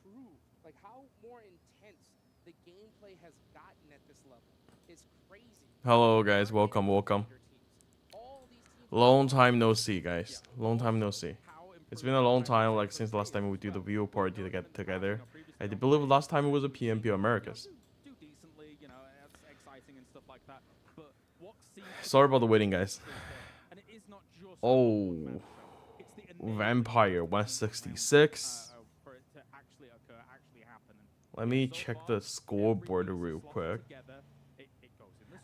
improved, like how more intense the gameplay has gotten at this level is crazy. Hello guys, welcome. Long time no see, guys. Long time no see. It's been a long time, like since the last time we do the view party to get together. I believe last time it was a PMP Americas. Sorry about the waiting, guys. Oh, Vampire 166. Let me check the scoreboard real quick.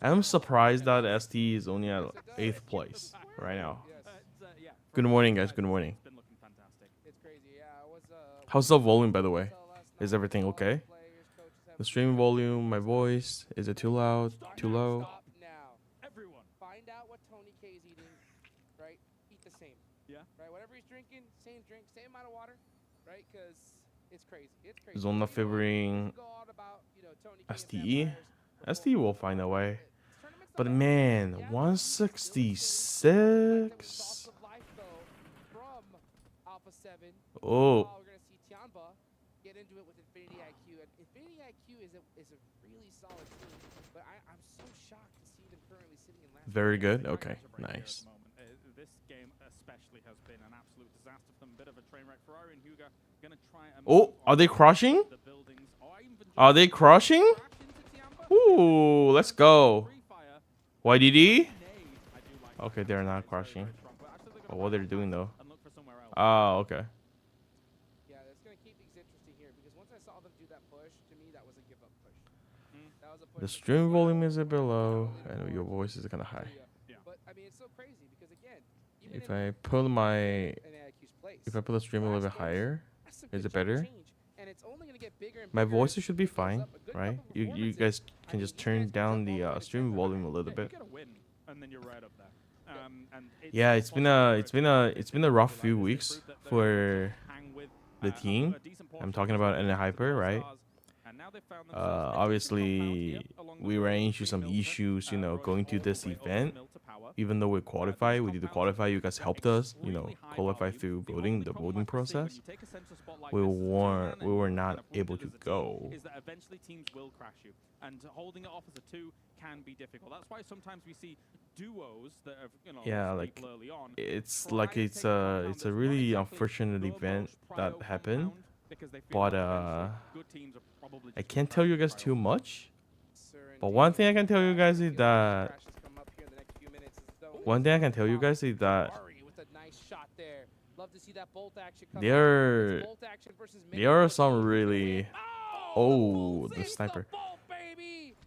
I'm surprised that ST is only at 8th place right now. Good morning, guys. Good morning. How's the volume, by the way? Is everything okay? The stream volume, my voice, is it too loud, too low? Everyone, find out what Tony K is eating, right? Eat the same. Yeah. Right. Whatever he's drinking, same drink, same amount of water, right? Because it's crazy. It's crazy. Zona favoring STE. STE will find a way. But man, 166. Oh. We're gonna see Temba get into it with Infinity IQ, and Infinity IQ is a really solid team. But I'm so shocked to see them currently sitting in last. Very good. Okay, nice. This game especially has been an absolute disaster for them. Bit of a train wreck. Ferrari and Hugo gonna try and Oh, are they crushing? Are they crushing? Ooh, let's go. YDD? Okay, they're not crushing. Oh, what they're doing though? Oh, okay. Yeah, that's gonna keep things interesting here because once I saw them do that push, to me that was a give up push. That was a push. The stream volume is a bit low, and your voice is kind of high. But I mean, it's so crazy because again, If I put the stream a little bit higher, is it better? My voice should be fine, right? You guys can just turn down the stream volume a little bit. Yeah, it's been a rough few weeks for the team. I'm talking about NV Hyper, right? Obviously, we ran into some issues, going to this event. Even though we qualified, we did qualify. You guys helped us, qualify through the voting process. We were not able to go. Is that eventually teams will crash you, and holding it off as a 2 can be difficult. That's why sometimes we see duos that have, yeah, like it's a really unfortunate event that happened. But I can't tell you guys too much. But one thing I can tell you guys is that there are some really the sniper.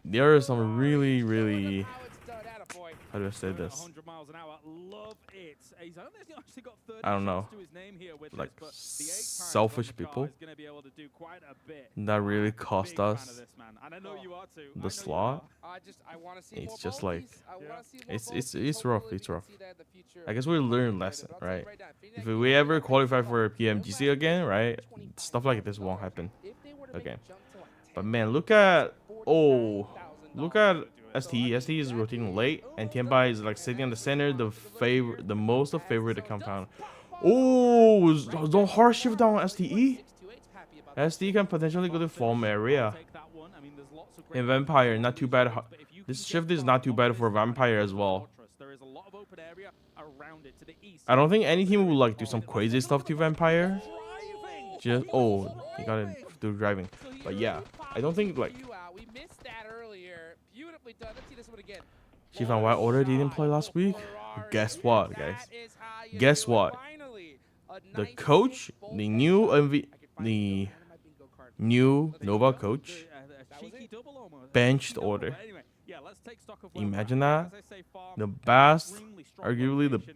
There are some really how do I say this? I don't know. Like selfish people that really cost us the slot. It's just like it's rough. It's rough. I guess we learn lesson, right? If we ever qualify for a PMGC again, right? Stuff like this won't happen again. But man, look at STE. STE is rotating late, and Temba is like sitting in the center, the most favorite compound. Oh, don't hard shift down on STE. STE can potentially go to farm area. And Vampire, not too bad. This shift is not too bad for Vampire as well. I don't think any team would like do some crazy stuff to Vampire. Just you gotta do driving. But yeah, I don't think like. Shifan, why Order didn't play last week? Guess what, guys? Guess what? The coach, the new Nova coach, benched Order. Imagine that. The best, arguably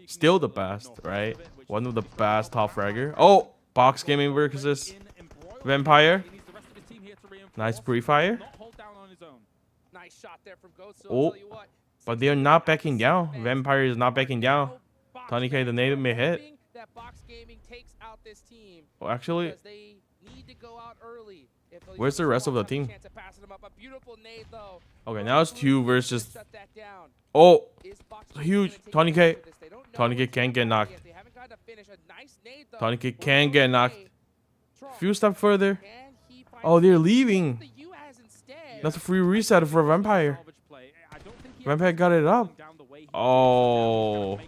still the best, right? One of the best top fragger. Oh, Box Gaming versus Vampire. Nice pre-fire. Nice shot there from Ghost. Oh, but they are not backing down. Vampire is not backing down. Tony K, the nade may hit. Oh, actually, where's the rest of the team? Okay, now it's 2 versus. Oh, huge. Tony K. Tony K can't get knocked. Tony K can get knocked. Few steps further. Oh, they're leaving. That's a free reset for Vampire. Vampire got it up. Oh.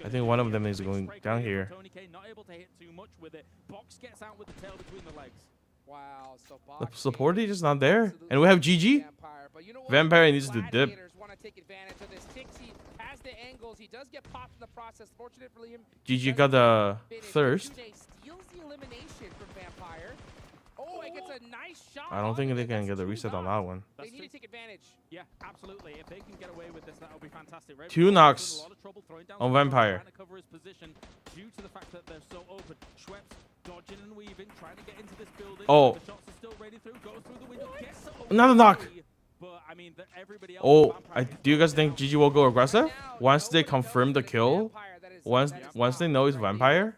I think one of them is going down here. The support is just not there. And we have GG. Vampire needs to dip. GG got the thirst. I don't think they can get the reset on that one. They need to take advantage. Yeah, absolutely. If they can get away with this, that would be fantastic. Right? 2 knocks on Vampire. Due to the fact that they're so open. Schweppes dodging and weaving, trying to get into this building. Oh. The shots are still ready through, goes through the window, gets another knock. But, I mean, everybody else Oh, do you guys think GG will go aggressive once they confirm the kill? Once they know it's Vampire,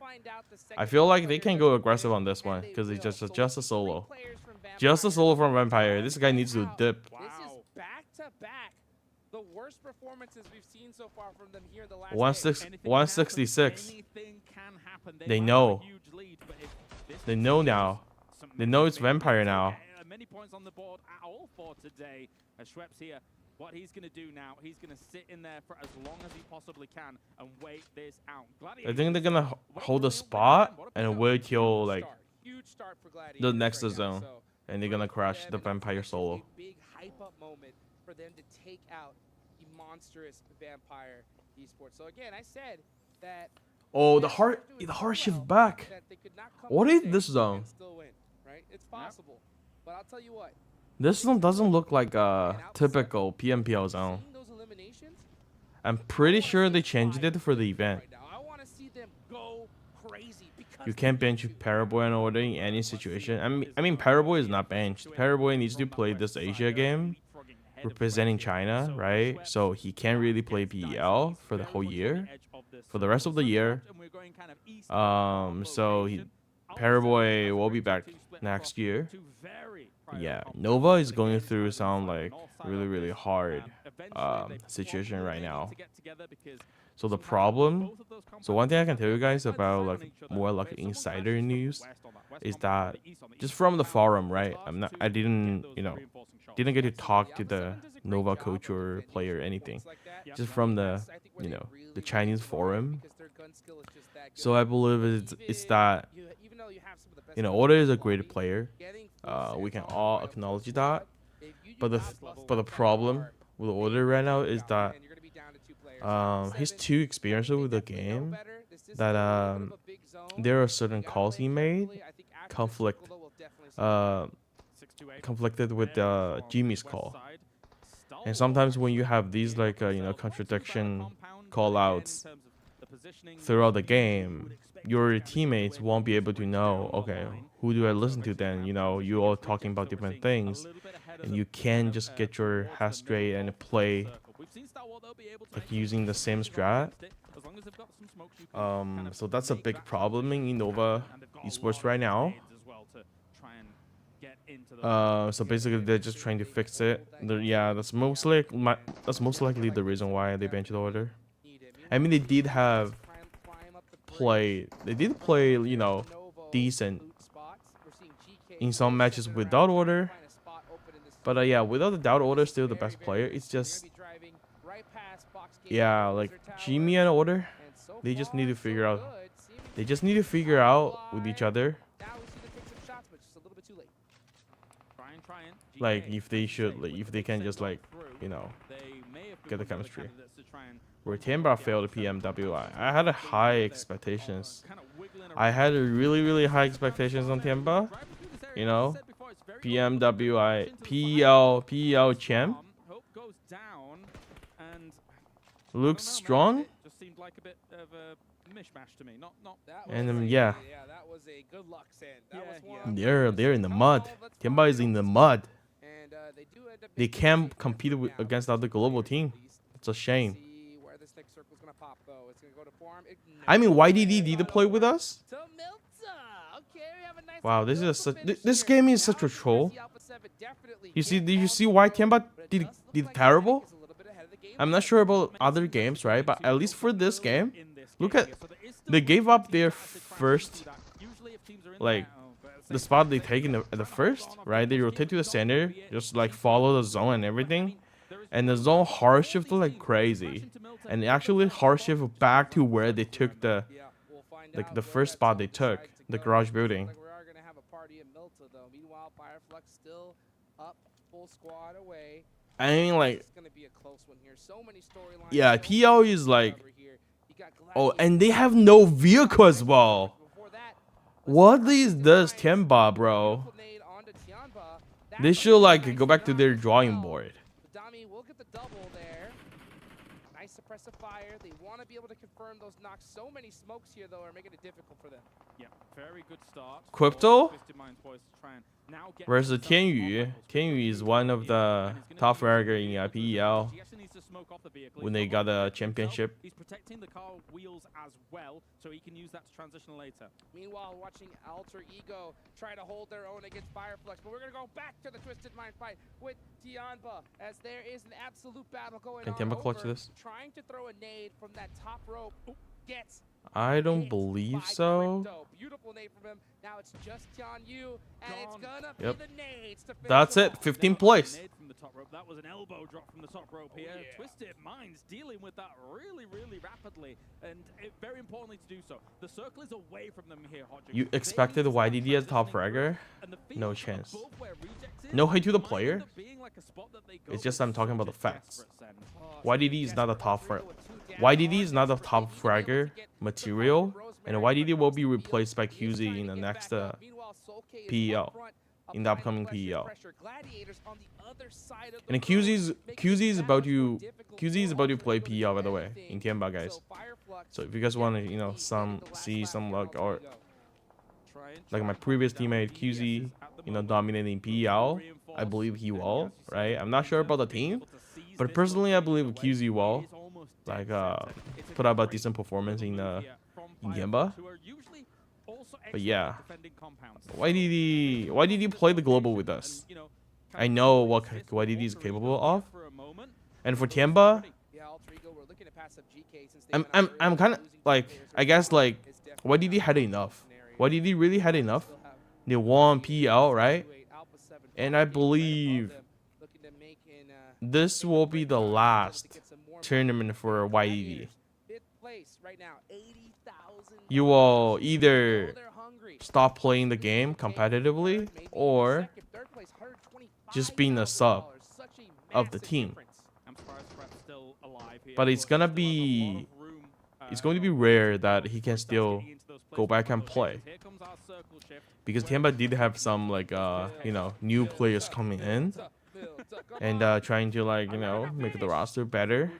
I feel like they can go aggressive on this one because it's just a solo. Just a solo from Vampire. This guy needs to dip. This is back to back. The worst performances we've seen so far from them here the last 166. They know. They know now. They know it's Vampire now. Many points on the board at all for today. Schweppes here. What he's going to do now, he's going to sit in there for as long as he possibly can and wait this out. I think they're going to hold the spot and wait till like the next zone. And they're going to crash the Vampire solo. Big hype up moment for them to take out the monstrous Vampire Esports. So again, I said that the heart shift back. What is this zone? Right? It's possible. But I'll tell you what. This one doesn't look like a typical PMPL zone. I'm pretty sure they changed it for the event. You can't bench Paraboy in order in any situation. I mean, Paraboy is not benched. Paraboy needs to play this Asia game representing China, right? So he can't really play PEL for the whole year, for the rest of the year. So Paraboy will be back next year. Yeah, Nova is going through some like really hard situation right now. So the problem, so one thing I can tell you guys about like more like insider news is that just from the forum, right? I didn't get to talk to the Nova coach or player or anything. Just from the the Chinese forum. So I believe it's that Oda is a great player. We can all acknowledge that. But the problem with Oda right now is that he's too experienced with the game. That there are certain calls he made conflicted with Jimmy's call. And sometimes when you have these like contradiction call outs throughout the game, your teammates won't be able to know, okay, who do I listen to then? You all talking about different things, and you can just get your head straight and play like using the same strat. So that's a big problem in Nova Esports right now. So basically they're just trying to fix it. That's most likely the reason why they benched the order. I mean, they did play, decent in some matches without order. But yeah, without the doubt, order still the best player. It's just like Jimmy and order, they just need to figure out. They just need to figure out with each other. Like if they can just like get the chemistry. Where Temba failed PMWI. I had high expectations. I had really high expectations on Temba. PMWI, PEL champ. Looks strong. And yeah. They're in the mud. Temba is in the mud. They can't compete against other global team. It's a shame. I mean, why did he deploy with us? Wow, this game is such a troll. Did you see why Temba did terrible? I'm not sure about other games, right? But at least for this game, look at they gave up their first like the spot they take in the first, right? They rotate to the center, just like follow the zone and everything, and the zone hard shifted like crazy, and actually hard shift back to where they took the like the first spot they took, the garage building. We are gonna have a party in Milta though. Meanwhile, Fireflux still up, full squad away. I mean, like, It's gonna be a close one here. So many storylines. yeah, PL is like, oh, and they have no vehicle as well. What does Temba, bro? They should like go back to their drawing board. Dami will get the double there. Nice suppressive fire. They want to be able to confirm those knocks. So many smokes here though are making it difficult for them. Yeah, very good start. Crypto versus Tianyu. Tianyu is one of the top fragger in PEL when they got a championship. He's protecting the car wheels as well, so he can use that to transition later. Meanwhile, watching Alter Ego try to hold their own against Fireflux, but we're gonna go back to the Twisted Mind fight with Tianba as there is an absolute battle going on. Can Temba clutch this? Trying to throw a nade from that top rope. Gets I don't believe so. Beautiful nade from him. Now it's just Tianyu, and it's gonna be the nades to finish. That's it. 15th place. Nade from the top rope. That was an elbow drop from the top rope here. Twisted Minds dealing with that really, really rapidly, and very importantly to do so. The circle is away from them here, Hodging. You expected YDD as top fragger? No chance. No hate to the player. It's just I'm talking about the facts. YDD is not a top fragger. YDD is not a top fragger material, and YDD will be replaced by QZ in the next PEL, in the upcoming PEL. And QZ is about to play PEL, by the way, in Temba, guys. So if you guys want to see some luck, or like my previous teammate QZ dominating PEL, I believe he will, right? I'm not sure about the team, but personally I believe QZ will like put up a decent performance in Temba. But yeah, why did he play the global with us? I know what YDD is capable of, and for Temba, I'm kind of like, I guess like YDD had enough. YDD really had enough. They won PL, right? And I believe this will be the last tournament for YDD. You will either stop playing the game competitively or just being a sub of the team. But it's going to be rare that he can still go back and play, because Temba did have some like new players coming in and trying to like make the roster better.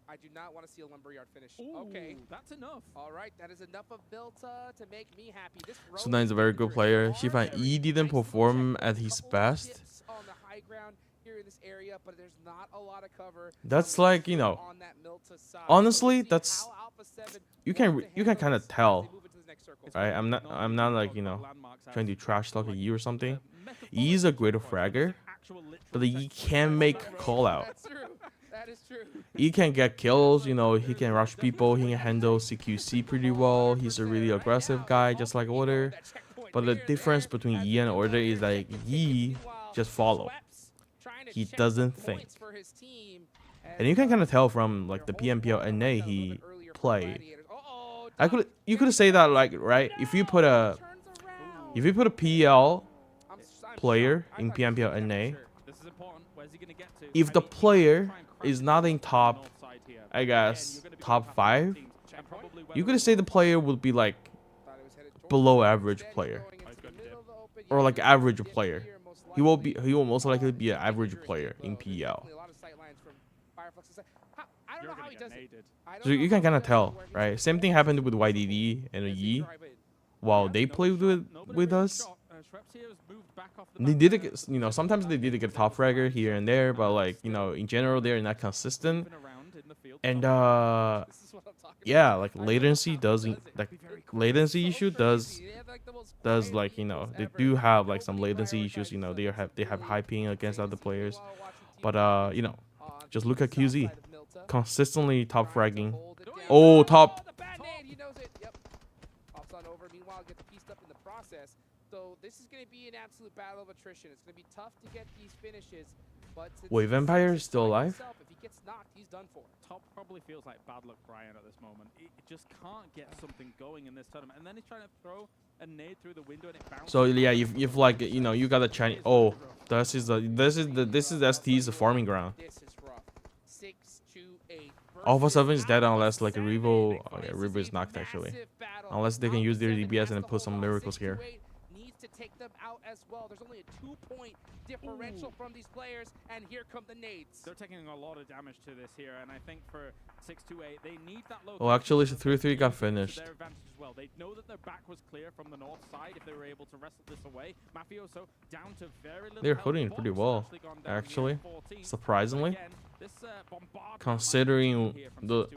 I do not want to see a lumberyard finish. Okay, that's enough. All right, that is enough of Bilta to make me happy. This Sudan is a very good player. Shifan E didn't perform at his best. On the high ground here in this area, but there's not a lot of cover. That's like, honestly, that's, you can kind of tell, right? I'm not like trying to trash talk a E or something. E is a great fragger, but he can make call out. That's true. That is true. He can get kills, he can rush people, he can handle CQC pretty well. He's a really aggressive guy, just like Order. But the difference between E and Order is like E just follow. He doesn't think. And you can kind of tell from like the PMPL NA he played. You could say that, like, right? If you put a PL player in PMPL NA, if the player is not in top, I guess, top 5, you could say the player would be like below average player, or like average player. He will most likely be an average player in PL. So you can kind of tell, right? Same thing happened with YDD and Yi. While they played with us, they did it, sometimes they did get a top fragger here and there, but like, in general, they're not consistent. And yeah, like latency issue does like, they do have like some latency issues, they have high ping against other players. But just look at QZ, consistently top fragging. Oh, top. pieced up in the process. So this is going to be an absolute battle of attrition. It's going to be tough to get these finishes. But wait, Vampire is still alive? If he gets knocked, he's done for. Top probably feels like bad luck Brian at this moment. He just can't get something going in this tournament. And then he's trying to throw a nade through the window and it bounces. So yeah, you've like, you know, you got a Chinese. Oh, this is ST's farming ground. This is rough. 6-2-8. Alpha 7 is dead unless like a Revo. Okay, Revo is knocked actually. Unless they can use their DBS and put some miracles here. Needs to take them out as well. There's only a 2-point differential from these players, and here come the nades. They're taking a lot of damage to this here, and I think for 6-2-8, they need that low. Oh, actually, 3-3 got finished. Their advantage as well. They know that their back was clear from the north side if they were able to wrestle this away. Mafioso down to very little. They're holding it pretty well, actually, surprisingly, considering the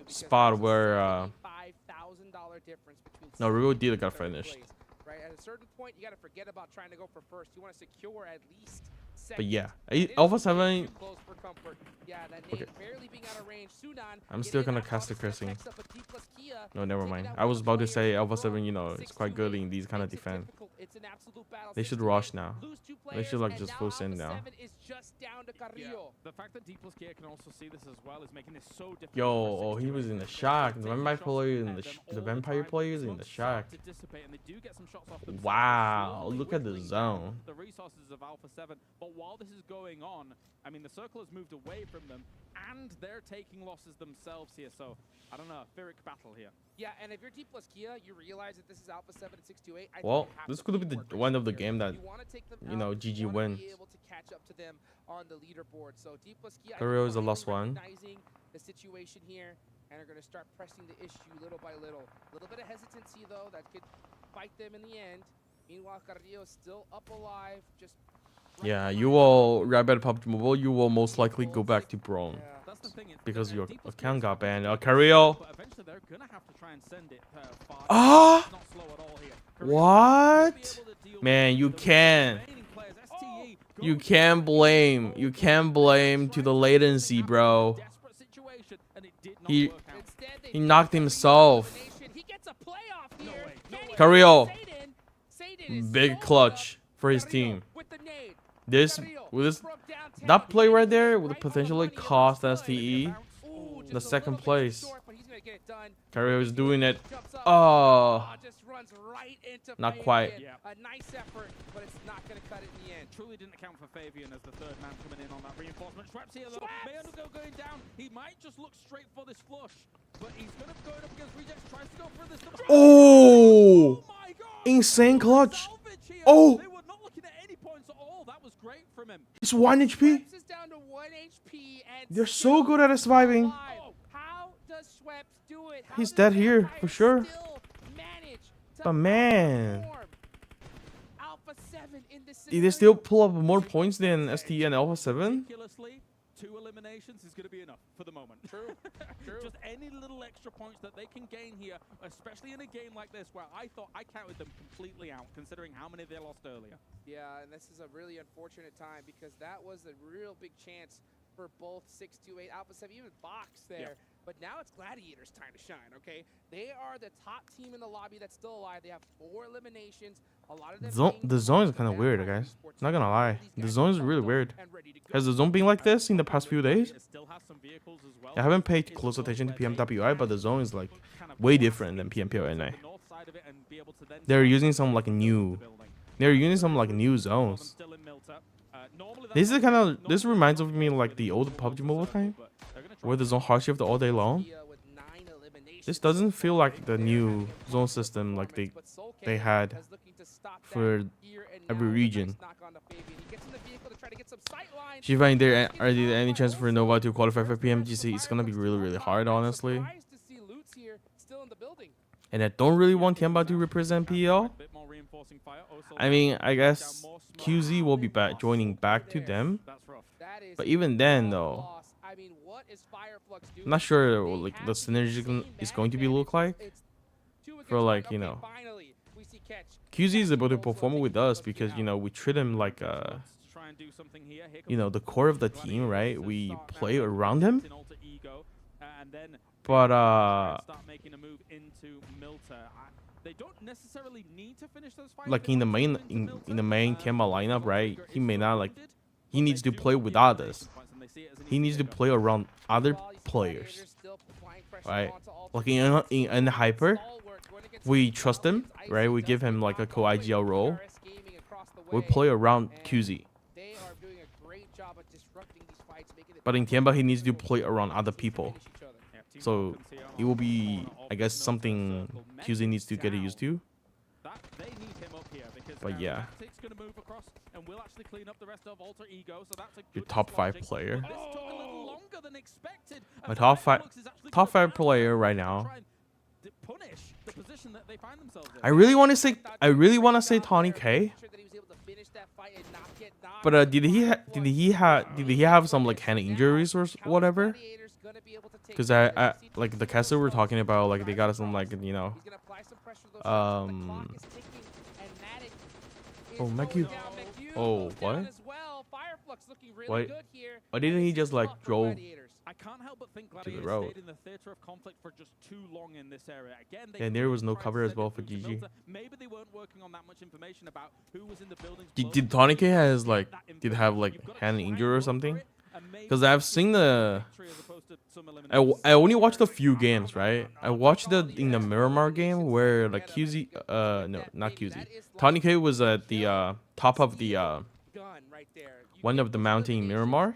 spot where no, Revo did got finished. Right, at a certain point, you got to forget about trying to go for first. You want to secure at least. But yeah, Alpha 7. Yeah, okay. Barely being out of range. I'm still gonna cast the cursing. No, never mind. I was about to say Alpha 7, you know, it's quite good in these kind of defense. They should rush now. They should like just full send now. Yeah. The fact that D+K can also see this as well is making this so difficult. Yo, oh, he was in the shack. The vampire player in the vampire players in the shack. Wow, look at the zone. The resources of Alpha 7, but while this is going on, I mean, the circle has moved away from them, and they're taking losses themselves here. So I don't know, Pyrrhic battle here. Yeah, and if you're D+Kia, you realize that this is Alpha 7 and 628. Well, this could be the one of the game that, you know, GG wins. Be able to catch up to them on the leaderboard. So D+Kia is the last one. The situation here, and are going to start pressing the issue little by little. A little bit of hesitancy though that could fight them in the end. Meanwhile, Carrillo is still up alive. Just yeah, you will Rabbit PUBG Mobile. You will most likely go back to Braun. Because your account got banned. Carrillo. Ah! What? Man, you can't. You can't blame. You can't blame to the latency, bro. He knocked himself. Carrillo. Big clutch for his team. That play right there would potentially cost STE the second place. Carrillo is doing it. Oh, not quite. A nice effort, but it's not going to cut it in the end. Truly didn't account for Fabian as the third man coming in on that reinforcement. Schweppes here though. Mayundo going down. He might just look straight for this flush, but he's going to go up against Rejects. Tries to go for this. Oh, my God. Insane clutch. Oh. They were not looking at any points at all. That was great from him. He's 1 HP. Down to 1 HP and they're so good at surviving. How does Schweppes do it? He's dead here for sure. But man, they still pull up more points than ST and Alpha 7. 2 eliminations is going to be enough for the moment. True. Just any little extra points that they can gain here, especially in a game like this where I thought I counted them completely out, considering how many they lost earlier. Yeah, and this is a really unfortunate time because that was a real big chance for both 628, Alpha 7, even Box there. Yeah. But now it's Gladiators' time to shine, okay? They are the top team in the lobby that's still alive. They have 4 eliminations. A lot of them the zone is kind of weird, guys. Not gonna lie. The zone is really weird. Has the zone been like this in the past few days? I haven't paid close attention to PMWI, but the zone is like way different than PMWI. They're using some like new zones. This reminds of me like the old PUBG Mobile time, where the zone hard shift all day long. This doesn't feel like the new zone system like they had for every region. Shiva, are there any chance for Nova to qualify for PMGC? It's gonna be really hard, honestly. And I don't really want Temba to represent PL. I mean, I guess QZ will be joining back to them. But even then, though, I'm not sure like the synergy is going to be look like. For like, you know, QZ is able to perform with us because, you know, we treat him like you know, the core of the team, right? We play around him. But They don't necessarily need to finish those fights. Like in the main Temba lineup, right? He may not like. He needs to play with others. He needs to play around other players, right? Like in Hyper, we trust him, right? We give him like a co-IGL role. We play around QZ. But in Temba, he needs to play around other people. So it will be, I guess, something QZ needs to get used to. But yeah. Your top 5 player. My top five player right now. I really want to say Tony K. But did he have some like hand injuries or whatever? Because I like the caster we're talking about, like they got some like, you know, oh Maggie, oh what? Why didn't he just like drove I can't help but think to the road? Stayed in the theater of conflict for just too long in this area. Again, and there was no cover as well for GG. Maybe they weren't working on that much information about who was in the building. Did Tony K have like hand injury or something? Because I've seen the I only watched a few games, right? I watched in the Miramar game where like QZ no, not QZ. Tony K was at the top of the one of the mountain in Miramar,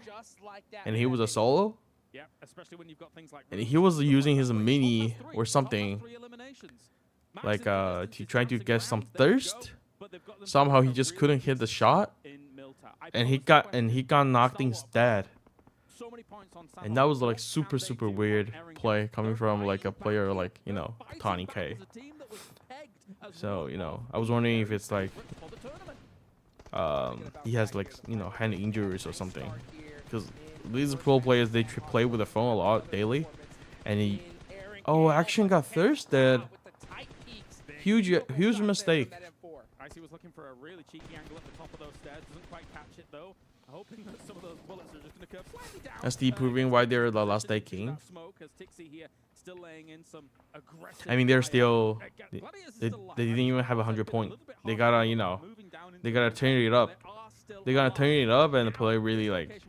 and he was a solo. Yeah, especially when you've got things like, and he was using his mini or something, like to try to get some thirst. Somehow he just couldn't hit the shot, and he got knocked instead. And that was like super weird play coming from like a player like, you know, Tony K. So, you know, I was wondering if it's like he has like, you know, hand injuries or something, because these pro players, they play with the phone a lot daily, and he Action got thirsted. Huge mistake. Icy was looking for a really cheeky angle at the top of those stairs, doesn't quite catch it though. Hoping that some of those bullets are just going to curve slightly down. That's proving why they're the last day king. I mean, they're still they didn't even have 100 points. They gotta, you know, they gotta turn it up. They gotta turn it up and play really like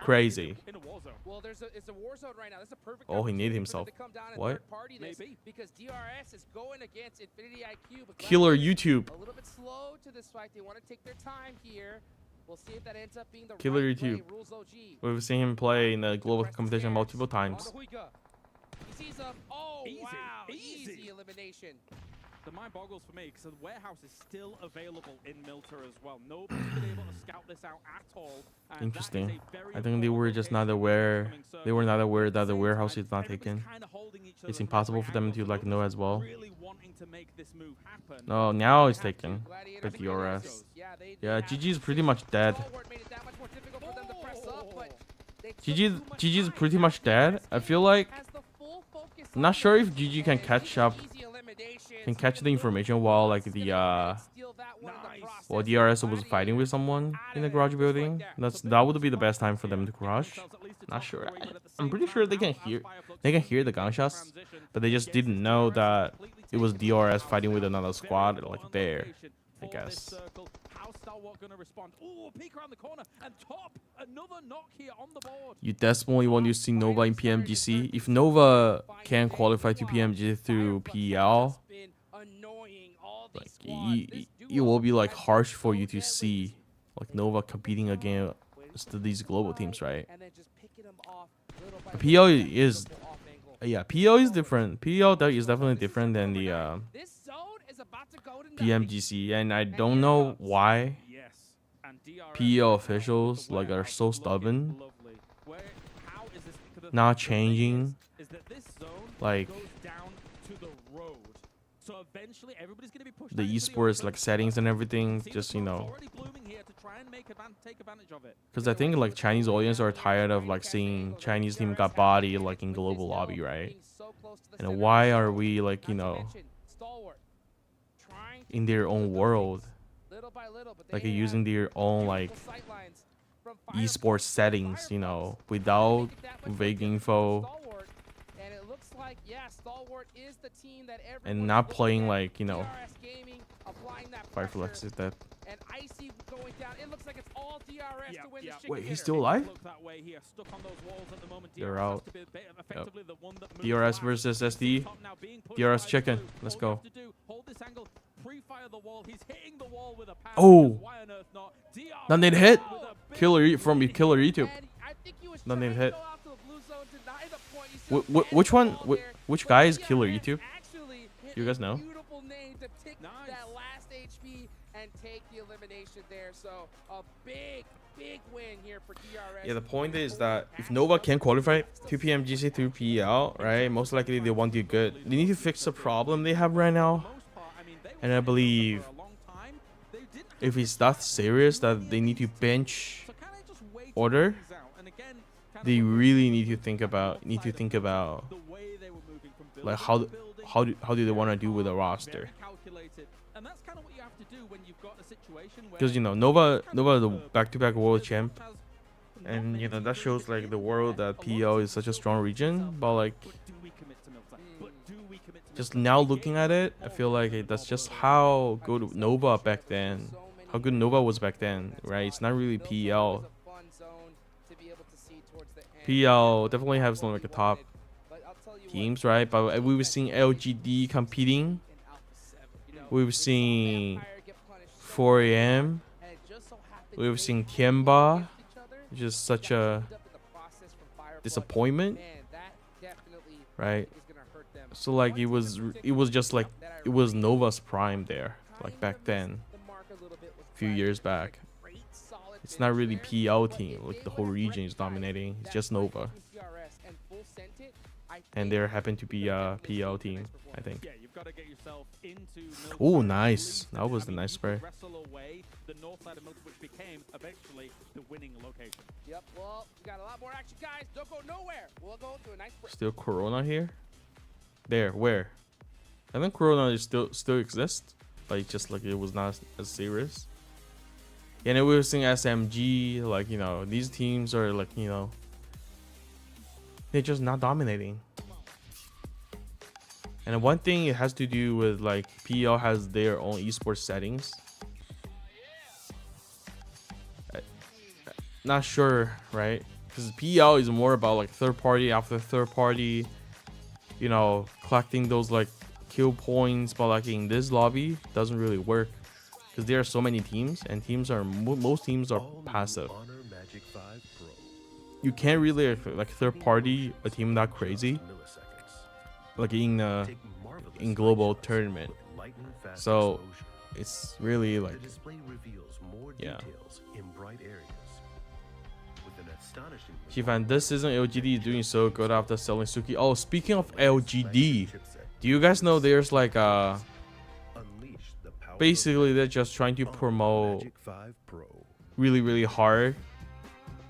crazy. Well, it's a war zone right now. That's a perfect. Oh, he needed himself. What? Maybe because DRS is going against Infinity IQ. But Killer YouTube. A little bit slow to this fight. They want to take their time here. We'll see if that ends up being the Killer right YouTube. play. We've seen him play in the global competition multiple times. He sees a, oh easy, wow, easy elimination. The mind boggles for me because the warehouse is still available in Milter as well. Nobody's been able to scout this out at all. Interesting. I think they were just not aware. They were not aware that the warehouse is not taken. It's impossible for them to like know as well. No, now it's taken with DRS. Yeah, GG is pretty much dead. GG is pretty much dead. I feel like I'm not sure if GG can catch up. Can catch the information while like the while DRS was fighting with someone in the garage building. That would be the best time for them to crush. Not sure. I'm pretty sure they can hear the gunshots, but they just didn't know that it was DRS fighting with another squad like there, I guess. You desperately want to see Nova in PMGC. If Nova can qualify to PMG through PL, like it will be like harsh for you to see like Nova competing against these global teams, right? PL is PL is different. PL is definitely different than the PMGC, and I don't know why PL officials like are so stubborn, not changing like the esports like settings and everything. Just, you know, because I think like Chinese audience are tired of like seeing Chinese team got body like in global lobby, right? And why are we like, you know, in their own world, like using their own like esports settings, you know, without vague info, like, yeah, Stalwart is the team that and not playing like, you know, DRS Gaming applying that Fireflex is dead. And Icy going down. It looks like it's all DRS to win this chicken Wait, he's dinner. still alive? They're out. DRS versus SD. DRS chicken. Let's go. Oh, none didn't hit. Killer from Killer YouTube. None didn't hit. Which one? Which guy is Killer YouTube? You guys know? Yeah, the point is that if Nova can qualify to PMGC through PEL, right, most likely they won't do good. They need to fix the problem they have right now. And I believe if it's that serious that they need to bench order, they really need to think about like how do they want to do with the roster. Because, you know, Nova the back-to-back world champ, and you know that shows like the world that PL is such a strong region. But like, just now looking at it, I feel like that's just how good Nova back then, how good Nova was back then, right? It's not really PL. PL definitely has some like a top teams, right? But we were seeing LGD competing. We were seeing 4AM. We were seeing Temba, which is such a disappointment, right? So like it was just like it was Nova's prime there, like back then, a few years back. It's not really PL team, like the whole region is dominating. It's just Nova, and there happened to be a PL team, I think. Oh, nice. That was the nice spray. Yep, well, we got a lot more action, guys. Don't go nowhere. We'll go to a nice break. Still Corona here? There, where? I think Corona is still exists, but it's just like it was not as serious. Yeah, and we were seeing SMG, like, you know, these teams are like, you know, they're just not dominating. And one thing it has to do with like PL has their own esports settings. Not sure, right? Because PL is more about like third party after third party, you know, collecting those like kill points. But like in this lobby, doesn't really work because there are so many teams, and most teams are passive. You can't really like third party a team that crazy, like in global tournament. So it's really like, yeah. Shifan, this season LGD is doing so good after selling Suki. Oh, speaking of LGD, do you guys know there's like basically they're just trying to promote really hard.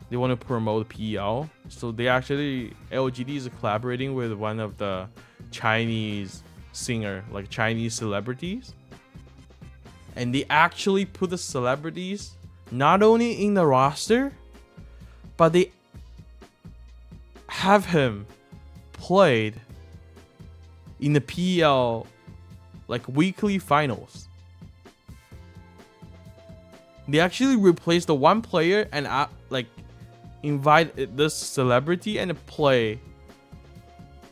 They want to promote PL, so they actually LGD is collaborating with one of the Chinese singer, like Chinese celebrities, and they actually put the celebrities not only in the roster, but they have him played in the PL like weekly finals. They actually replaced the one player and like invite this celebrity and play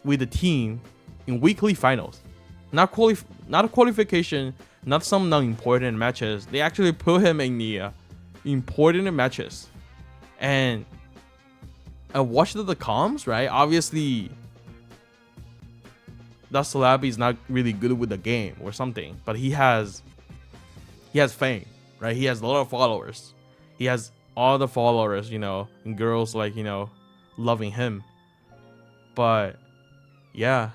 with the team in weekly finals. Not a qualification, not some non-important matches. They actually put him in the important matches. And I watched the comms, right? Obviously that celeb is not really good with the game or something, but he has fame, right? He has a lot of followers. He has all the followers, you know, and girls like, you know, loving him. But yeah,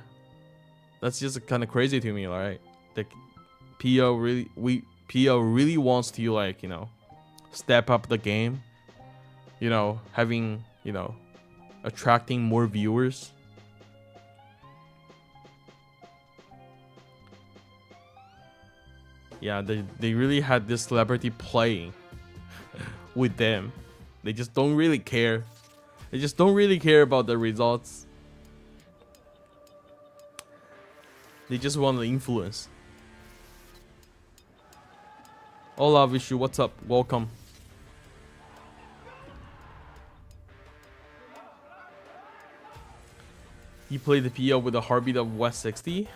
that's just kind of crazy to me, right? Like PL really wants to, like, you know, step up the game, you know, having, you know, attracting more viewers. Yeah, they really had this celebrity playing with them. They just don't really care. They just don't really care about the results. They just want the influence. Hola Vishu, what's up? Welcome. He played the PL with a heartbeat of West 60.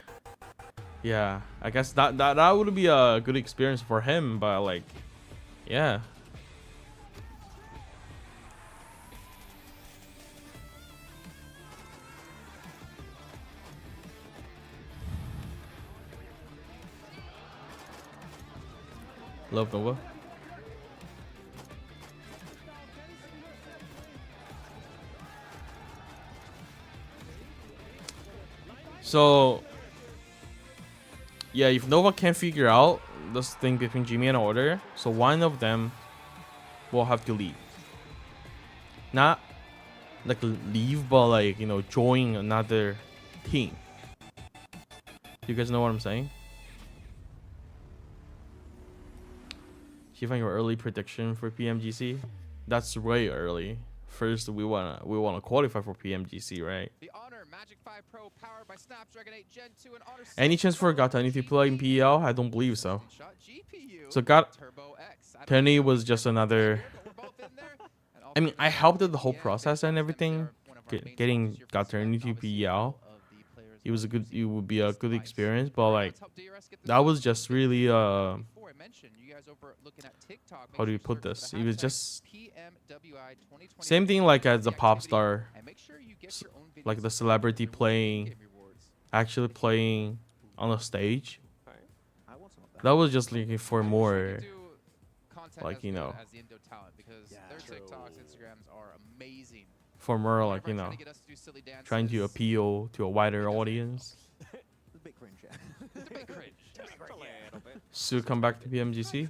Yeah, I guess that would be a good experience for him, but like, yeah. Love Nova. So yeah, if Nova can't figure out this thing between Jimmy and Order, so one of them will have to leave. Not like leave, but like, you know, join another team. You guys know what I'm saying? Give your early prediction for PMGC. That's way early. First, we wanna qualify for PMGC, right? The Honor Magic 5 Pro powered by Snapdragon 8 Gen 2 and Honor. Any chance for Gatani to play in PEL? I don't believe so. So Gatani was just another. I mean, I helped with the whole process and everything. Getting Gatani to PEL. It would be a good experience, but like that was just really how do you put this? It was just same thing like as a pop star, like the celebrity playing, actually playing on a stage. That was just looking for more, like, you know, for more, like, you know, trying to appeal to a wider audience. So come back to PMGC.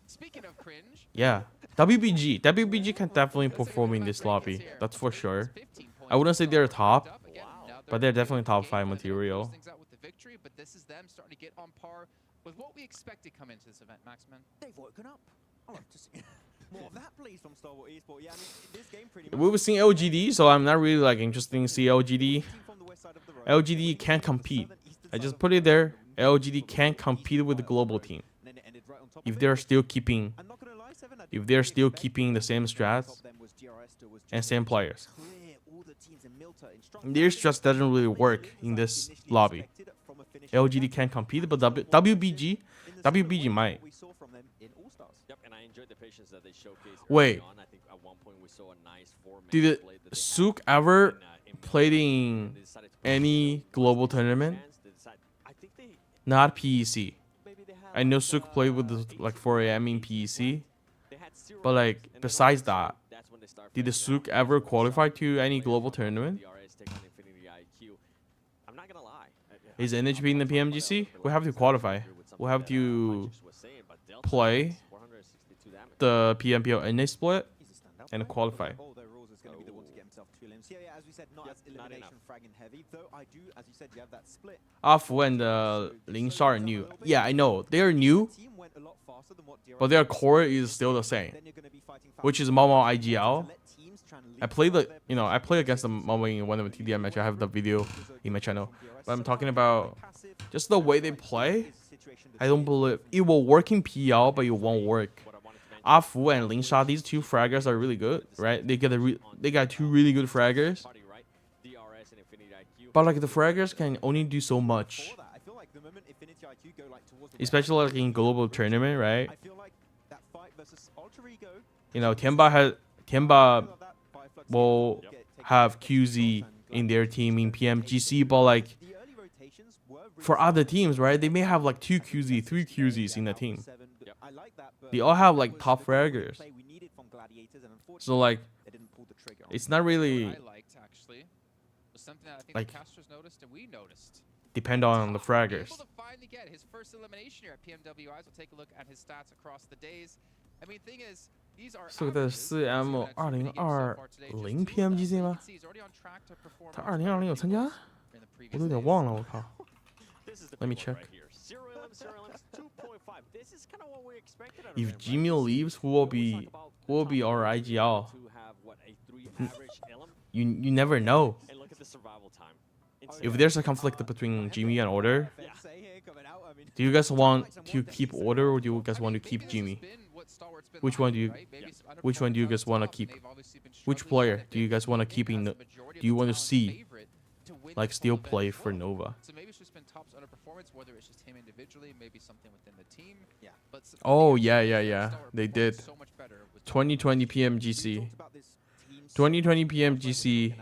Speaking of cringe, yeah, WBG can definitely perform in this lobby. That's for sure. I wouldn't say they're top, but they're definitely top 5 material. But this is them starting to get on par with what we expected come into this event, Maxman. They've woken up. I love to see more of that, please, from Star Wars Esports. Yeah, I mean, this game pretty much. We were seeing LGD, so I'm not really like interested to see LGD. LGD can't compete. I just put it there. LGD can't compete with the global team if they're still keeping the same strats and same players. Their strats doesn't really work in this lobby. LGD can't compete, but WBG might. Wait, did Sook ever played in any global tournament? Not PEC. I know Sook played with the, like 4AM in PEC, but like besides that, did the Sook ever qualify to any global tournament? Is NHP in the PMGC? We have to qualify. We have to play the PMPO NA split and qualify. Afu and Ling Sha are new. Yeah, I know. They are new, but their core is still the same, which is Momo IGL. I played against the Momo in one of the TDM match. I have the video in my channel. But I'm talking about just the way they play. I don't believe it will work in PL, but it won't work. Afu and Ling Sha, these two fraggers are really good, right? They got two really good fraggers. But like the fraggers can only do so much, especially like in global tournament, right? You know, Temba will have QZ in their team in PMGC, but like for other teams, right? They may have like 2 QZ, 3 QZs in the team. They all have like top fraggers. So like, it's not really like depend on the fraggers. His first elimination here at PMWI. We'll take a look at his stats across the days. I mean, thing is, these are 是个4M 2020 PMGC 吗？他2020有参加？我都有点忘了，我靠。Let me check. If Jimmy leaves, who will be our IGL? You never know. if there's a conflict between Jimmy and Order, do you guys want to keep Order or do you guys want to keep Jimmy? Which one do you guys want to keep? Which player do you guys want to keep in? Do you want to see like still play for Nova? So maybe it's just been Top's underperformance, whether it's just him individually, maybe something within the team. Yeah. But oh yeah. They did. 2020 PMGC. 2020 PMGC.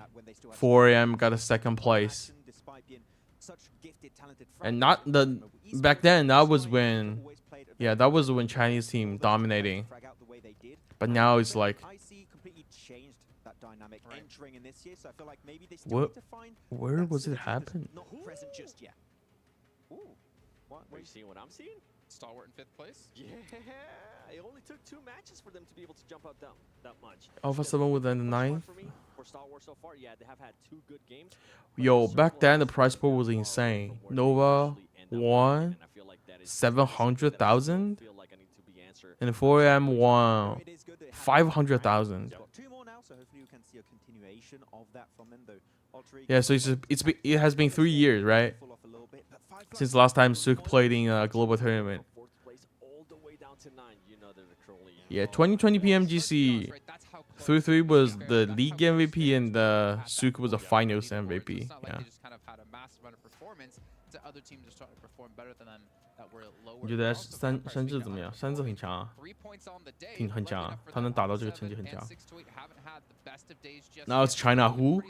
4AM got a second place. And not the back then. That was when, that was when Chinese team dominating. But now it's like, what? Where was it happen? Are you seeing what I'm seeing? Stalwart in 5th place. Yeah, it only took 2 matches for them to be able to jump up that much. Alpha 7 within the 9th. For Stalwart so far, yeah, they have had 2 good games. Yo, back then the prize pool was insane. Nova won 700,000, and 4AM won 500,000. Yeah, so it has been 3 years, right? Since last time Suk played in a global tournament. Yeah, 2020 PMGC 3-3 was the league MVP and the Suk was a finals MVP. Yeah. 你觉得三智怎么样？三智很强啊，很强啊，他能打到这个成绩很强。Now it's China who?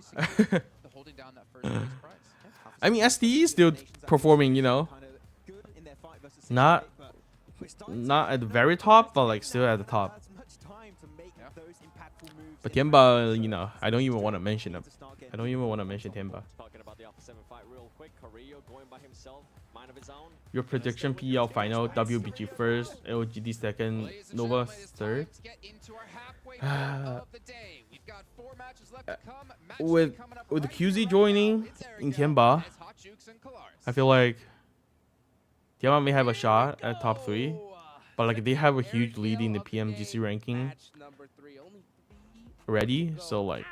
I mean, STE is still performing, you know, not at the very top, but like still at the top. But Temba, you know, I don't even want to mention him. I don't even want to mention Temba. Your prediction: PL final, WBG first, LGD second, Nova third. With the QZ joining in Temba, I feel like Temba may have a shot at top 3, but like they have a huge lead in the PMGC ranking already, so like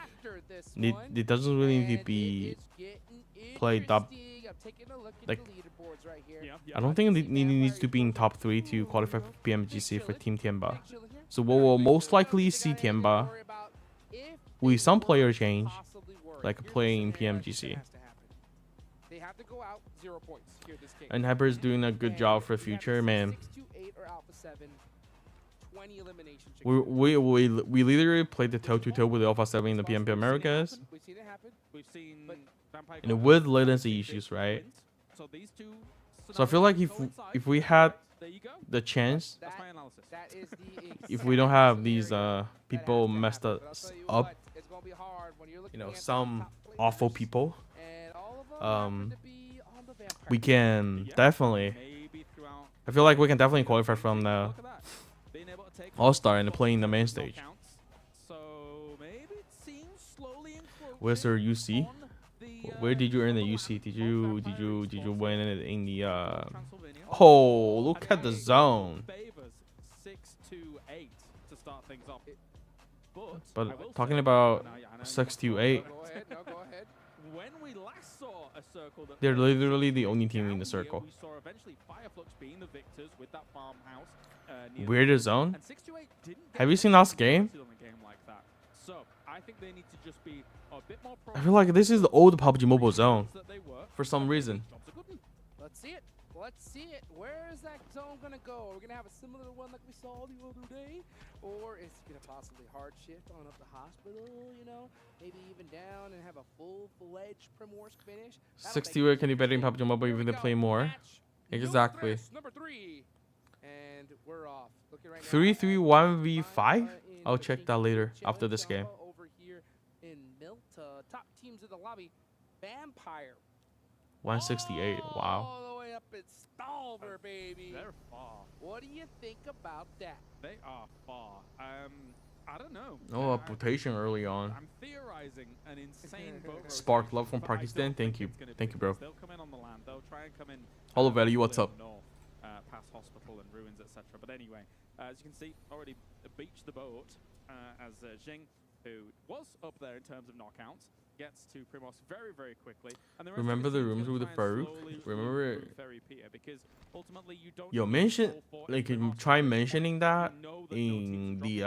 it doesn't really need to be played up. Like I don't think it needs to be in top 3 to qualify for PMGC for Team Temba. So we will most likely see Temba with some player change, like playing PMGC. And Hyper is doing a good job for future, man. We literally played the toe-to-toe with the Alpha 7 in the PMP Americas. And with latency issues, right? So I feel like if we had the chance, if we don't have these people messed us up, you know, some awful people, we can definitely, I feel like we can definitely qualify from the All-Star and play in the main stage. Where's your UC? Where did you earn the UC? Did you win it in the oh, look at the zone. But talking about 6-8, they're literally the only team in the circle. Weirder zone? Have you seen last game? I feel like this is the old PUBG Mobile zone for some reason. Let's see it. Let's see it. Where is that zone gonna go? Are we gonna have a similar one like we saw the other day, or is it gonna possibly hard shift on up the hospital? You know, maybe even down and have a full-fledged Primorsk finish. 60 can be better in PUBG Mobile even to play more. Exactly. Number 3, and we're off. 3-3-1v5. I'll check that later after this game. Over here in Milta, top teams in the lobby. Vampire. 168. Wow. All the way up at Stalver, baby. They're far. What do you think about that? They are far. I don't know. Oh, a mutation early on. I'm theorizing an insane boat. Spark love from Pakistan. Thank you. Thank you, bro. They'll come in on the land. They'll try and come in. Hello, Valley. What's up? North, past hospital and ruins, etc. But anyway, as you can see, already beached the boat as Jing, who was up there in terms of knockouts, gets to Primos very, very quickly. And Remember the rooms with the Farouk? Remember? Yo, mention like try mentioning that in the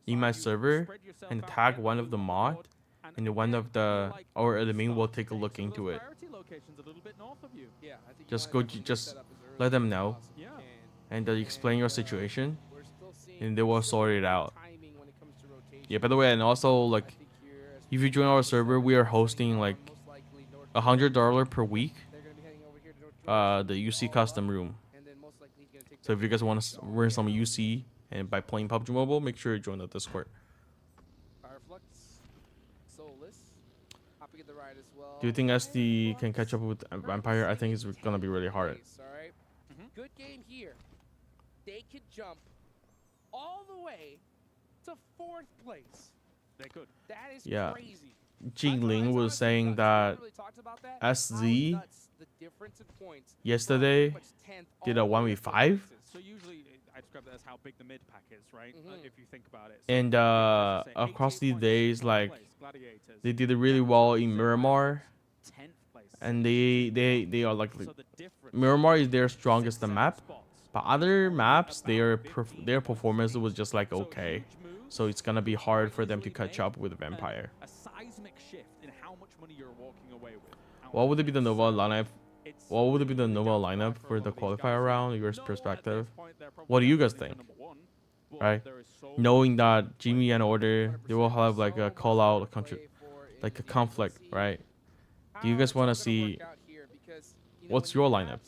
in my server and tag one of the mod and one of the or admin will take a look into it. Just go, just let them know, and explain your situation, and they will sort it out. Yeah. By the way, and also like, if you join our server, we are hosting like $100 per week. The UC custom room. So if you guys want to learn some UC and by playing PUBG Mobile, make sure you join the Discord. Do you think SD can catch up with Vampire? I think it's gonna be really hard. Good game here. They could jump all the way to 4th place. They could. That is crazy. Jingling was saying that SZ yesterday did a 1v5. So usually I describe that as how big the mid pack is, right? If you think about it. And across these days, like they did it really well in Miramar. And they are like Miramar is their strongest map, but other maps their performance was just like okay. So it's gonna be hard for them to catch up with Vampire. A seismic shift in how much money you're walking away with. What would be the Nova lineup? What would be the Nova lineup for the qualifier round? Your perspective. What do you guys think? Right? Knowing that Jimmy and Order, they will have like a call out, like a conflict, right? Do you guys want to see what's your lineup?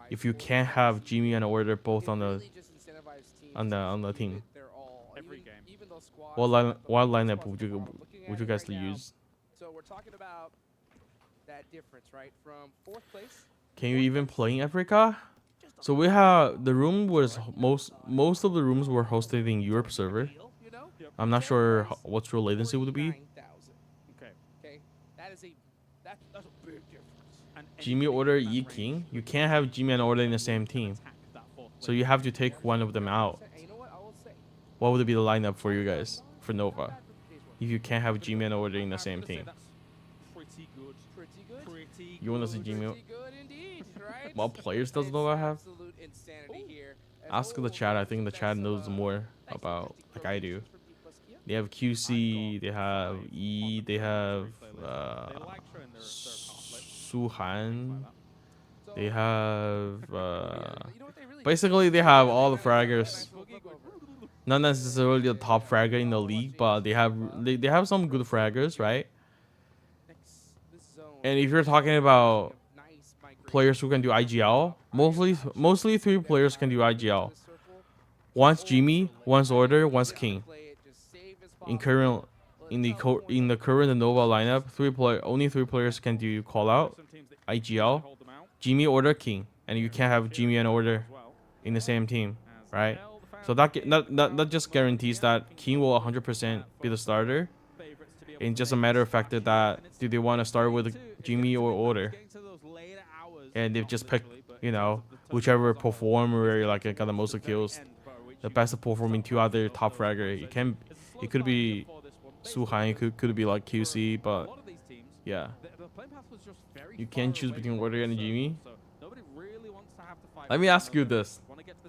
If you can't have Jimmy and Order both on the team, what lineup would you guys use? So we're talking about that difference, right? From 4th place. Can you even play in Africa? So we have the room was most of the rooms were hosted in Europe server. I'm not sure what your latency would be. Okay. That's a big difference. Jimmy, Order, E King. You can't have Jimmy and Order in the same team. So you have to take one of them out. What would be the lineup for you guys for Nova? If you can't have Jimmy and Order in the same team. You want to see Jimmy? What players does Nova have? Ask the chat. I think the chat knows more about like I do. They have QC, they have E, they have Suhan, they have basically they have all the fraggers. Not necessarily the top fragger in the league, but they have some good fraggers, right? And if you're talking about players who can do IGL, mostly 3 players can do IGL. One's Jimmy, one's Order, one's King. In the current Nova lineup, only 3 players can do call out, IGL, Jimmy, Order, King, and you can't have Jimmy and Order in the same team, right? So that just guarantees that King will 100% be the starter. It's just a matter of fact that do they want to start with Jimmy or Order, and they've just picked whichever performer like got the most kills, the best performing 2 other top fragger. It could be Suhan, it could be like QC, but yeah, you can't choose between Order and Jimmy. Let me ask you this: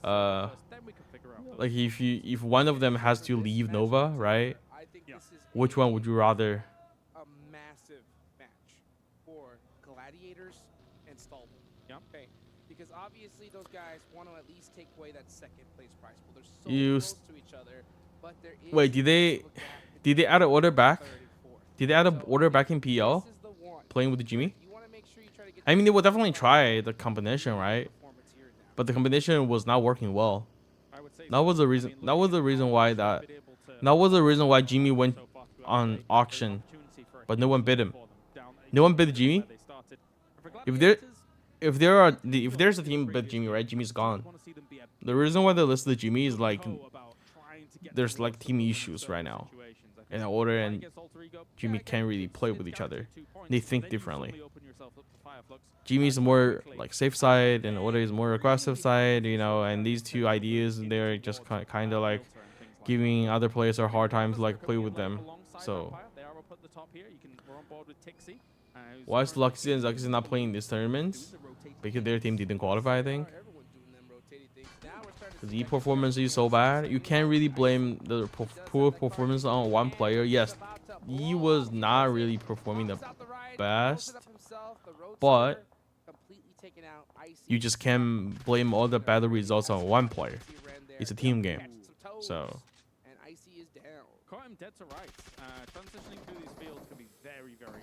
like if one of them has to leave Nova, right? Which one would you rather? A massive match for Gladiators and Stalwart. Okay, because obviously those guys want to at least take away that 2nd place prize pool. They're so close to each other, but there is. Wait, did they add an Order back? Did they add an Order back in PL? Playing with Jimmy? I mean, they will definitely try the combination, right? But the combination was not working well. That was the reason. That was the reason why Jimmy went on auction, but no one bid him. No one bid Jimmy. If there's a team bid Jimmy, right? Jimmy's gone. The reason why they listed Jimmy is like there's like team issues right now, and Order and Jimmy can't really play with each other. They think differently. Jimmy's more like safe side, and Order is more aggressive side. And these 2 ideas, they're just kind of like giving other players a hard time to like play with them. So top here. We're on board with Tixie. Why is Luxy and Zuxy not playing these tournaments? Because their team didn't qualify, I think. The performance is so bad. You can't really blame the poor performance on one player. Yes, he was not really performing the best, but you just can't blame all the bad results on one player. It's a team game, so. Caught him dead to rights. Transitioning through these fields can be very, very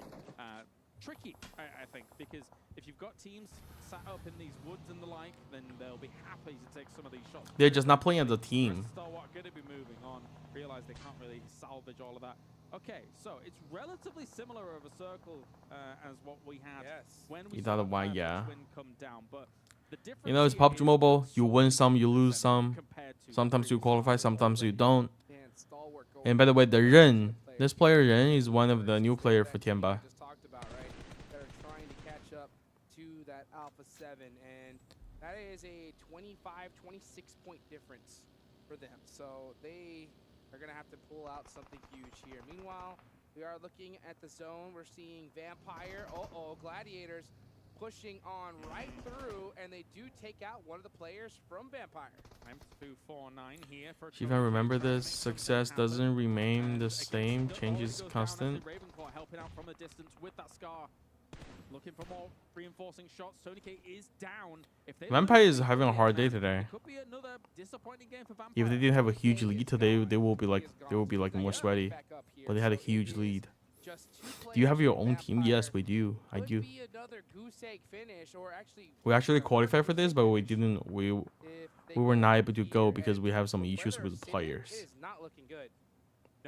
tricky, I think, because if you've got teams sat up in these woods and the like, then they'll be happy to take some of these shots. They're just not playing as a team. Stalwart going to be moving on. Realize they can't really salvage all of that. Okay, so it's relatively similar of a circle as what we had when we saw win, yeah. Win come down, but the difference, you know, it's PUBG Mobile. You win some, you lose some. Sometimes you qualify, sometimes you don't. And by the way, the Ren, this player Ren is one of the new player for Temba. Alpha 7, and that is a 26 point difference for them, so they are going to have to pull out something huge here. Meanwhile, we are looking at the zone. We're seeing Vampire, Gladiators pushing on right through, and they do take out one of the players from Vampire. I'm 249 here for If I remember this, success doesn't remain the same, changes constant. Ravenclaw helping out from a distance with that Scar. Looking for more reinforcing shots. Tony K is down. Vampire is having a hard day today. Could be another disappointing game for Vampire. If they didn't have a huge lead today, they will be like more sweaty. But they had a huge lead. Do you have your own team? Yes, we do. I do. We actually qualified for this, but we didn't. We were not able to go because we have some issues with the players.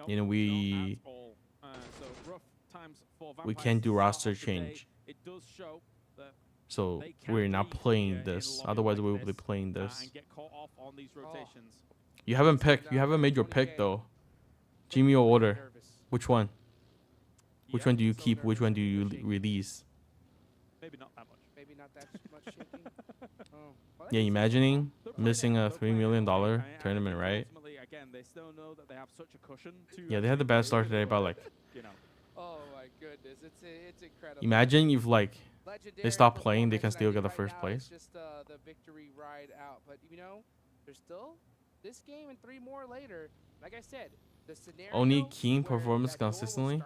You know, we can't do roster change. It does show that so we're not playing this. Otherwise, we will be playing this. And get caught off on these rotations. You haven't picked. You haven't made your pick though. Jimmy or Order? Which one? Which one do you keep? Which one do you release? Maybe not that much. Maybe not that much shaking. Yeah, imagining missing a $3 million tournament, right? Again, they still know that they have such a cushion to yeah, they had the bad start today, but like. You know. Oh my goodness, it's incredible. Imagine if like they stop playing, they can still get the first place. Just the victory ride out, but you know, there's still this game and 3 more later. Like I said, the scenario only keen performance consistently.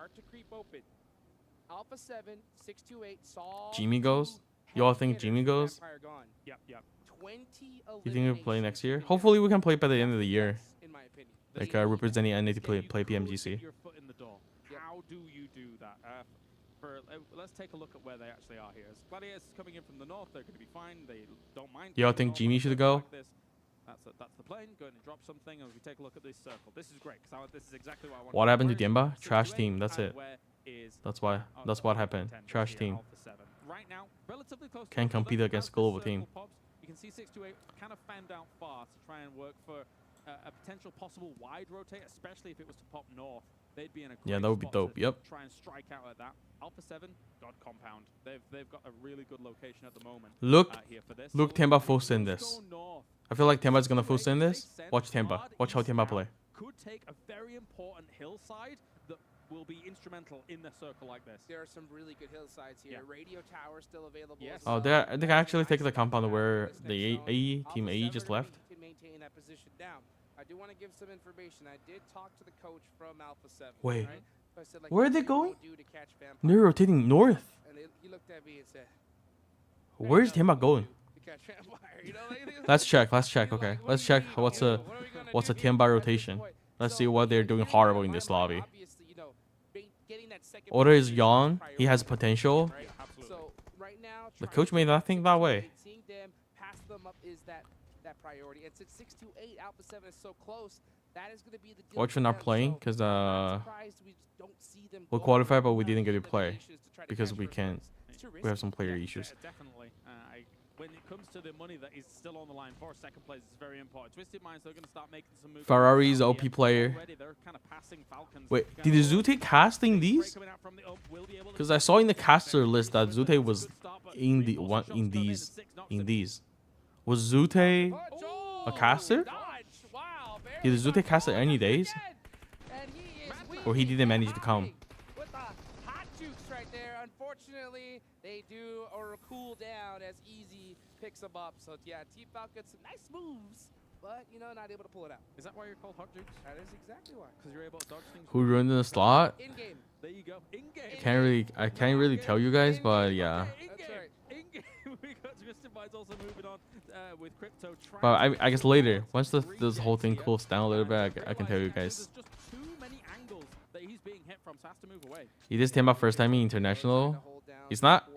Alpha 7, 628 saw Jimmy goes. Y'all think Jimmy goes? Yep. You think we'll play next year? Hopefully, we can play by the end of the year. In my opinion. Like representing NA to play PMGC. How do you do that? Let's take a look at where they actually are here. As Gladiators coming in from the north, they're going to be fine. They don't mind. Y'all think Jimmy should go? Like that's the plane. Go ahead and drop something. As we take a look at this circle, this is great because this is exactly what I want. What happened to Temba? Trash team. That's it. That's why. That's what happened. Trash team. Right now, relatively close. Can't compete against global team. You can see 628 kind of fanned out far to try and work for a potential possible wide rotate, especially if it was to pop north. They'd be in a great that would be dope. Yep. Try and strike out at that. Alpha 7, God compound. They've got a really good location at the moment. Look, here for this. look, Temba full send this. I feel like Temba's gonna full send this. Watch Temba. Watch how Temba play. Could take a very important hillside that will be instrumental in the circle like this. There are some really good hillsides here. Radio tower still available. Yes. Oh, they can actually take the compound where the team AE just left. Can maintain that position down. I do want to give some information. I did talk to the coach from Alpha 7. Wait, right? So I said, like, where are they going? They're rotating north. And he looked at me and said, "Where's Temba going?" To catch Vampire, you know, Let's check. Okay, let's check what's a Temba rotation. Let's see what they're doing horrible in this lobby. Order is young. He has potential. So right now, the coach may not think that way. Seeing them pass them up is that priority. And since 628 Alpha 7 is so close, that is going to be the deal. Watch for not playing because we'll we'll qualify, but we didn't get to play because we can't. We have some player issues. Definitely. When it comes to the money that is still on the line for second place, it's very important. Twisted Minds are going to start making some moves. Ferrari's OP player. Wait, did Zute casting these? Because I saw in the caster list that Zute was in the one in these. Was Zute a caster? Did Zute cast it any days? Or he didn't manage to come? unfortunately, they do or cool down as Easy picks them up. So yeah, Team Falcon, some nice moves, but you know, not able to pull it out. Is that why you're called Hot Jukes? That is exactly why. Because you're able to dodge things. Who ruined the slot? In game. There you go. In game. I can't really tell you guys, but yeah. That's right. In game. We got Justified's also moving on with Crypto. But I guess later, once this whole thing cools down a little bit, I can tell you guys. There's just too many angles that he's being hit from, so has to move away. He did Temba first time in international. He's not.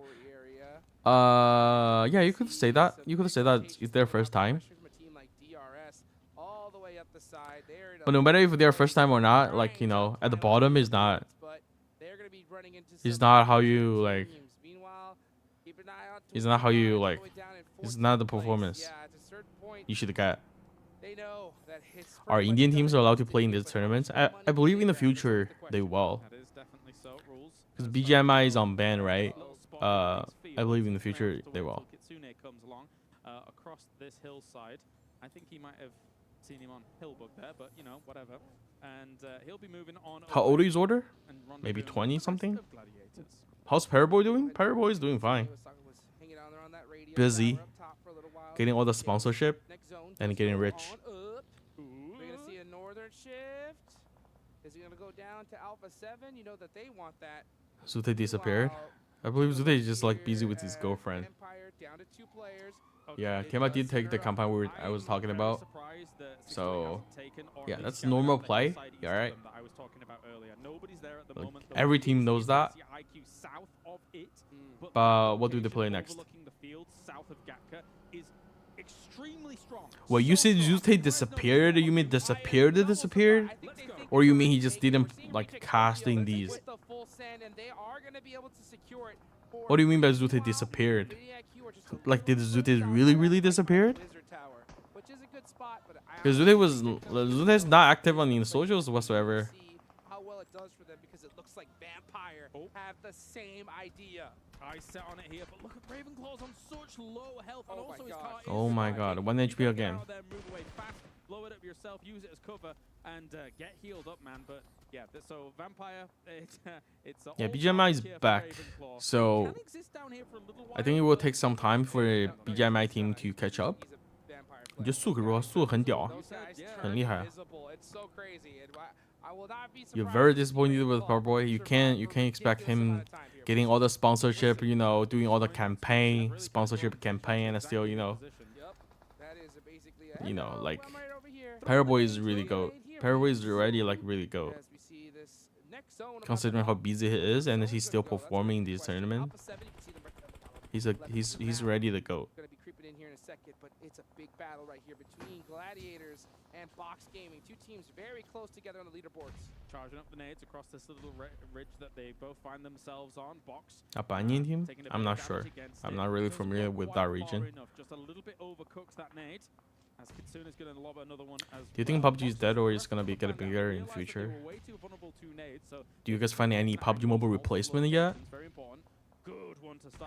Yeah, you could say that. You could say that it's their first time. But no matter if they're first time or not, like, you know, at the bottom is not. It's not how you like. It's not how you like. It's not the performance you should get. Our Indian teams are allowed to play in these tournaments. I believe in the future they will. Because BGMI is on ban, right? I believe in the future they will. Kitsune comes along across this hillside. I think he might have seen him on Hillbug there, but you know, whatever. And he'll be moving on. How old is Order? Maybe 20 something. How's Paraboy doing? Paraboy is doing fine. Busy, getting all the sponsorship and getting rich. We're gonna see a northern shift. Is he gonna go down to Alpha 7? You know that they want that. Zute disappeared. I believe Zute is just like busy with his girlfriend. Yeah, Temba did take the compound I was talking about. So yeah, that's normal play. Yeah, right. Like, every team knows that. But what do they play next? Well, you said Zute disappeared. You mean disappeared? Or you mean he just didn't like casting these? What do you mean by Zute disappeared? Like, did Zute really disappeared? Because Zute is not active on the socials whatsoever. Have the same idea. I set on it here, but look at Ravenclaw's on such low health, and also his car. Oh my god, 1 HP again. Move away fast, blow it up yourself, use it as cover, and get healed up, man. But yeah, so Vampire, it's yeah, BGMI is back, so I think it will take some time for the BGMI team to catch up. 我觉得速度很屌，很厉害。You're very disappointed with Paraboy. You can't expect him getting all the sponsorship, you know, doing all the sponsorship campaign, and still, you know, like Paraboy is really go. Paraboy is already like really go. Considering how busy he is, and he's still performing in these tournaments, he's ready to go. But it's a big battle right here between Gladiators and Box Gaming. Two teams very close together on the leaderboards. Charging up the nades across this little ridge that they both find themselves on. Box. Indian team? I'm not sure. I'm not really familiar with that region. Just a little bit overcooks that nade. As Kitsune is going to lob another one as Do you think PUBG is dead, or is going to be getting bigger in the future? Do you guys find any PUBG Mobile replacement yet?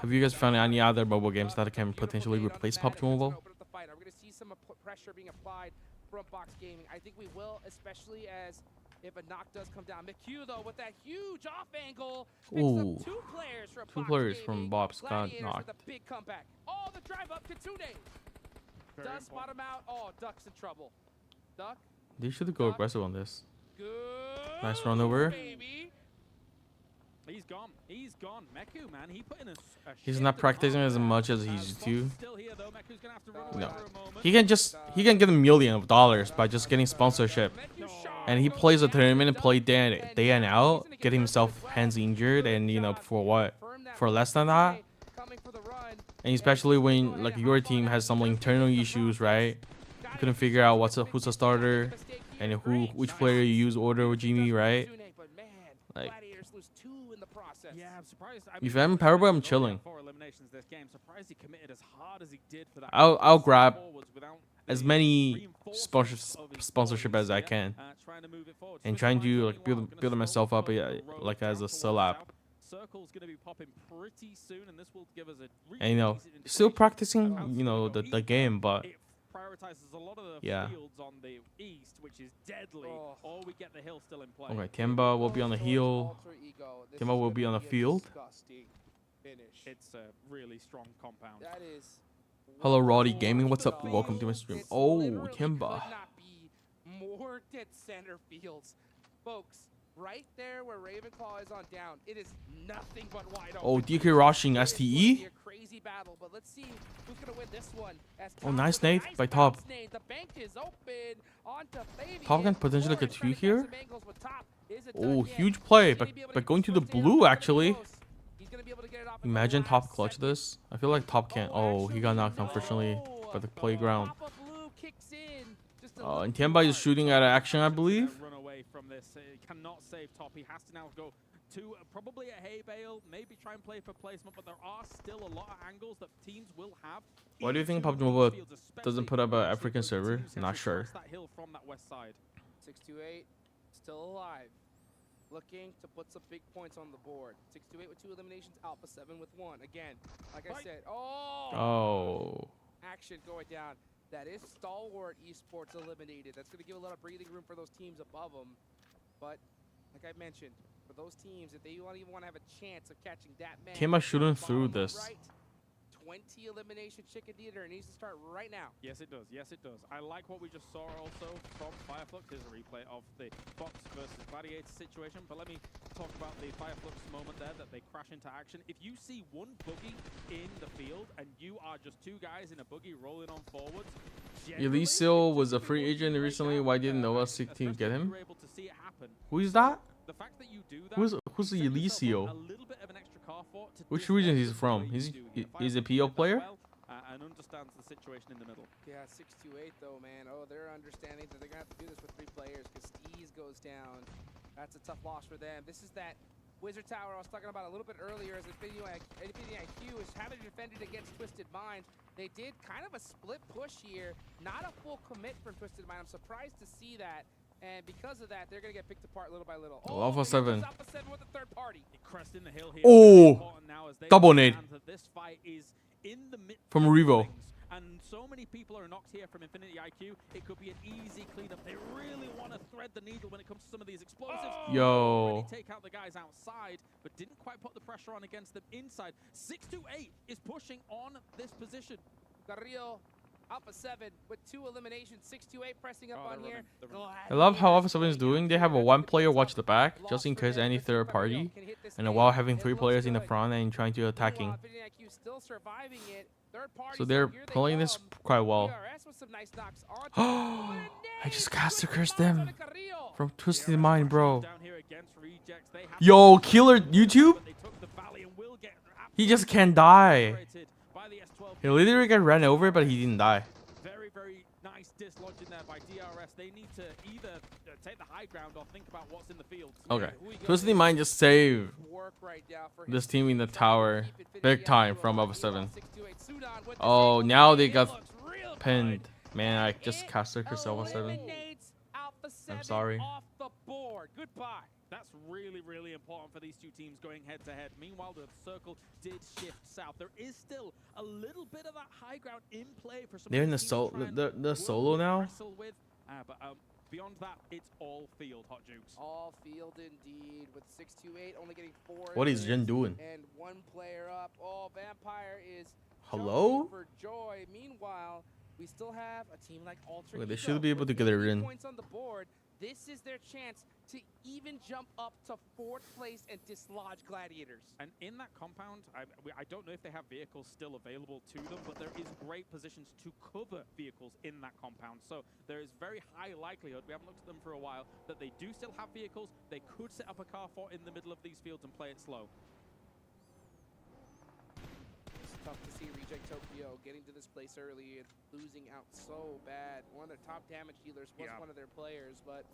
Have you guys found any other mobile games that can potentially replace PUBG Mobile? We're going to see some pressure being applied from Box Gaming. I think we will, especially as if a knock does come down. McHugh, though, with that huge off angle, ooh, two players from Box got knocked. With a big comeback. Oh, the drive up Kitsune does spot him out. Oh, Duck's in trouble. Duck. They should go aggressive on this. Good. Nice run over. Baby. He's gone. He's gone. Meku, man, he put in a he's not practicing as much as he used to. No, he can get $1 million by just getting sponsorship, and he plays a tournament and play day and out, getting himself hands injured, and you know, for what? For less than that. And especially when like your team has some internal issues, right? You couldn't figure out who's a starter and which player you use, Order or Jimmy, right? Like, yeah, I'm surprised. if I'm Paraboy, I'm chilling. I'll grab as many sponsorship as I can, and trying to like build myself up like as a sell app. Circle's going to be popping pretty soon, and this will give us a really and you know, still practicing, you know, the game, but it prioritizes a lot of the fields on the east, which is deadly. Or we get the hill still in play. Okay, Temba will be on the hill. Temba will be on the field. finish. It's a really strong compound. That is. Hello, Roddy Gaming. What's up? Welcome to my stream. Oh, Temba. Could not be more dead center fields, folks. Right there where Ravenclaw is on down, it is nothing but wide open. Oh, DK rushing STE. A crazy battle, but let's see who's gonna win this one. Oh, nice nade by Top. The bank is open onto Fabian. Top can potentially get 2 here. Oh, huge play, but going to the blue actually. Imagine Top clutch this. I feel like Top can't. Oh, he got knocked unfortunately by the playground. And Temba is shooting out of action, I believe. Run away from this. He cannot save Top. He has to now go to probably a hay bale, maybe try and play for placement, but there are still a lot of angles that teams will have. Why do you think PUBG Mobile doesn't put up an African server? Not sure. That hill from that west side. 628 still alive. Looking to put some big points on the board. 628 with 2 eliminations, Alpha 7 with 1. Again, like I said, action going down. That is stalwart Esports eliminated. That's going to give a lot of breathing room for those teams above them. But like I mentioned, for those teams, if they even want to have a chance of catching that man, Temba shooting through this. Right, 20 elimination chicken dinner needs to start right now. Yes, it does. Yes, it does. I like what we just saw also from Fireflux. Here's a replay of the Fox versus Gladiator situation. But let me talk about the Fireflux moment there that they crash into action. If you see one buggy in the field and you are just 2 guys in a buggy rolling on forwards, Eliseo was a free agent recently. Why didn't Nova 16 get him? Who is that? The fact that you do that, Who's the Eliseo? Which region he's from? He's a PO player? And understands the situation in the middle. Yeah, 628 though, man. Oh, they're understanding that they're gonna have to do this with 3 players because Steez goes down. That's a tough loss for them. This is that Wizard Tower I was talking about a little bit earlier, as Infinity IQ is having defended against Twisted Mind. They did kind of a split push here, not a full commit from Twisted Mind. I'm surprised to see that. And because of that, they're going to get picked apart little by little. Oh, Alpha 7. Alpha 7 with the third party. Crest in the hill here. Oh! Double nade. This fight is in the mid from Revo. And so many people are knocked here from Infinity IQ. It could be an easy cleanup. They really want to thread the needle when it comes to some of these explosives. Yo. Really take out the guys outside, but didn't quite put the pressure on against them inside. 628 is pushing on this position. Carrillo. Alpha 7 with 2 eliminations, 628 pressing up on here. I love how Alpha 7 is doing. They have a 1 player watch the back, just in case any third party. And while having 3 players in the front and trying to attacking. So they're playing this quite well. I just caster cursed them. From Twisted Mind, bro. Yo, killer YouTube? He just can't die. He literally got ran over, but he didn't die. Very, very nice dislodging there by DRS. They need to either take the high ground or think about what's in the field. Okay. Twisted Mind just saved this team in the tower big time from Alpha 7. Oh, now they got pinned. Man, I just caster cursed Alpha 7. I'm sorry. Goodbye. That's really, really important for these 2 teams going head-to-head. Meanwhile, the circle did shift south. There is still a little bit of that high ground in play for some. They're in the solo now. But beyond that, it's all field, Hot Jukes. All field indeed, with 628 only getting 4. What is Jin doing? And 1 player up. Oh, Vampire is hello for joy. Meanwhile, we still have a team like Ultra. Okay, they should be able to get it in. Points on the board. This is their chance to even jump up to 4th place and dislodge Gladiators. And in that compound, I don't know if they have vehicles still available to them, but there is great positions to cover vehicles in that compound. So there is very high likelihood, we haven't looked at them for a while, that they do still have vehicles. They could set up a car fort in the middle of these fields and play it slow. It's tough to see Reject Tokyo getting to this place early and losing out so bad. One of their top damage dealers was one of their players, but...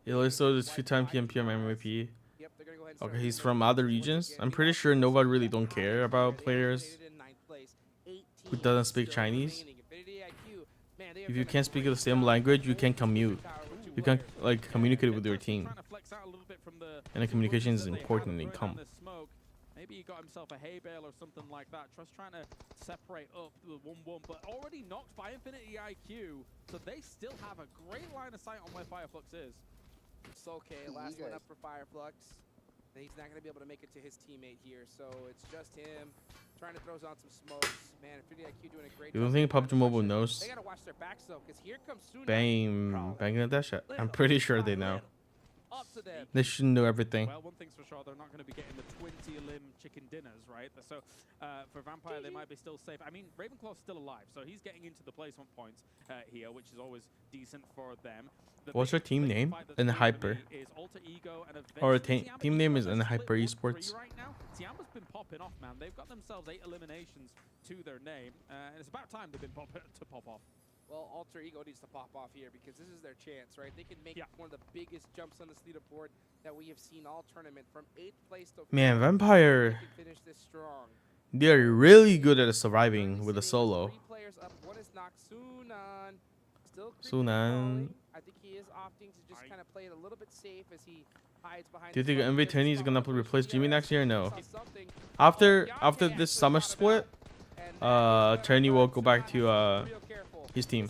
Eliseo is 2-time PMPM MVP. Yep, they're gonna go ahead and okay, he's from other regions. I'm pretty sure Nova really don't care about players who doesn't speak Chinese. If you can't speak the same language, you can commute. You can like communicate with your team. And the communication is important in comp. Maybe he got himself a hay bale or something like that. Just trying to separate up the 1-1, but already knocked by Infinity IQ. So they still have a great line of sight on where Fireflux is. It's okay. Last one up for Fireflux. He's not going to be able to make it to his teammate here, so it's just him trying to throw on some smokes. Man, Infinity IQ doing a great job. You don't think PUBG Mobile knows They got to watch their backs though, because here comes Sunan. Bangladesh? I'm pretty sure they know. Up to them. They should know everything. Well, one thing's for sure, they're not going to be getting the 20-limb chicken dinners, right? So for Vampire, they might be still safe. I mean, Ravenclaw's still alive, so he's getting into the placement points here, which is always decent for them. What's your team name? NV. Or team name is NV Esports. Right now, Tiamba's been popping off, man. They've got themselves 8 eliminations to their name, and it's about time they've been pop off. Well, Alter Ego needs to pop off here because this is their chance, right? They can make one of the biggest jumps on this leaderboard that we have seen all tournament from 8th place to Man, Vampire. Finish this strong. They're really good at surviving with a solo. 3 players up. One is knocked. Sunan. Still Sunan. I think he is opting to just kind of play it a little bit safe as he hides behind. Do you think NV is gonna replace Jimmy next year? No. After this summer split, Turney will go back to his team.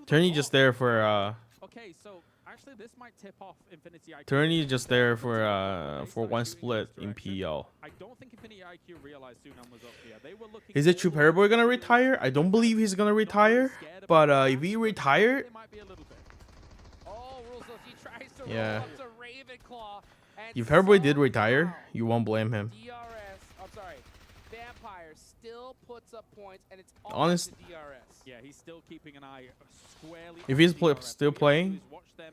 Turney just there for Okay, so actually this might tip off Infinity IQ. Turney just there for one split in PL. I don't think Infinity IQ realized Sunan was up here. They were looking. Is it true Paraboy gonna retire? I don't believe he's gonna retire, but if he retired, yeah. If Paraboy did retire, you won't blame him. I'm sorry. Vampire still puts up points, and it's honest. DRS. Yeah, he's still keeping an eye squarely. If he's still playing,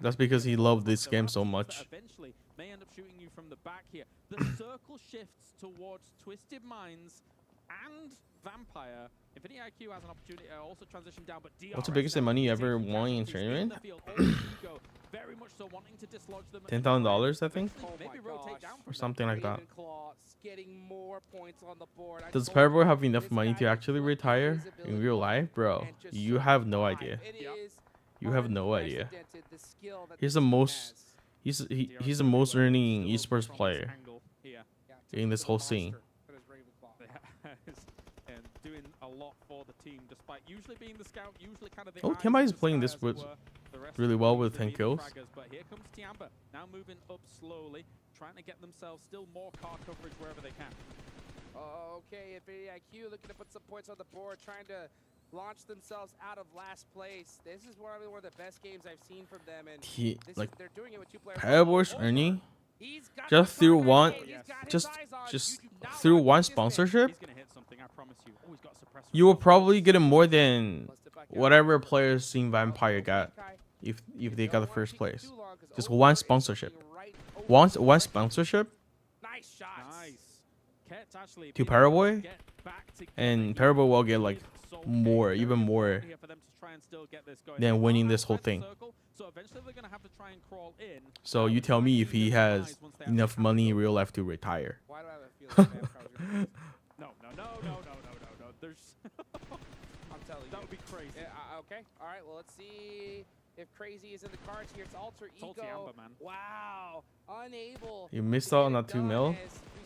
that's because he loved this game so much. Eventually, may end up shooting you from the back here. The circle shifts towards Twisted Minds and Vampire. Infinity IQ has an opportunity to also transition down, but DRS. What's the biggest money you ever won in tournament? Very much so wanting to dislodge them. $10,000, I think, Maybe rotate down or something like that. Getting more points on the board. Does Paraboy have enough money to actually retire in real life, bro? You have no idea. You have no idea. He's the most. He's the most earning esports player in this whole scene. And doing a lot for the team, despite usually being the scout, usually kind of the. Oh, Temba is playing this really well with 10 kills. But here comes Temba, now moving up slowly, trying to get themselves still more car coverage wherever they can. Okay, Infinity IQ looking to put some points on the board, trying to launch themselves out of last place. This is probably one of the best games I've seen from them, and they're doing it with 2 players. Paraboy's earning just through one, just through one sponsorship. He's gonna hit something, I promise you. Oh, he's got a suppressor. You will probably get more than whatever players Team Vampire got if they got the first place. Just one sponsorship. One sponsorship Nice shots. Nice. to Paraboy, and Paraboy will get like more, even more than winning this whole thing. So eventually they're gonna have to try and crawl in. So you tell me if he has enough money in real life to retire. Why do I have a feeling that No. There's I'm telling you. That would be crazy. Yeah, okay. All right. Well, let's see if Crazy is in the cards here. It's Alter Ego. Temba, man. Wow. Unable. You missed out on that 2 mil.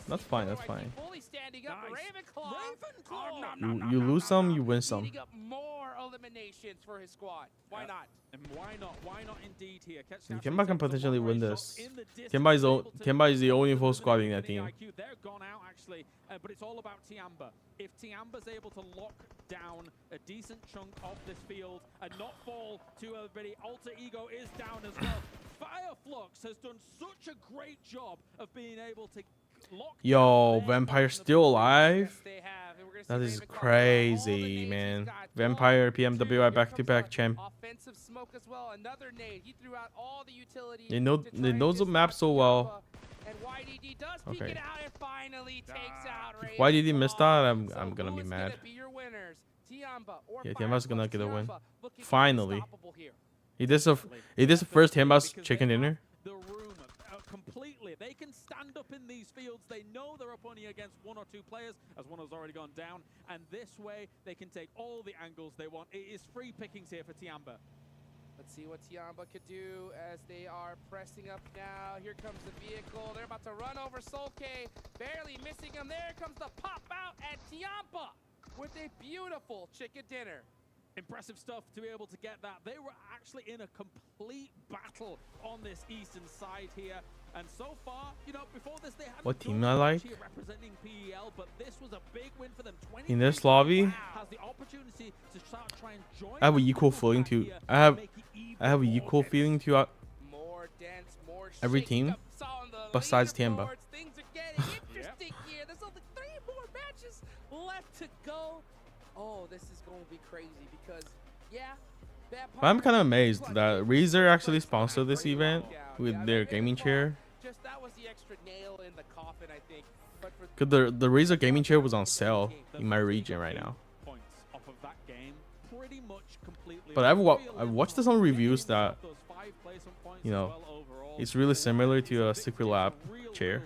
That's fine. That's fine. Fully standing up. Nice. Ravenclaw. You lose some, you win some. Up more eliminations for his squad. Why not? And why not? Why not indeed here? Temba can potentially win this. Temba is the only full squad in that team. They're gone out actually, but it's all about Temba. If Tiamba's able to lock down a decent chunk of this field and not fall to everybody, Alter Ego is down as well. Fireflux has done such a great job of being able to lock. Yo, Vampire still alive? That is crazy, man. Vampire, PMWI back-to-back champ. Offensive smoke as well. Another nade. He threw out all the utility. They know the map so well. And YDD does peek it out and finally takes out Raven. If YDD missed that, I'm gonna be mad. Yeah, Temba's gonna get a win. Finally. It is the first Temba's chicken dinner. The room completely. They can stand up in these fields. They know they're up only against 1 or 2 players, as one has already gone down. And this way, they can take all the angles they want. It is free pickings here for Temba. Let's see what Temba could do as they are pressing up now. Here comes the vehicle. They're about to run over Solke. Barely missing him. There comes the pop out, and Temba with a beautiful chicken dinner. Impressive stuff to be able to get that. They were actually in a complete battle on this eastern side here. And so far, you know, before this, they had what team I like representing PEL, but this was a big win for them. in this lobby. Has the opportunity to start trying to join I have an equal feeling to. I have an equal feeling to every team besides Temba. Things are getting interesting here. There's only 3 more matches left to go. Oh, this is going to be crazy because, yeah. But I'm kind of amazed that Razer actually sponsored this event with their gaming chair. Just that was the extra nail in the coffin, I think. Cause the Razer gaming chair was on sale in my region right now. But I've watched some reviews that, you know, it's really similar to a Secret Lab chair.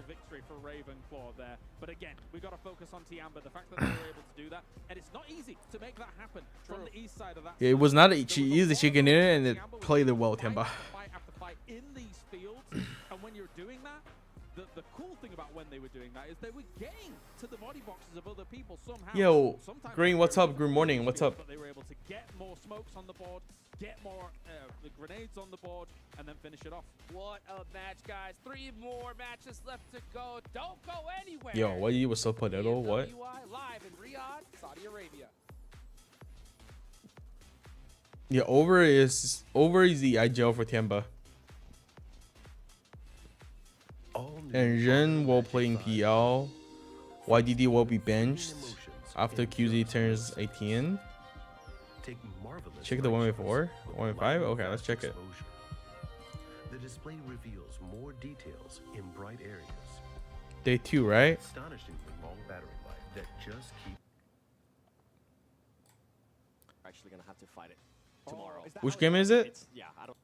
But again, we got to focus on Temba. The fact that they were able to do that, and it's not easy to make that happen from the east side of that. It was not easy. She can in it and it played it well, Temba. Fight after fight in these fields, and when you're doing that, the cool thing about when they were doing that is they were getting to the body boxes of other people somehow. Yo, Green, what's up? Good morning. What's up? But they were able to get more smokes on the board, get more the grenades on the board, and then finish it off. What a match, guys. 3 more matches left to go. Don't go anywhere. Yo, what you was so potato? What? PMWI live in Riyadh, Saudi Arabia. Yeah, over is the IGL for Temba. And Ren will play in PL. YDD will be benched after QZ turns 18. Check the 1v4, 1v5. Okay, let's check it. The display reveals more details in bright areas. Day 2, right? Astonishingly long battery life that just keep. Actually gonna have to fight it tomorrow. Which game is it? Yeah, I don't.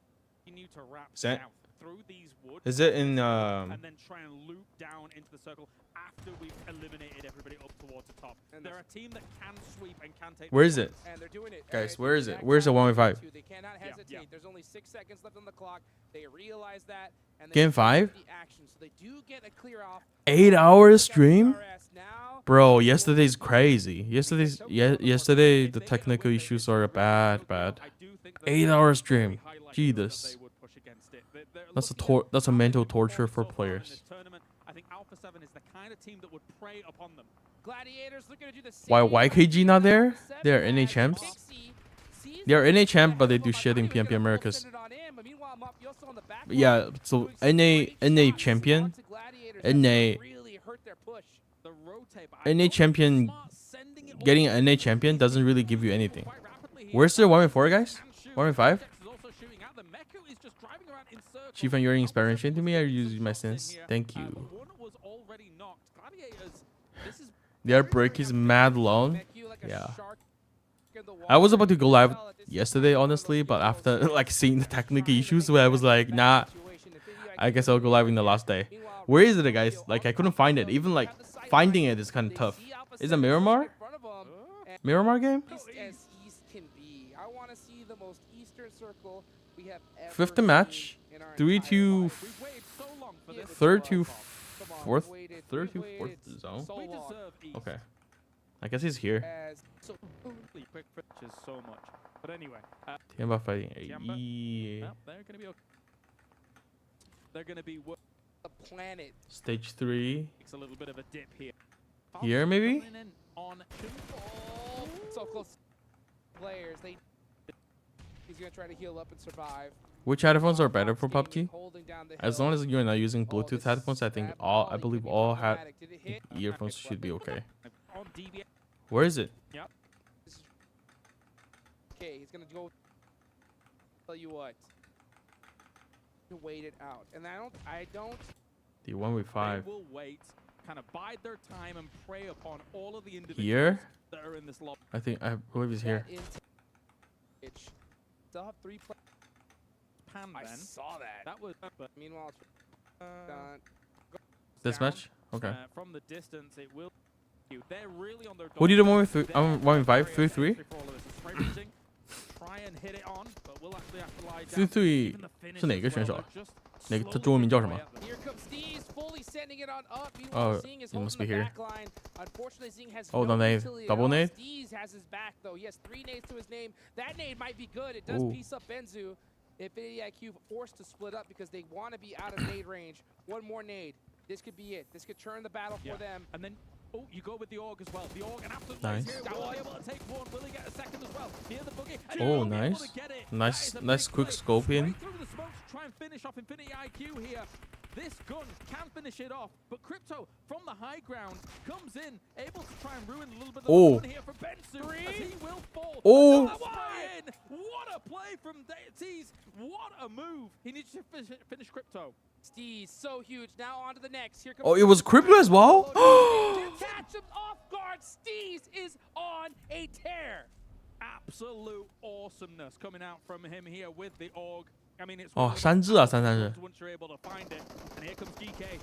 Continue to wrap Is that- down through these woods. Is it in and then try and loop down into the circle after we've eliminated everybody up towards the top. And they're a team that can sweep and can take. where is it? And they're doing it. Guys, where is it? Where's the 1v5? They cannot hesitate. Yeah. There's only 6 seconds left on the clock. They realize that. And Game 5? The action, so they do get a clear off. 8 hours stream? Now. Bro, yesterday's crazy. Yesterday the technical issues are bad. 8-hour stream. Jesus. That's a mental torture for players. I think Alpha 7 is the kind of team that would prey upon them. Gladiators looking to do the same. Why YKG not there? They're NA champs. They're NA champ, but they do shit in PMP Americas. But yeah, so NA champion, NA champion, getting an NA champion doesn't really give you anything. Where's the 1v4 guys? 1v5? Chiefan, you're inspiration to me. I use my sense. Thank you. Their break is mad long. Yeah. I was about to go live yesterday, honestly, but after like seeing the technical issues, where I was like, nah, I guess I'll go live in the last day. Where is it, guys? Like, I couldn't find it. Even like finding it is kind of tough. Is it Miramar? Miramar game? Fifth match. 3 to 3rd to 4th zone. Okay, I guess he's here. But anyway, Temba fighting AE. They're gonna be the planet. Stage 3. It's a little bit of a dip here. Here maybe. So close. Players, he's gonna try to heal up and survive. Which headphones are better for PUBG? As long as you're not using Bluetooth headphones, I believe all earphones should be okay. Where is it? Yep. Okay, he's gonna go. Tell you what. To wait it out, and I don't. The 1v5. They will wait, kind of bide their time and prey upon all of the individuals Here? that are in this lobby. I believe he's here. Still have 3 players. I saw that. That was. Meanwhile, This match? Okay. From the distance, it will. They're really on their. Who did the 1v5? 3-3? Three 是哪个选手啊？哪个他中文名叫什么？ Oh, he must be here. Oh, the nade. Double nade? Steez has his back, though. He has 3 nades to his name. That nade might be good. It does piece up Benzu. Infinity IQ forced to split up because they want to be out of nade range. One more nade. This could be it. This could turn the battle for them. And then, oh, you go with the AUG as well. The AUG, an absolute nice. Will able to take one. Will he get a second as well? Here the boogie. Oh, nice. Nice quick scope in. Through the smoke to try and finish off Infinity IQ here. This gun can finish it off, but Crypto from the high ground comes in, able to try and ruin a little bit of the fun here for Bensu as he will fall. Oh! What a play from Steez! What a move! He needs to finish Crypto. Steez, so huge. Now on to the next. Here comes Oh, it was Crypto as well? Catch him off guard. Steez is on a tear. Absolute awesomeness coming out from him here with the AUG. I mean, it's 哦，3只啊，3-3是。 once you're able to find it, and here comes GK.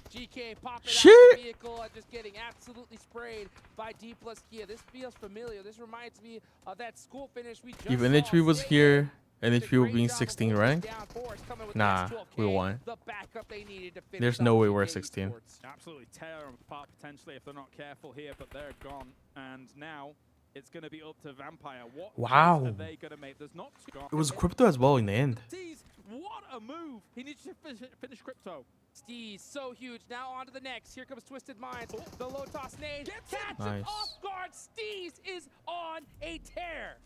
GK popping out of the vehicle and just getting absolutely sprayed by D plus Kia. This feels familiar. This reminds me of that school finish we just If saw. NHP was here, NHP would be 16 ranked. Nah, we won. There's no way we're 16. Absolutely tear them apart potentially if they're not careful here, but they're gone. And now it's going to be up to Vampire. What wow. are they going to make? There's not two. It was Crypto as well in the end. Steez, what a move! He needs to finish Crypto. Steez, so huge. Now on to the next. Here comes Twisted Minds. The low toss nade. Catch nice. him off guard. Steez is on a tear.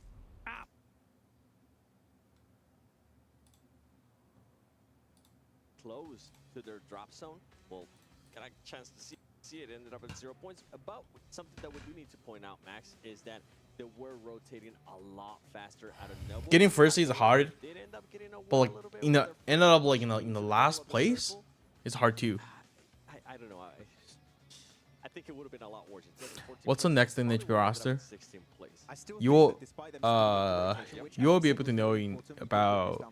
Close to their drop zone. Well, got a chance to see it ended up at 0 points. About something that we do need to point out, Max, is that they were rotating a lot faster out of nowhere. Getting first is hard, but like ended up like in the last place, it's hard too. I don't know. I think it would have been a lot worse. What's the next in the HP roster? You will be able to know in about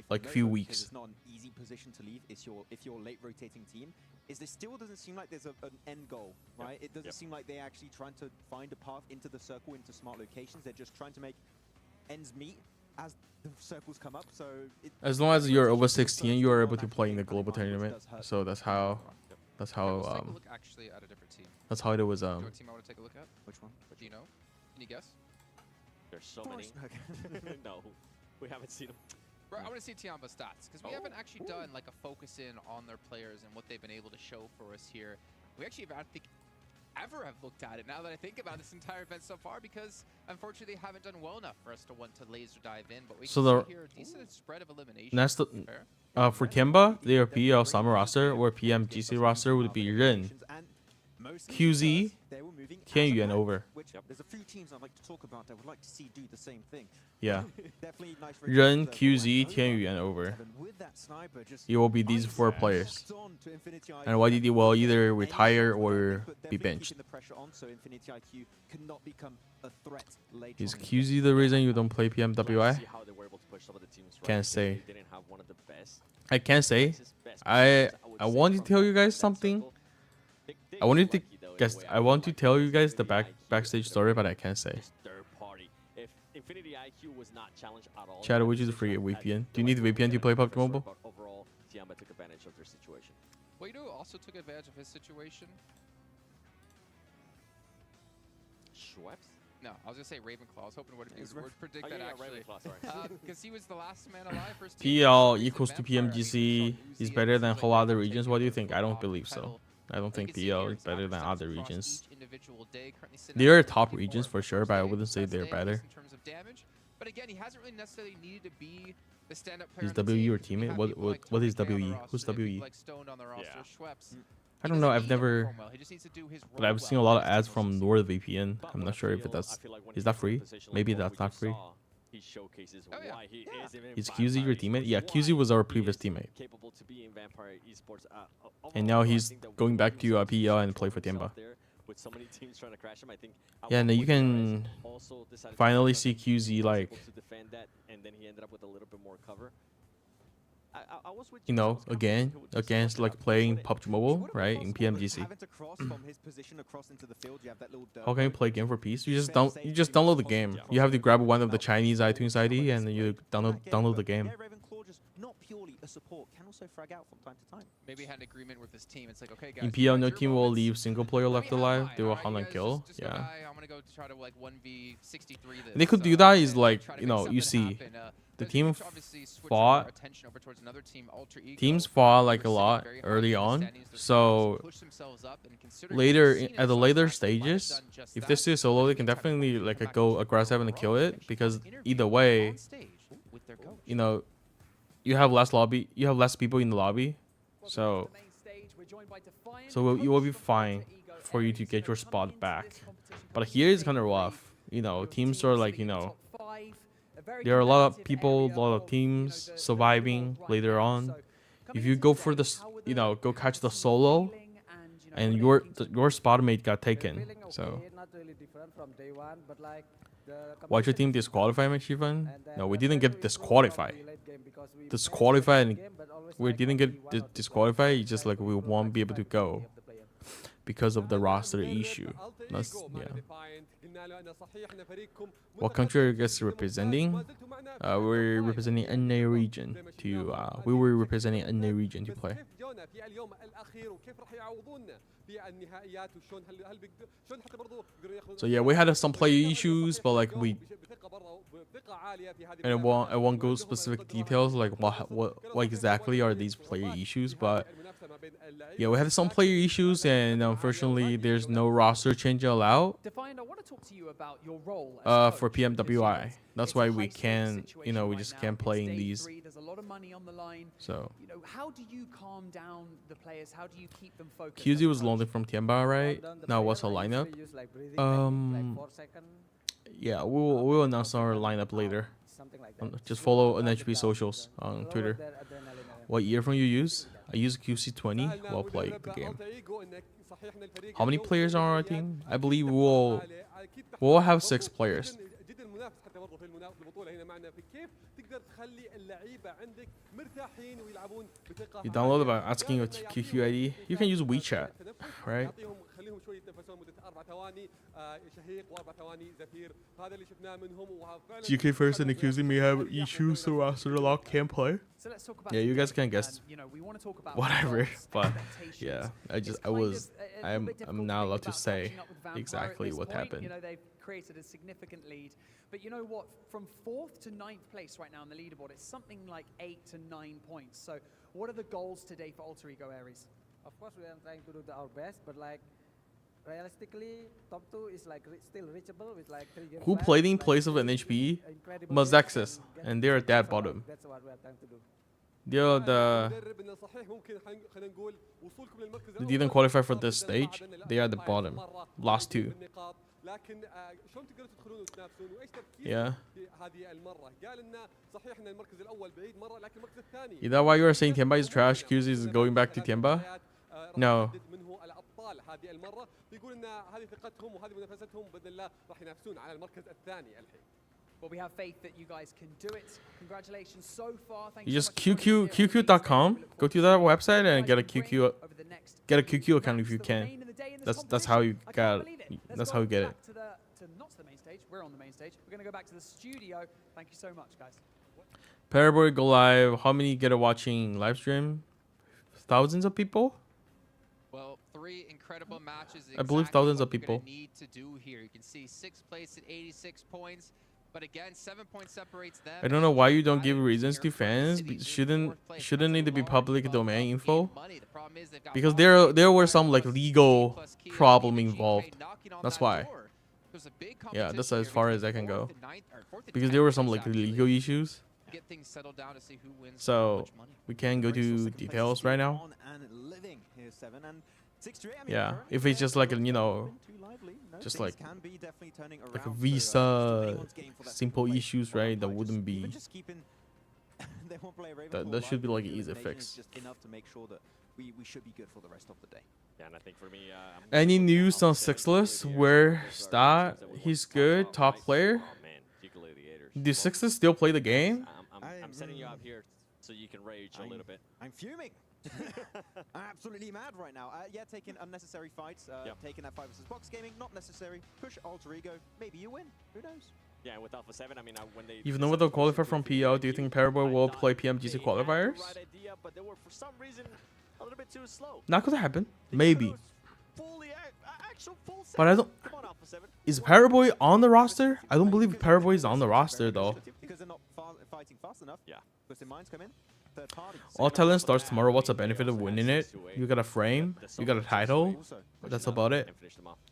like a few weeks. It's not an easy position to leave. If you're late rotating team, is there still doesn't seem like there's an end goal, right? It doesn't seem like they're actually trying to find a path into the circle, into smart locations. They're just trying to make ends meet as the circles come up. So as long as you're over 16, you are able to play in the global tournament. So that's how actually at a different team. That's how it was. Do you know what team I want to take a look at? Which one? Do you know? Can you guess? There's so many. No, we haven't seen them. Bro, I want to see Temba stats because we haven't actually done like a focus in on their players and what they've been able to show for us here. We actually, I don't think, ever have looked at it now that I think about this entire event so far because unfortunately they haven't done well enough for us to want to laser dive in. But we can see here a decent spread of elimination. That's the for Temba, their PL summer roster or PMGC roster would be Ren, QZ, Tianyuan over. There's a few teams I'd like to talk about that would like to see do the same thing. Yeah. Ren, QZ, Tianyuan over. It will be these 4 players. And YDD will either retire or be benched. Is QZ the reason you don't play PMWI? Can't say. I can't say. I want to tell you guys something. I want to tell you guys the backstage story, but I can't say. Chad, which is a free VPN? Do you need VPN to play PUBG Mobile? Overall, Temba took advantage of their situation. Well, you know who also took advantage of his situation? Schweppes? No, I was gonna say Ravenclaw. I was hoping would predict that actually. Ravenclaw, sorry. Because he was the last man alive for his team. PL equals to PMGC is better than whole other regions. What do you think? I don't believe so. I don't think PL is better than other regions. They are top regions for sure, but I wouldn't say they're better. But again, he hasn't really necessarily needed to be the stand-up player. Is WE your teammate? What is WE? Who's WE? Yeah. I don't know. I've never, but I've seen a lot of ads from NordVPN. I'm not sure if that's is that free. Maybe that's not free. Is QZ your teammate? Yeah, QZ was our previous teammate. And now he's going back to PL and play for Temba. Yeah, and you can finally see QZ like I was with you know, I was again coming to against what like playing it. PUBG He Mobile, would've right, crossed in forward, PMGC. having to cross from his position across into the field. You have that little How can you play Game for Peace? You just download the game. You have to grab one of the Chinese iTunes ID and then you download the game. Yeah, Ravenclaw just not purely a support, can also frag out from time to time. Maybe had an agreement with his team. It's like, okay, guys. In PL, no your team will moments. leave single player Let left me have alive. mine, They will alright? hunt You and guys kill. just go Yeah. die. I'm gonna go try to like 1v63 this. They could do that is and like, try to you make know, you something see, happen. the There's team huge, obviously, switch fought- our attention over towards another team, Alter Ego, teams who fought were like a sitting lot very high early in the on. standings. They're So push themselves up, and considering what later we've seen in at the some later matches, they might have stages, done just if that. they see a solo, they can Try to definitely come like back go and aggressive and overall, kill they it actually because got an either interview way, on stage with their coach. you know, you have less people in the lobby, so you will be fine for you to get your spot back. But here is kind of rough. You know, teams are like, you know, there are a lot of people, a lot of teams surviving later on. If you go for the, you know, go catch the solo, and your spot mate got taken. So, watch your team disqualify NV稀饭? No, we didn't get disqualified. Disqualified. We didn't get disqualified. It's just like we won't be able to go because of the roster issue. Yeah. What country are you guys representing? We're representing NA region to we were representing NA region to play. So yeah, we had some player issues, but like I won't go specific details like what exactly are these player issues, but yeah, we had some player issues, and unfortunately, there's no roster change allowed. For PMWI, that's why we can, you know, we just can't play in these. So how do you calm down the players? How do you keep them focused? QZ was loaned from Temba, right? Now what's our lineup? Yeah, we'll announce our lineup later. Just follow NHP socials on Twitter. What earphone you use? I use QC20 while playing the game. How many players are on our team? I believe we'll have 6 players. You download it by asking your QQ ID. You can use WeChat, right? GK first and accusing me have issues, so roster lock can't play. Yeah, you guys can guess whatever, but yeah, I'm not allowed to say exactly what happened. Created a significant lead, but you know what, from 4th to 9th place right now on the leaderboard, it's something like 8 to 9 points. So what are the goals today for Alter Ego Aries? Of course we are trying to do our best, but like realistically top 2 is like still reachable with like 3 games. Who played in place of NHP? Mazaxis, and they're at that bottom. That's what we are trying to do. They didn't qualify for this stage. They are at the bottom. Last 2. Yeah. Is that why you are saying Temba is trash? QZ is going back to Temba? No. Well, we have faith that you guys can do it. Congratulations so far. Thank You you just QQ.com. Go to that website and get a QQ account if you can. That's how you got. That's how you get it. Not to the main stage. We're on the main stage. We're going to go back to the studio. Thank you so much, guys. Paraboy go live. How many get a watching live stream? Thousands of people. Well, 3 incredible matches. I believe thousands of people. Need to do here. You can see 6th place at 86 points. But again, 7 points separates them. I don't know why you don't give reasons to fans. Shouldn't need to be public domain info. Because there were some like legal problem involved. That's why. Yeah, that's as far as I can go. Because there were some like legal issues. So we can't go to details right now. Yeah, if it's just like, you know, just like a visa simple issues, right? That wouldn't be. That should be like an easy fix. We should be good for the rest of the day. Yeah, and I think for me, any news on Sixless? Where's that? He's good, top player. Oh man, Do Sixless still play the game? I'm setting you up here So you can rage a little bit. I'm fuming. I'm absolutely mad right now. Yeah, taking unnecessary fights, taking that 5 versus box gaming, not necessary. Push alter ego, maybe you win. Who knows? Yeah, with Alpha 7, I mean, when they Even though with the qualifier from PL, do you think Paraboy will play PMGC qualifiers? Right idea, but they were for some reason a little bit too slow. Not gonna happen. Maybe. But I don't. Is Paraboy on the roster? I don't believe Paraboy is on the roster though. Because they're not fighting fast enough. Yeah. Because their minds come in. Third party. All talent starts tomorrow. What's the benefit of winning it? You got a frame. You got a title. That's about it.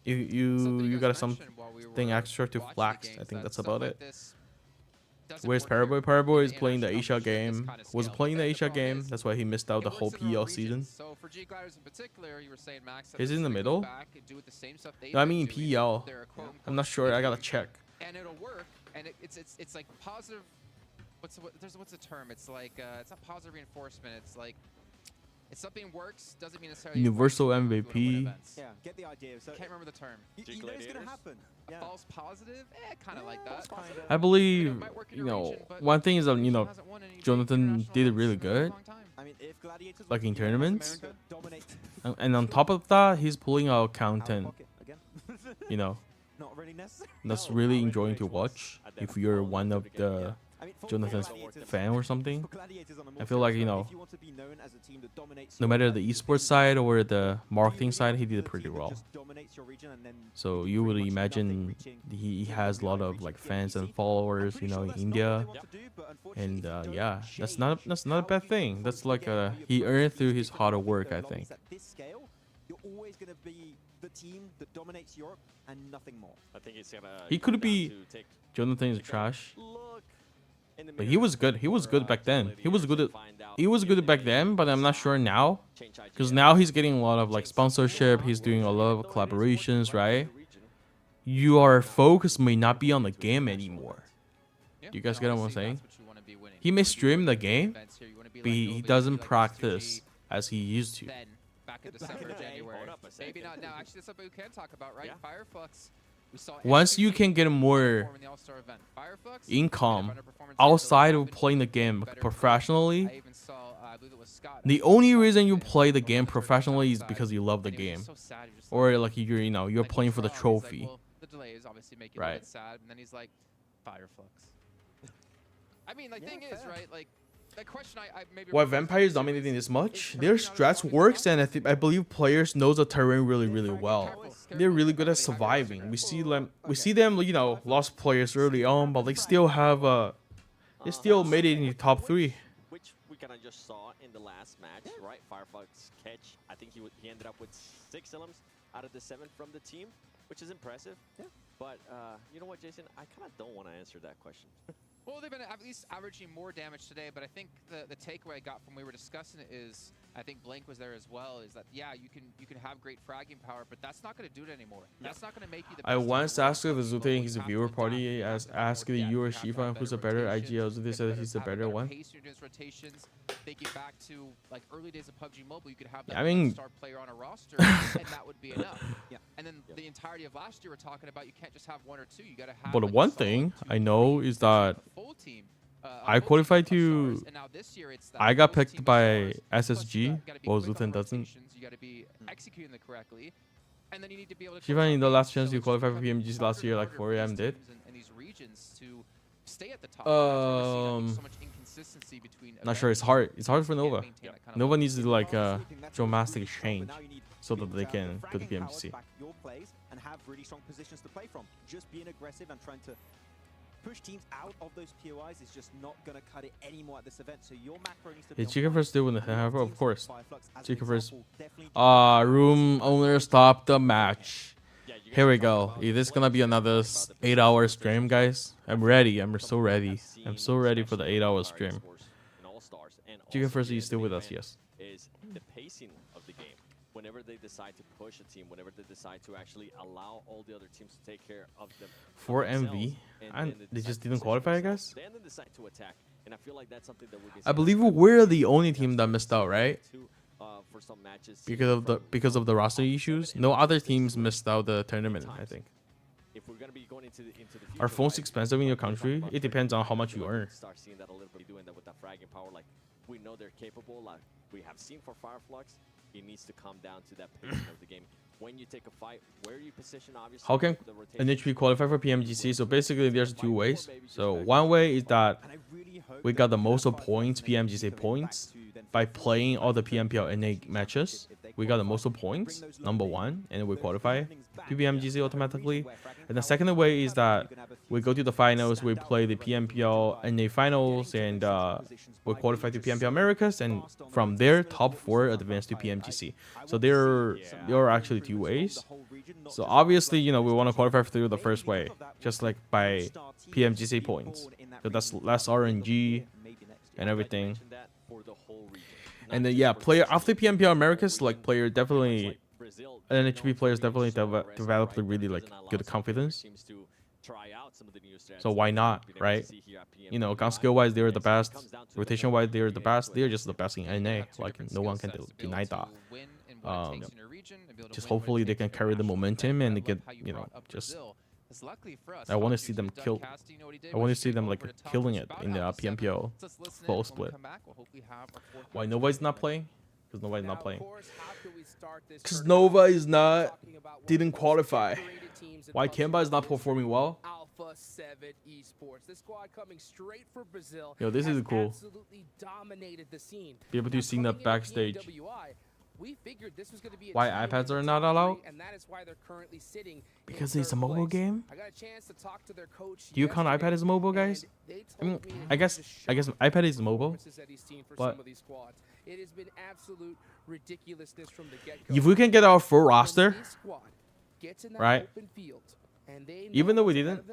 You got something extra to flex. I think that's about it. Where's Paraboy? Paraboy is playing the Asia game. Was playing the Asia game. That's why he missed out the whole PL season. So for G Gliders in particular, you were saying, Max, He's in the middle. No, I mean PL. I'm not sure. I gotta check. And it'll work. And it's like positive. What's the term? It's like it's not positive reinforcement. It's like if something works, doesn't mean necessarily Universal MVP. Yeah, get the idea. So can't remember the term. You know it's gonna happen. A false positive? Kind of like that. I believe, one thing is that, Jonathan did it really good. I mean, if Gladiators Like in tournaments. And on top of that, he's pulling out content. not really necessary. That's really enjoying to watch. If you're one of the Jonathan's fan or something. I feel like, no matter the esports side or the marketing side, he did it pretty well. So you would imagine he has a lot of like fans and followers, in India. And yeah, that's not a bad thing. That's like he earned through his hard work, I think. You're always going to be the team that dominates Europe and nothing more. I think it's gonna. He could be. Jonathan is trash. But he was good. He was good back then. He was good back then, but I'm not sure now. Because now he's getting a lot of like sponsorship. He's doing a lot of collaborations, right? Your focus may not be on the game anymore. Do you guys get what I'm saying? He may stream the game, but he doesn't practice as he used to. Back in December, January. Maybe not now. Actually, that's something we can talk about, right? Fireflux. Once you can get more income outside of playing the game professionally, the only reason you play the game professionally is because you love the game, or like you're playing for the trophy. The delay is obviously making right. a bit sad, and then he's like, Fireflux. I mean, the thing is, right? Like. The question I maybe why Vampire is dominating this much? Their strats works, and I believe players knows the terrain really well. They're really good at surviving. We see them, lost players early on, but they still have they still made it in the top 3. Which we kind of just saw in the last match, right? Fireflux catch. I think he ended up with 6 LMs out of the 7 from the team, which is impressive. Yeah. But you know what, Jason? I kind of don't want to answer that question. Well, they've been at least averaging more damage today, but I think the takeaway I got from we were discussing it is, I think Blank was there as well, is that yeah, you can have great fragging power, but that's not going to do it anymore. That's not going to make you the best. I once asked the Zute in his viewer party, asked the NV Shifa who's a better IGL. Zute said he's the better one. Rotations, thinking back to like early days of PUBG Mobile, you could have that star player on a roster, and that would be enough. And then the entirety of last year, we're talking about you can't just have 1 or 2. You got to have. But one thing I know is that I qualified to. I got picked by SSG, while Zuten doesn't. You got to be executing it correctly, and then you need to be able to. Shivan, in the last chance you qualified for PMGs last year, like 4am did. In these regions to stay at the top. Not sure. It's hard. It's hard for Nova. Nova needs to do like a dramatic change so that they can go to PMGC. And have really strong positions to play from. Just being aggressive and trying to push teams out of those POIs is just not going to cut it anymore at this event. So your macro needs to be. Chicken first do win the half, of course. Chicken first. Room owner stop the match. Here we go. Is this gonna be another 8-hour stream, guys? I'm ready. I'm so ready. I'm so ready for the 8-hour stream. Chicken first, are you still with us? Yes. Is the pacing of the game. Whenever they decide to push a team, whenever they decide to actually allow all the other teams to take care of them. For MV, and they just didn't qualify, I guess. Then they decide to attack, and I feel like that's something that I believe we're the only team that missed out, right? For some matches, because of the roster issues. No other teams missed out the tournament, I think. If we're gonna be going into the future, are phones expensive in your country? It depends on how much you earn. Start seeing that a little bit, doing that with that fragging power, like we know they're capable, like we have seen for Fireflux, he needs to come down to that pace of the game. When you take a fight, where you position, obviously. How can an HP qualify for PMGC? So basically, there's two ways. So one way is that we got the most of points, PMGC points, by playing all the PMPL NA matches. We got the most of points, number one, and we qualify to PMGC automatically. And the second way is that we go to the finals, we play the PMPL NA finals, and we qualify to PMPL Americas, and from there, top 4 advance to PMGC. So there are actually two ways. So obviously, you know, we want to qualify through the first way, just like by PMGC points. So that's less RNG and everything. And then yeah, player after PMPL Americas, like player definitely, NHP players definitely developed a really like good confidence. So why not, right? You know, gun skill wise they're the best, rotation wise they're the best. They're just the best in NA. Like no one can deny that. Just hopefully they can carry the momentum and get, you know, just. I want to see them kill. I want to see them like killing it in the PMPO full split. Why Nova is not playing? Because Nova is not playing. Because Nova is not didn't qualify. Why Temba is not performing well? Alpha 7 Esports. The squad coming straight for Brazil. Yo, this is cool. Absolutely dominated the scene. Be able to see the backstage. PMWI, we figured this was going to be Why iPads are not allowed? And that is why they're currently sitting because it's a mobile game. I got a chance to talk to their coach. Do you count iPad as mobile, guys? I mean, I guess iPad is mobile, but it has been absolute ridiculousness from the get-go. If we can get our full roster, right? Even though we didn't,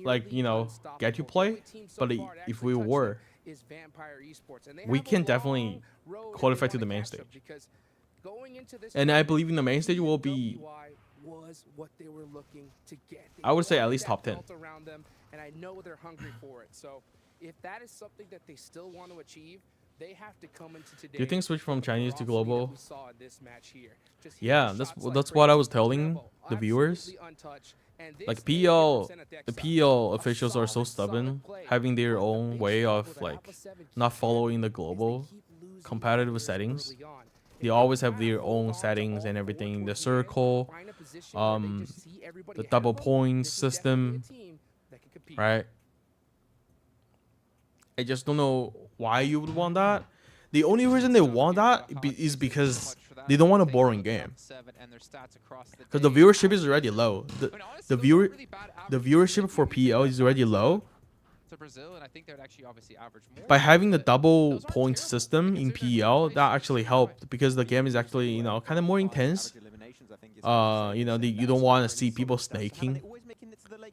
like, you know, get to play, but if we were, we can definitely qualify to the main stage. And I believe in the main stage will be, I would say at least top 10. And I know they're hungry for it. So if that is something that they still want to achieve, they have to come into today. Do you think switch from Chinese to global? Yeah, that's what I was telling the viewers. Like PL, the PL officials are so stubborn, having their own way of like not following the global competitive settings. They always have their own settings and everything. The circle, the double points system, right? I just don't know why you would want that. The only reason they want that is because they don't want a boring game. Because the viewership is already low. The viewership for PL is already low. By having the double point system in PL, that actually helped because the game is actually, you know, kind of more intense. You know, you don't want to see people snaking.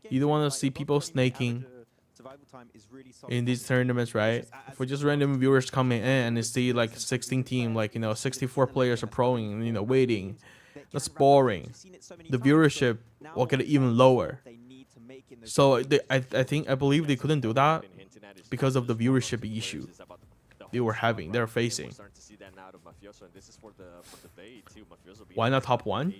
You don't want to see people snaking in these tournaments, right? For just random viewers coming in and they see like 16 team, like, you know, 64 players are proing, you know, waiting. That's boring. The viewership will get even lower. So I believe they couldn't do that because of the viewership issue they're facing. Why not top 1?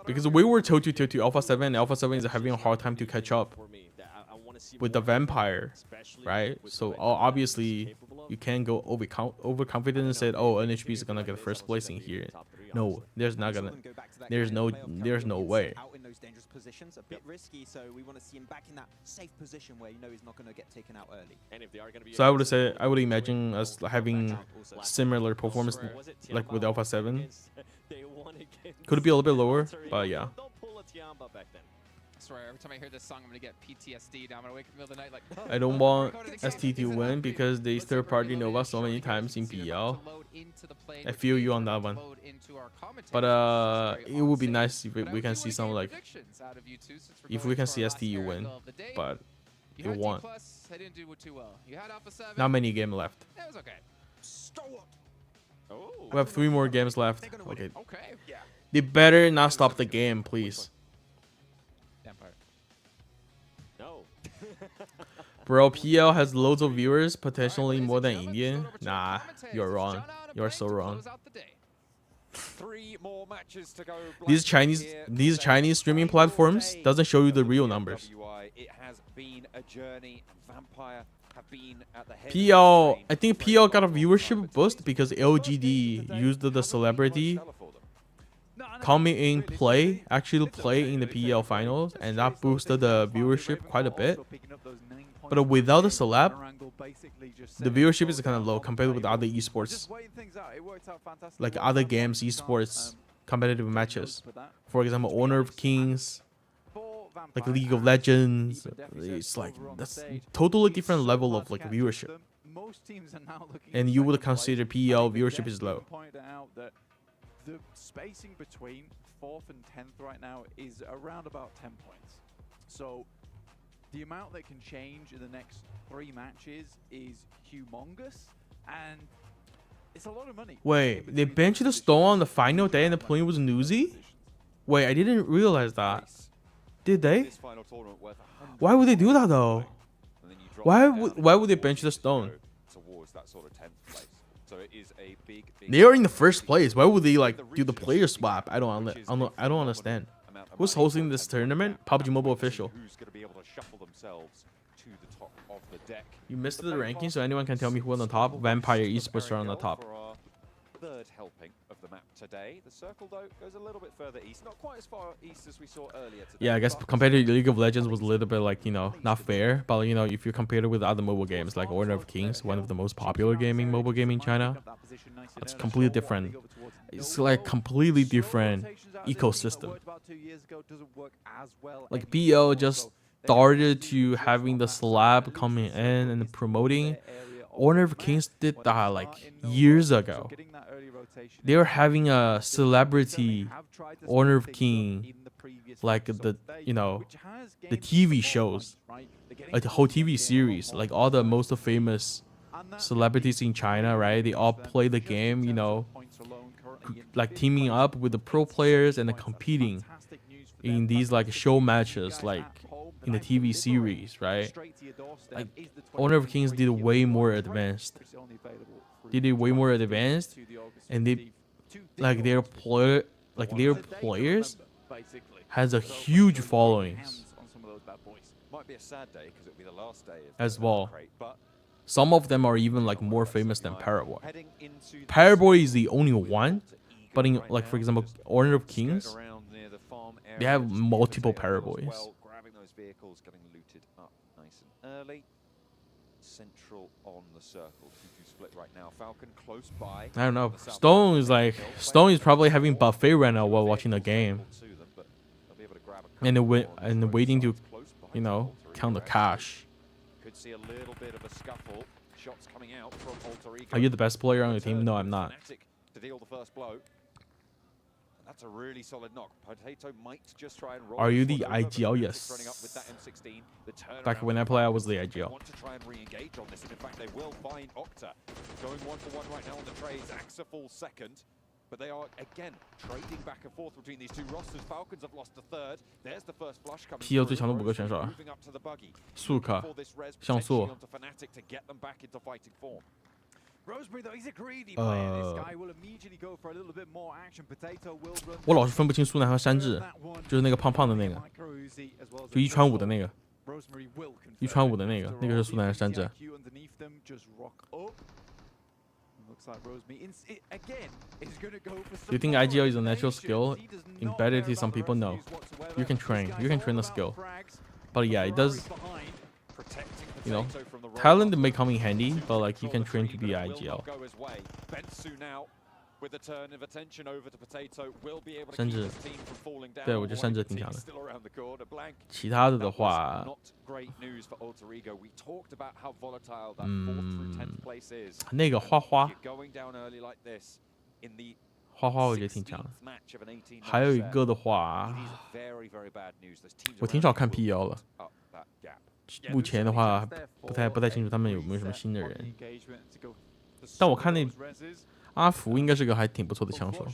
Because we were told to Alpha 7, and Alpha 7 is having a hard time to catch up with the Vampire, right? So obviously you can't go overconfident and say, oh, NHP is gonna get first place in here. No, there's no way. Positions a bit risky, so we want to see him back in that safe position where you know he's not going to get taken out early. So I would imagine us having similar performance like with Alpha 7. Could be a little bit lower, but yeah. Sorry, every time I hear this song, I'm gonna get PTSD. Now I'm gonna wake up in the middle of the night like. I don't want ST to win because they third-party Nova so many times in PL. I feel you on that one. But it would be nice if we can see some like. If we can see ST win, but you won. Not many games left. We have 3 more games left. Okay. They better not stop the game, please. Bro, PL has loads of viewers, potentially more than Indian. Nah, you're wrong. You're so wrong. 3 more matches to go. These Chinese streaming platforms doesn't show you the real numbers. It has been a journey. Vampire have been at the head PL, I think PL got a viewership boost because LGD used the celebrity coming in actually play in the PL finals, and that boosted the viewership quite a bit. But without the celeb, the viewership is kind of low compared with other esports, like other games, esports competitive matches. For example, Honor of Kings, like League of Legends. It's like that's totally different level of like viewership. And you would consider PL viewership is low. The spacing between 4th and 10th right now is around about 10 points. So the amount that can change in the next 3 matches is humongous, and it's a lot of money. Wait, they benched the Stone on the final day and the plane was newsy? Wait, I didn't realize that. Did they? Why would they do that though? Why would they bench the Stone? They are in the first place. Why would they like do the player swap? I don't understand. Who's hosting this tournament? PUBG Mobile official. You missed the ranking, so anyone can tell me who on the top. Vampire Esports are on the top. Third helping of the map today. The circle though goes a little bit further east, not quite as far east as we saw earlier today. Yeah, I guess compared to League of Legends was a little bit like, you know, not fair, but you know, if you compare it with other mobile games like Honor of Kings, one of the most popular mobile game in China, it's completely different. It's like completely different ecosystem. Like BL just started to having the slab coming in and promoting. Honor of Kings did that like years ago. They're having a celebrity Honor of King, like the, you know, the TV shows, like the whole TV series, like all the most famous celebrities in China, right? They all play the game, you know, like teaming up with the pro players and then competing in these like show matches, like in the TV series, right? Like Honor of Kings did way more advanced. They did way more advanced, and they like their players has a huge following as well. Some of them are even like more famous than Paraboy. Paraboy is the only one, but in like for example Honor of Kings, they have multiple Paraboys. Getting looted up nice and early. Central on the circle. 2-2 split right now. Falcon close by. I don't know. Stone is probably having buffet right now while watching the game, and waiting to, you know, count the cash. Could see a little bit of a scuffle. Shots coming out from Alter Ego. Are you the best player on your team? No, I'm not. To deal the first blow. That's a really solid knock. Potato might just try and roll. Are you the IGL? Yes. Back when I played, I was the IGL. Want to try and re-engage on this, and in fact, they will find Octa going 1-for-1 right now on the trades. Axa falls second, but they are again trading back and forth between these two rosters. Falcons have lost the third. There's the first flush coming. PL 最强的5个选手啊，速卡、像素。 我老是分不清苏南和山治，就是那个胖胖的那个，就1穿5的那个，1穿5的那个，那个是苏南和山治。Do you think IGL is a natural skill embedded in some people? No. You can train the skill, but yeah, it does. You know, talent may come in handy, but like you can train to be IGL. 甚至，对我觉得甚至挺强的。其他的的话，那个花花我觉得挺强的。还有一个的话，我挺少看 PL 了。 目前的话，不太清楚他们有没有什么新的人，但我看那阿福应该是个还挺不错的枪手。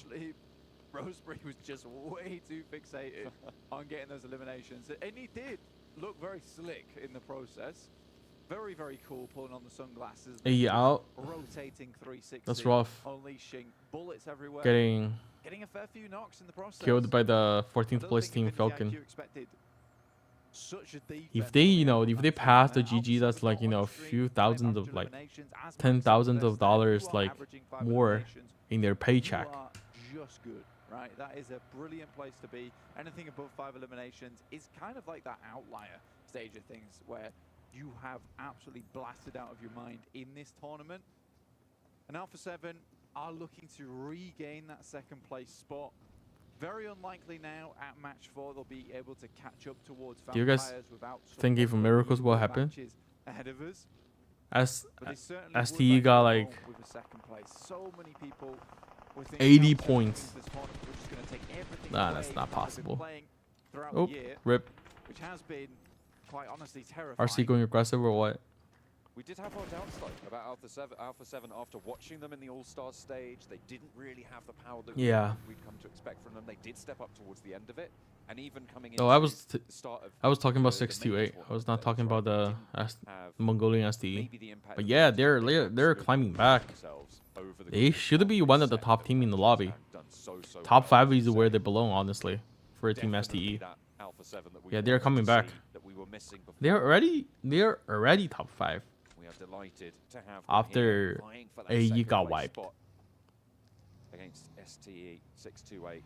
AEL, that's rough. Getting killed by the 14th place team Falcon. such a defense. If they, if they pass the GG, that's like, a few thousands of, like, $10,000 like more in their paycheck. Just good, right? That is a brilliant place to be. Anything above 5 eliminations is kind of like that outlier stage of things where you have absolutely blasted out of your mind in this tournament. And Alpha 7 are looking to regain that second place spot. Very unlikely now at match 4 they'll be able to catch up towards Do you guys think if miracles will happen? Ahead of us. As STE got like so many people 80 points. Nah, that's not possible. Oh, rip. Which has been quite honestly terrifying. RC going aggressive or what? We did have our doubts though about Alpha 7 after watching them in the All-Stars stage. They didn't really have the power that we'd come to expect from them. They did step up towards the end of it, and even coming in. Oh, I was talking about 628. I was not talking about the Mongolian STE. But yeah, they're climbing back. They should be one of the top team in the lobby. Top 5 is where they belong, honestly, for a team STE. Yeah, they're coming back. They're already top 5. We are delighted to have after AE got wiped against STE 628.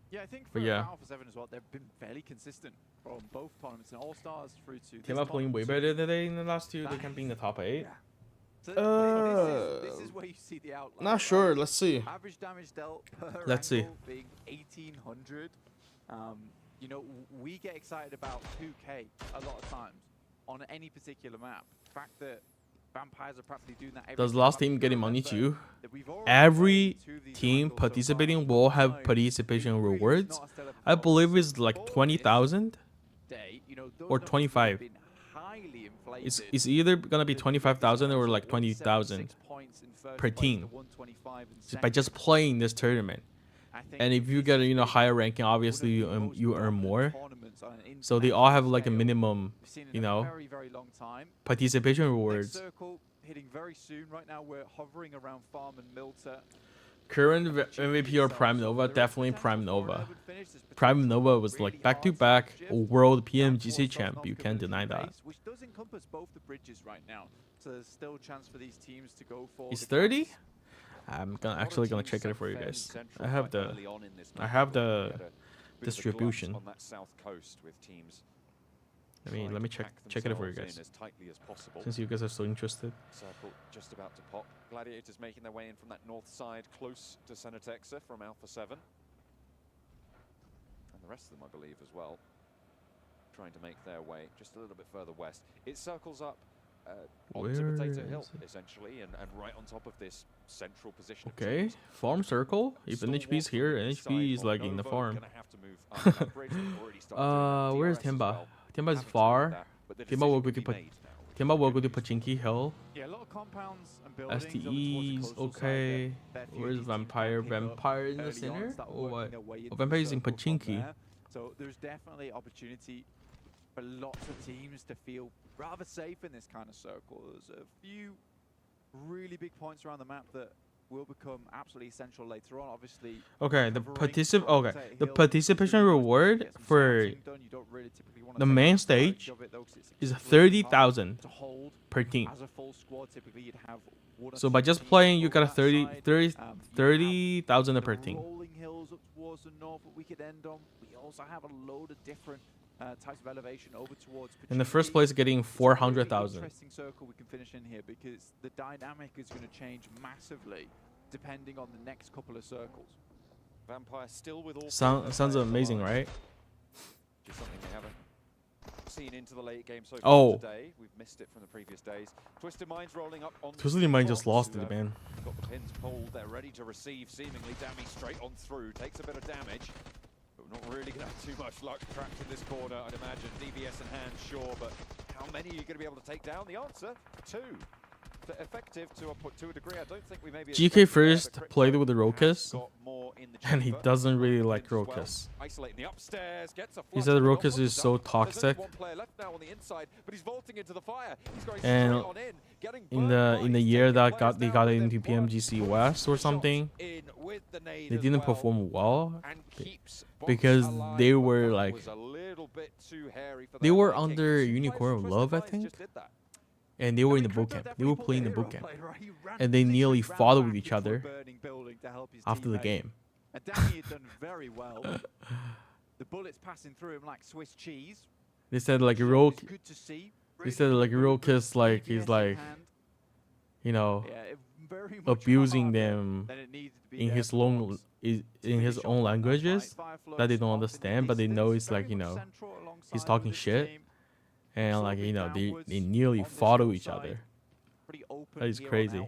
Yeah, I think for Alpha 7 as well, they've been fairly consistent from both tournaments and All-Stars through to Temba playing way better today in the last 2. They can be in the top 8. Yeah. So this is where you see the outlier. Not sure. Let's see. Average damage dealt per Let's see. Being 1800. We get excited about 2K a lot of times on any particular map. The fact that Vampires are practically doing that. Does last team getting money too? Every team participating will have participation rewards. I believe it's like 20,000 or 25. It's either gonna be 25,000 or like 20,000 per team by just playing this tournament. And if you get a higher ranking, obviously you earn more. So they all have like a minimum, participation rewards. Hitting very soon. Right now we're hovering around Farm and Milter. Current MVP or Prime Nova, definitely Prime Nova. Prime Nova was like back-to-back world PMGC champ. You can't deny that. Which does encompass both the bridges right now. So there's still a chance for these teams to go for. He's 30. I'm actually gonna check it for you guys. I have the distribution. On that south coast with teams. Let me check it for you guys. Since you guys are so interested. Circle just about to pop. Gladiators making their way in from that north side, close to Senatexa from Alpha 7. And the rest of them, I believe, as well, trying to make their way just a little bit further west. It circles up onto Potato Hill, essentially, and right on top of this central position. Okay, farm circle. If NHB is here, NHB is like in the farm. Where's Temba? Temba is far. Temba will go to Pachinki Hill. Yeah, a lot of compounds and buildings. STE's okay. Where's Vampire? Vampire in the center? Or what? Oh, Vampire is in Pachinki. So there's definitely opportunity for lots of teams to feel rather safe in this kind of circle. There's a few really big points around the map that will become absolutely essential later on. Obviously, okay, the participation reward for the main stage is 30,000 per team. So by just playing, you got a 30,000 per team. Rolling hills up towards the north, we could end on. We also have a load of different types of elevation over towards. In the first place, getting 400,000. Interesting circle we can finish in here because the dynamic is going to change massively depending on the next couple of circles. Vampire still with all. Sounds amazing, right? Just something we haven't seen into the late game so far today. We've missed it from the previous days. Twisted Mind's rolling up on. Twisted Mind just lost it, man. Got the pins pulled. They're ready to receive. Seemingly, Dammy straight on through. Takes a bit of damage. Not really going to have too much luck trapped in this corner, I'd imagine. DBS in hand, sure, but how many are you going to be able to take down? The answer, 2. Effective to a degree. I don't think we maybe. GK first played with the Rokus, and he doesn't really like Rokus. Isolating the upstairs, gets a he said Rokus is so toxic. And in the year that they got into PMGC West or something, they didn't perform well because they were like they were under Unicorn of Love, I think, and they were in the boot camp. They were playing the boot camp, and they nearly fought with each other after the game. And Danny had done very well. The bullets passing through him like Swiss cheese. They said like a real. They said like a real kiss, like he's like, you know, abusing them in his own languages that they don't understand, but they know it's like, you know, he's talking shit, and like, you know, they nearly fought with each other. That is crazy.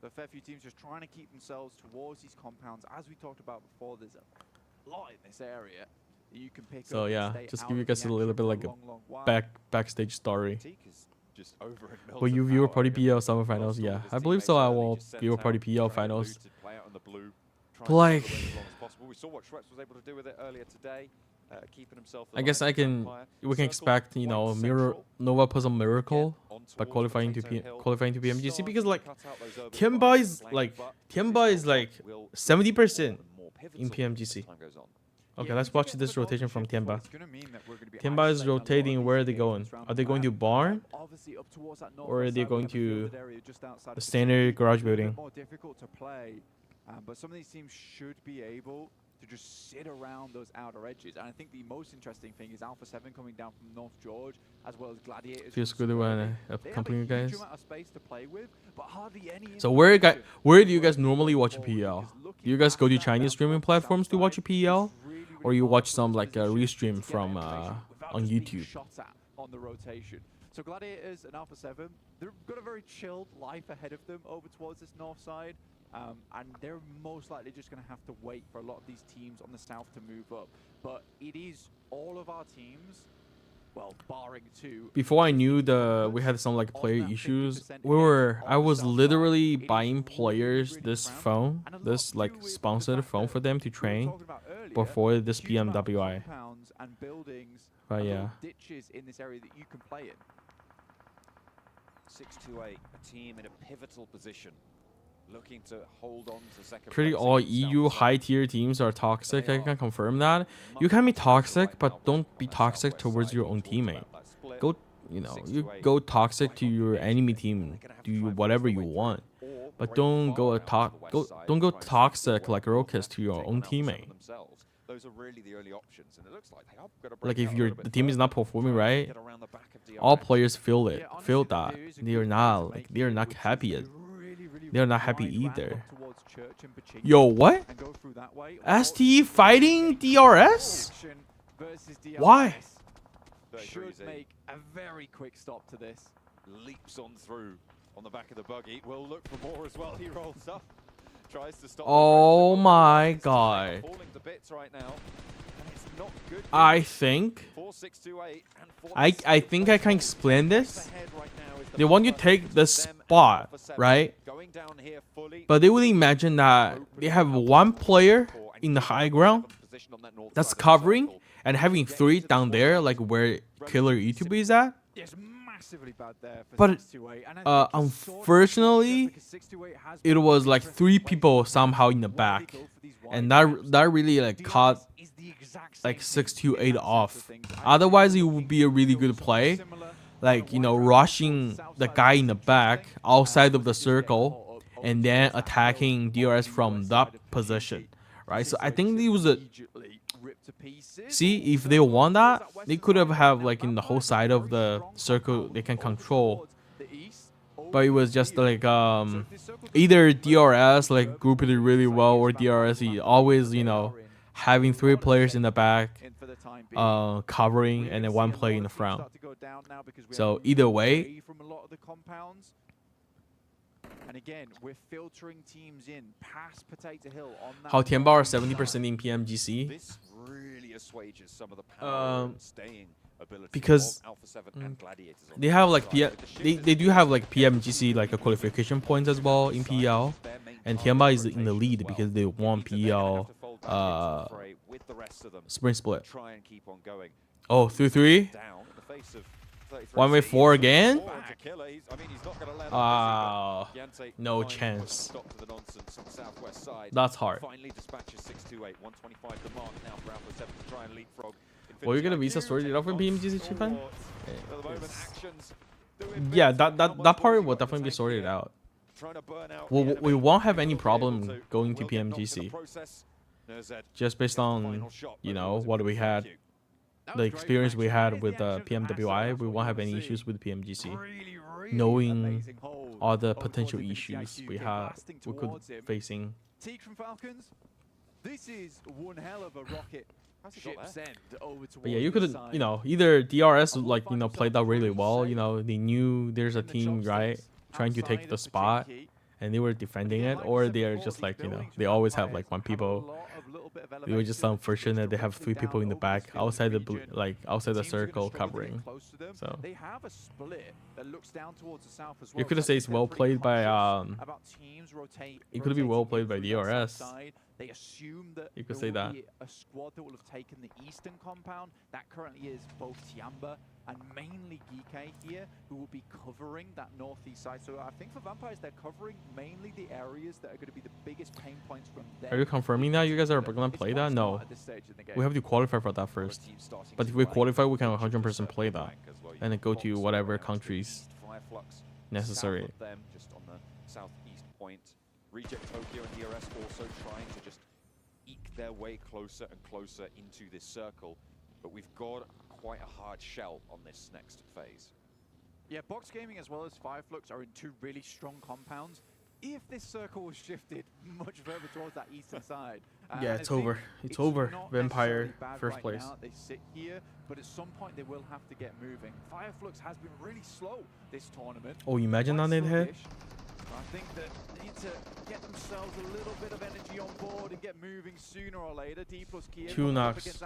The fair few teams just trying to keep themselves towards these compounds. As we talked about before, there's a lot in this area that you can pick up. So yeah, just give you guys a little bit like a backstage story. Will you view Party PL Summer Finals? Yeah, I believe so. I will view Party PL Finals. But like, we saw what Schweppes was able to do with it earlier today. I guess we can expect, you know, Nova put some miracle by qualifying to PMGC, because like Temba is like 70% in PMGC. Okay, let's watch this rotation from Temba. Temba is rotating. Where are they going? Are they going to barn, or are they going to the standard garage building? More difficult to play, but some of these teams should be able to just sit around those outer edges. And I think the most interesting thing is Alpha 7 coming down from North George, as well as Gladiators. Feels good when accompanying you guys. Space to play with, but hardly any. So where do you guys normally watch a PL? Do you guys go to Chinese streaming platforms to watch a PL, or you watch some like a restream from on YouTube? On the rotation. So Gladiators and Alpha 7, they've got a very chilled life ahead of them over towards this north side. And they're most likely just going to have to wait for a lot of these teams on the south to move up. But it is all of our teams, well, barring two. Before I knew we had some like player issues, I was literally buying players this phone, this like sponsored phone for them to train before this PMWI. But yeah. Ditches in this area that you can play in. 6-2-8, a team in a pivotal position. Looking to hold on to second. Pretty all EU high tier teams are toxic. I can confirm that. You can be toxic, but don't be toxic towards your own teammate. You go toxic to your enemy team. Do whatever you want, but don't go toxic like Rokas to your own teammate. Those are really the only options, and it looks like they are like if the team is not performing right, all players feel that they're not happy. They're not happy either. Yo, what? STE fighting DRS? Why? Should make a very quick stop to this. Leaps on through on the back of the buggy. Will look for more as well. He rolls up. Tries to stop. Oh my god. Falling to bits right now. It's not good. I think I think I can explain this. They want you to take the spot, right? But they would imagine that they have one player in the high ground that's covering and having three down there, like where Killer YouTube is at. But unfortunately, it was like three people somehow in the back, and that really like caught like 628 off. Otherwise, it would be a really good play. Like, you know, rushing the guy in the back outside of the circle and then attacking DRS from that position, right? So I think it was see, if they won that, they could have like in the whole side of the circle they can control. But it was just like either DRS like grouped it really well, or DRS always, you know, having three players in the back covering and then one player in the front. So either way, and again, we're filtering teams in past Potato Hill on that. How Temba are 70% in PMGC. This really assuages some of the power and staying ability because of Alpha 7 and Gladiators. They have like they do have like PMGC like a qualification points as well in PL, and Temba is in the lead because they won PL sprint split. Oh, 3-3. 1v4 again? No chance. That's hard. Well, you're gonna visa sorted it out for PMGC Japan? Yeah, that part will definitely be sorted out. We won't have any problem going to PMGC. Just based on, you know, what we had, the experience we had with PMWI, we won't have any issues with PMGC. Knowing all the potential issues we could facing. This is one hell of a rocket. But yeah, you could, you know, either DRS like, you know, played out really well. You know, they knew there's a team, right, trying to take the spot, and they were defending it, or they are just like, you know, they always have like one people. They were just unfortunate they have 3 people in the back outside the outside the circle covering. So you could say it's well played by it could be well played by DRS. They assume that you could say that a squad that will have taken the eastern compound. That currently is both Temba and mainly Geek here, who will be covering that northeast side. So I think for Vampires, they're covering mainly the areas that are going to be the biggest pain points from there. Are you confirming that you guys are going to play that? No. We have to qualify for that first. But if we qualify, we can 100% play that. And then go to whatever countries necessary. Just on the southeast point. Reject Tokyo and DRS also trying to just eke their way closer and closer into this circle. But we've got quite a hard shell on this next phase. Yeah, Box Gaming as well as Fireflux are in 2 really strong compounds. If this circle was shifted much further towards that eastern side. Yeah, it's over. It's over. Vampire, first right place. Now. They sit here, but at some point they will have to get moving. Fireflux has been really slow this tournament. Oh, you imagine that they'd hit? I think that they need to get themselves a little bit of energy on board and get moving sooner or later. D plus Kia 2 knocks.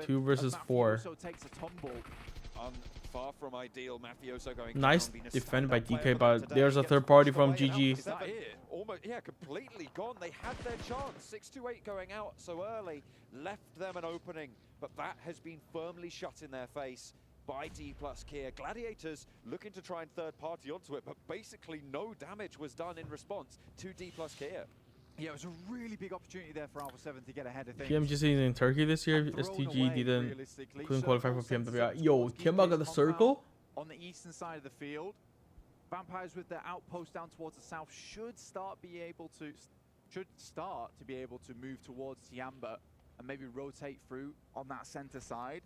2 versus 4. Takes a tumble. Far from ideal. Mafioso going nice defend by DK, but there's a third party from GG. Is that it? Almost, yeah, completely gone. They had their chance. 6-8 going out so early left them an opening, but that has been firmly shut in their face by D plus Kia. Gladiators looking to try and third party onto it, but basically no damage was done in response to D plus Kia. Yeah, it was a really big opportunity there for Alpha 7 to get ahead of things. PMGC in Turkey this year. STG couldn't qualify for PMWI. Yo, Temba got the circle? On the eastern side of the field. Vampires with their outpost down towards the south should start to be able to move towards Temba and maybe rotate through on that center side.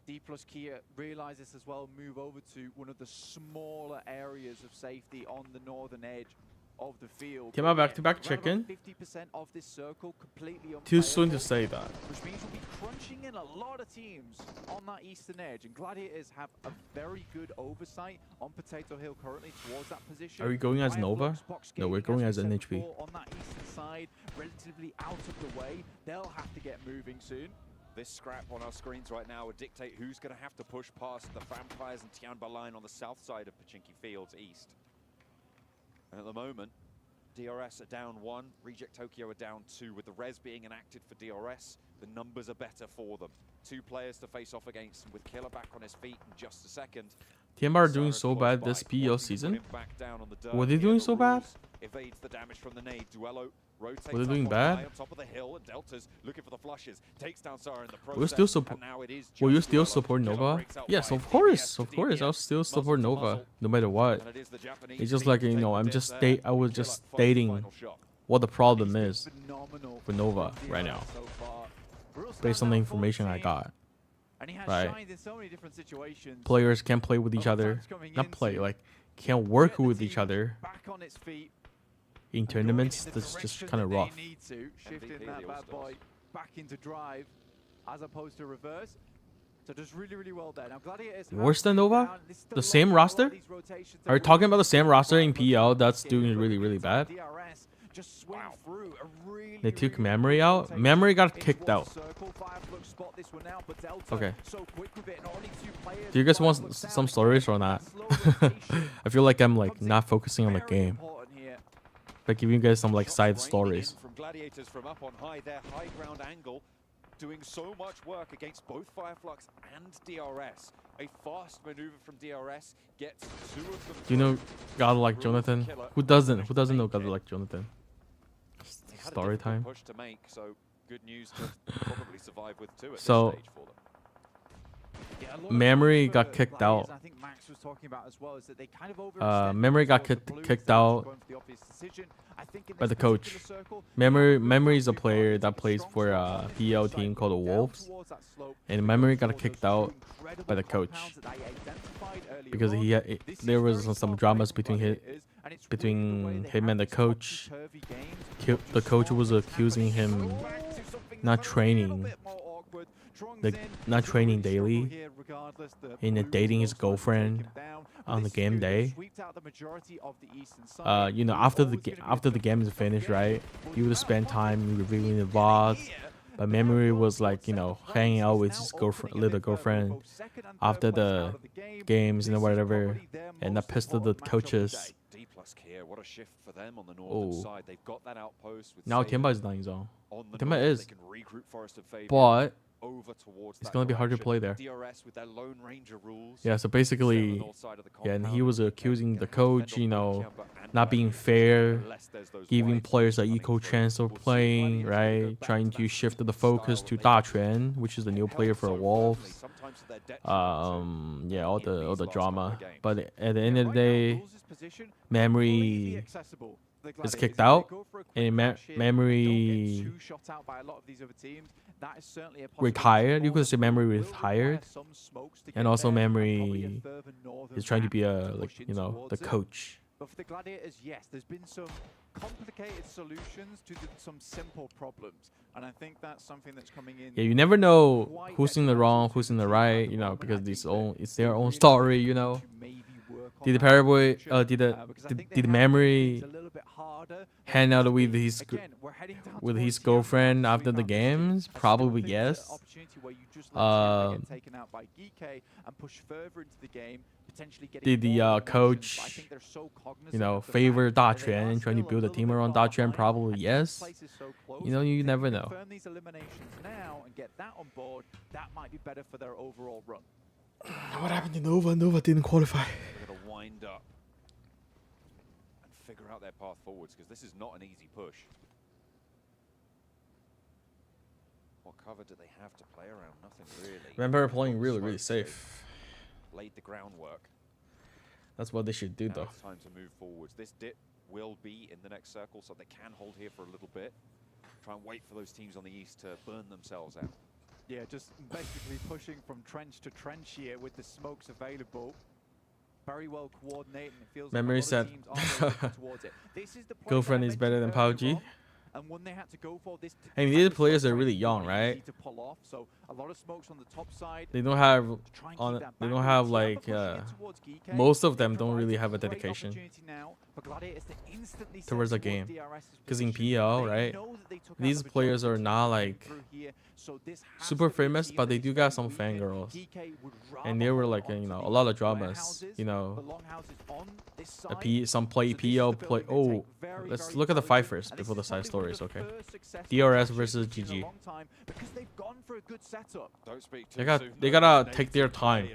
D plus Kia realize this as well, move over to one of the smaller areas of safety on the northern edge of the field. Came out back-to-back chicken. 50% of this circle completely too soon to say that. Which means we'll be crunching in a lot of teams on that eastern edge, and Gladiators have a very good oversight on Potato Hill currently towards that position. Are we going as Nova? No, we're going as NHP. On that eastern side, relatively out of the way, they'll have to get moving soon. This scrap on our screens right now would dictate who's going to have to push past the Vampires and Temba line on the south side of Pachinki Fields east. And at the moment, DRS are down 1, Reject Tokyo are down 2. With the res being enacted for DRS, the numbers are better for them. 2 players to face off against, and with Killer back on his feet in just a second. Temba are doing so bad this PO season? Were they doing so bad? Evades the damage from the nade. Duello rotates. Were they doing bad? On top of the hill, and Delta's looking for the flushes. Takes down Sara in the process. Will you still support Nova? Yes, of course. Of course, I'll still support Nova, no matter what. It's just like, you know, I was just stating what the problem is with Nova right now, based on the information I got. Right? Players can't play with each other. Not play, like, can't work with each other. In tournaments, that's just kind of rough. Shifting that bad boy back into drive as opposed to reverse. So does really well there. Now Gladiators worse than Nova? The same roster? Are you talking about the same roster in PL that's doing really bad? They took Memory out. Memory got kicked out. Okay. Do you guys want some stories or not? I feel like I'm like not focusing on the game. Like giving you guys some like side stories. From Gladiators from up on high, their high ground angle doing so much work against both Fireflux and DRS. A fast maneuver from DRS gets 2 of them. Do you know God Like Jonathan? Who doesn't? Who doesn't know God Like Jonathan? Story time. Push to make, so good news to probably survive with 2 at this So stage for them. Memory got kicked out. I think Max was talking about as well is that they kind of Memory got kicked out by the coach. Memory is a player that plays for a PL team called the Wolves, and Memory got kicked out by the coach because there was some dramas between him and the coach. The coach was accusing him not training daily and dating his girlfriend on the game day. You know, after the game is finished, right? He would spend time reviewing the VODs, but Memory was like, you know, hanging out with his little girlfriend after the games and whatever, and that pissed off the coaches. What a shift for them on the northern side. They've got that outpost with now Temba is dying zone. Temba is, but it's gonna be hard to play there. Yeah, so basically, yeah, and he was accusing the coach, you know, not being fair, giving players an equal chance of playing, right? Trying to shift the focus to Da Quan, which is the new player for Wolves. Yeah, all the drama. But at the end of the day, Memory is kicked out, and Memory retired. You could say Memory retired, and also Memory is trying to be the coach. But for the Gladiators, yes, there's been some complicated solutions to some simple problems, and I think that's something that's coming in. Yeah, you never know who's in the wrong, who's in the right, you know, because it's their own story, you know. Did the Paraguay, did Memory hang out with his girlfriend after the games? Probably yes. Did the coach, you know, favor Da Quan and trying to build a team around Da Quan? Probably yes. You know, you never know. What happened to Nova? Nova didn't qualify. They're going to wind up and figure out their path forwards, because this is not an easy push. What cover do they have to play around? Nothing really. Remember playing really safe. Laid the groundwork. That's what they should do, though. It's time to move forwards. This dip will be in the next circle, so they can hold here for a little bit. Try and wait for those teams on the east to burn themselves out. Yeah, just basically pushing from trench to trench here with the smokes available. Very well coordinated. It feels Memory said, girlfriend is better than PUBG. And when they had to go for this, I mean, these players are really young, right? So a lot of smokes on the top side. They don't have like most of them don't really have a dedication towards the game, because in PL, right, these players are not like super famous, but they do got some fangirls, and there were like, you know, a lot of dramas, you know. Some play PL play. Oh, let's look at the fight first before the side stories, okay? DRS versus GG. They gotta take their time.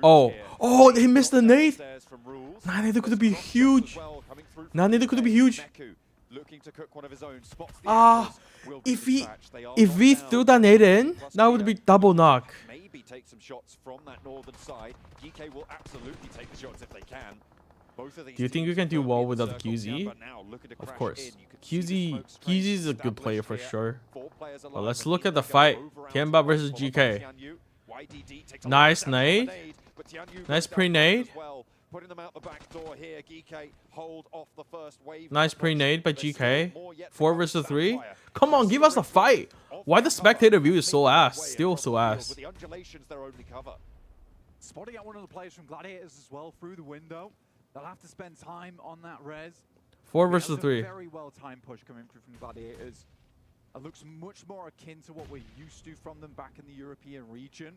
Oh, they missed the nade. Nah, nade could be huge. Nah, nade could be huge. If we threw that nade in, that would be double knock. Maybe take some shots from that northern side. GK will absolutely take the shots if they can. Do you think you can do well without QZ? Of course. QZ is a good player for sure. But let's look at the fight. Temba versus GK. Nice nade. Nice pre-nade. Nice pre-nade by GK. 4 versus 3. Come on, give us a fight. Why the spectator view is so ass? Still so ass. Spotting out one of the players from Gladiators as well through the window. They'll have to spend time on that res. 4 versus 3. Very well timed push coming through from Gladiators. It looks much more akin to what we're used to from them back in the European region.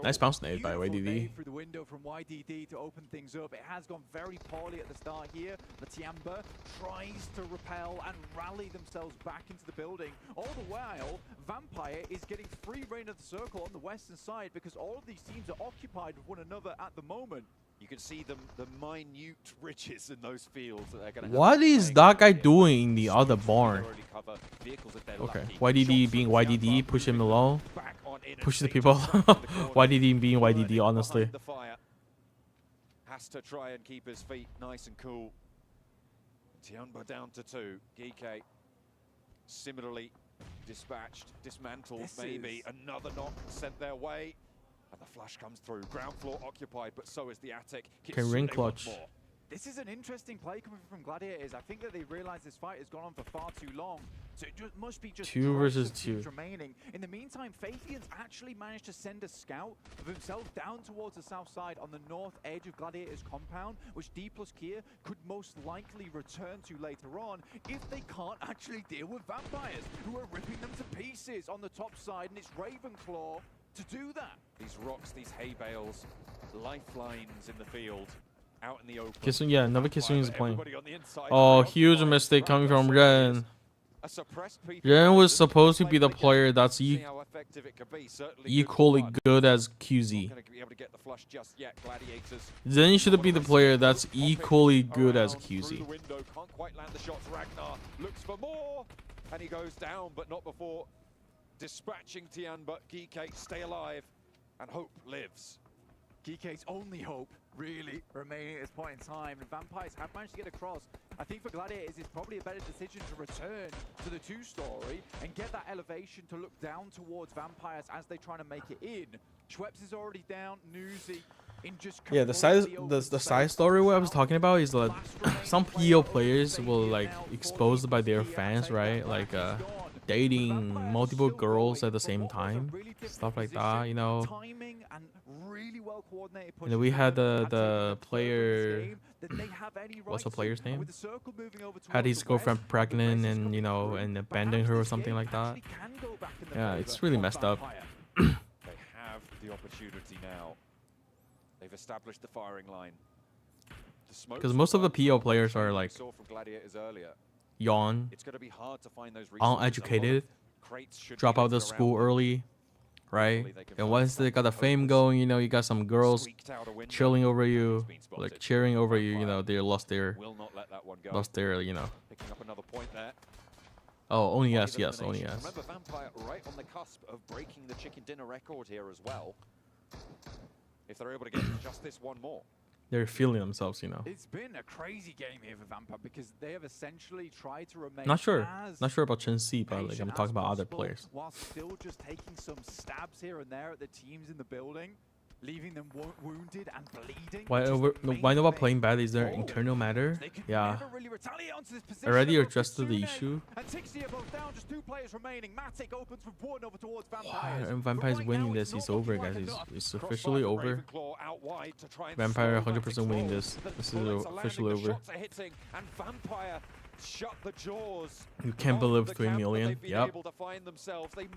Nice bounce nade by YDD. Through the window from YDD to open things up. It has gone very poorly at the start here. But Temba tries to repel and rally themselves back into the building. All the while, Vampire is getting free reign of the circle on the western side because all of these teams are occupied with one another at the moment. You can see the minute riches in those fields that they're going to have. What is that guy doing in the other barn? Okay, YDD being YDD, push him along, push the people. YDD being YDD, honestly. Has to try and keep his feet nice and cool. Temba down to 2. Geek similarly dispatched, dismantled, maybe another knock sent their way. And the flash comes through. Ground floor occupied, but so is the attic. Can ring clutch. This is an interesting play coming from Gladiators. I think that they realize this fight has gone on for far too long. So it must be just 2 versus 2 remaining. In the meantime, Phaethians actually managed to send a scout of himself down towards the south side on the north edge of Gladiators' compound, which D plus Kier could most likely return to later on if they can't actually deal with Vampires, who are ripping them to pieces on the top side, and it's Ravenclaw to do that. These rocks, these hay bales, lifelines in the field, out in the open. Kissing, yeah, another Kissing is playing. Oh, huge mistake coming from Ren. Ren was supposed to be the player that's equally good as QZ. Then he should be the player that's equally good as QZ. Can't quite land the shots. Ragnar looks for more, and he goes down, but not before dispatching Tian. But Geekate stay alive, and hope lives. Geekate's only hope really remaining at this point in time, and Vampires have managed to get across. I think for Gladiators, it's probably a better decision to return to the 2-story and get that elevation to look down towards Vampires as they try to make it in. Schweppes is already down. Newsy in just the side story what I was talking about is like some PO players will like exposed by their fans, right? Like dating multiple girls at the same time, stuff like that, you know. And then we had the player, what's the player's name? Had his girlfriend pregnant and, you know, and abandoned her or something like that. Yeah, it's really messed up. They have the opportunity now. They've established the firing line. Because most of the PO players are like young, uneducated, drop out of school early, right? And once they got the fame going, you know, you got some girls chilling over you, like cheering over you, you know, they lost their, you know. Picking up another point there. Oh, only yes, only yes. Remember, Vampire right on the cusp of breaking the chicken dinner record here as well. If they're able to get just this one more. They're feeling themselves, you know. It's been a crazy game here for Vampire because they have essentially tried to remain not sure about Chen Si, but like I'm talking about other players. While still just taking some stabs here and there at the teams in the building, leaving them wounded and bleeding. Why not playing bad? Is there internal matter? Yeah. Already addressed the issue. And Vampire's winning this. It's over, guys. It's officially over. Vampire 100% winning this. This is officially over. Shut the jaws. You can't believe 3 million. Yep.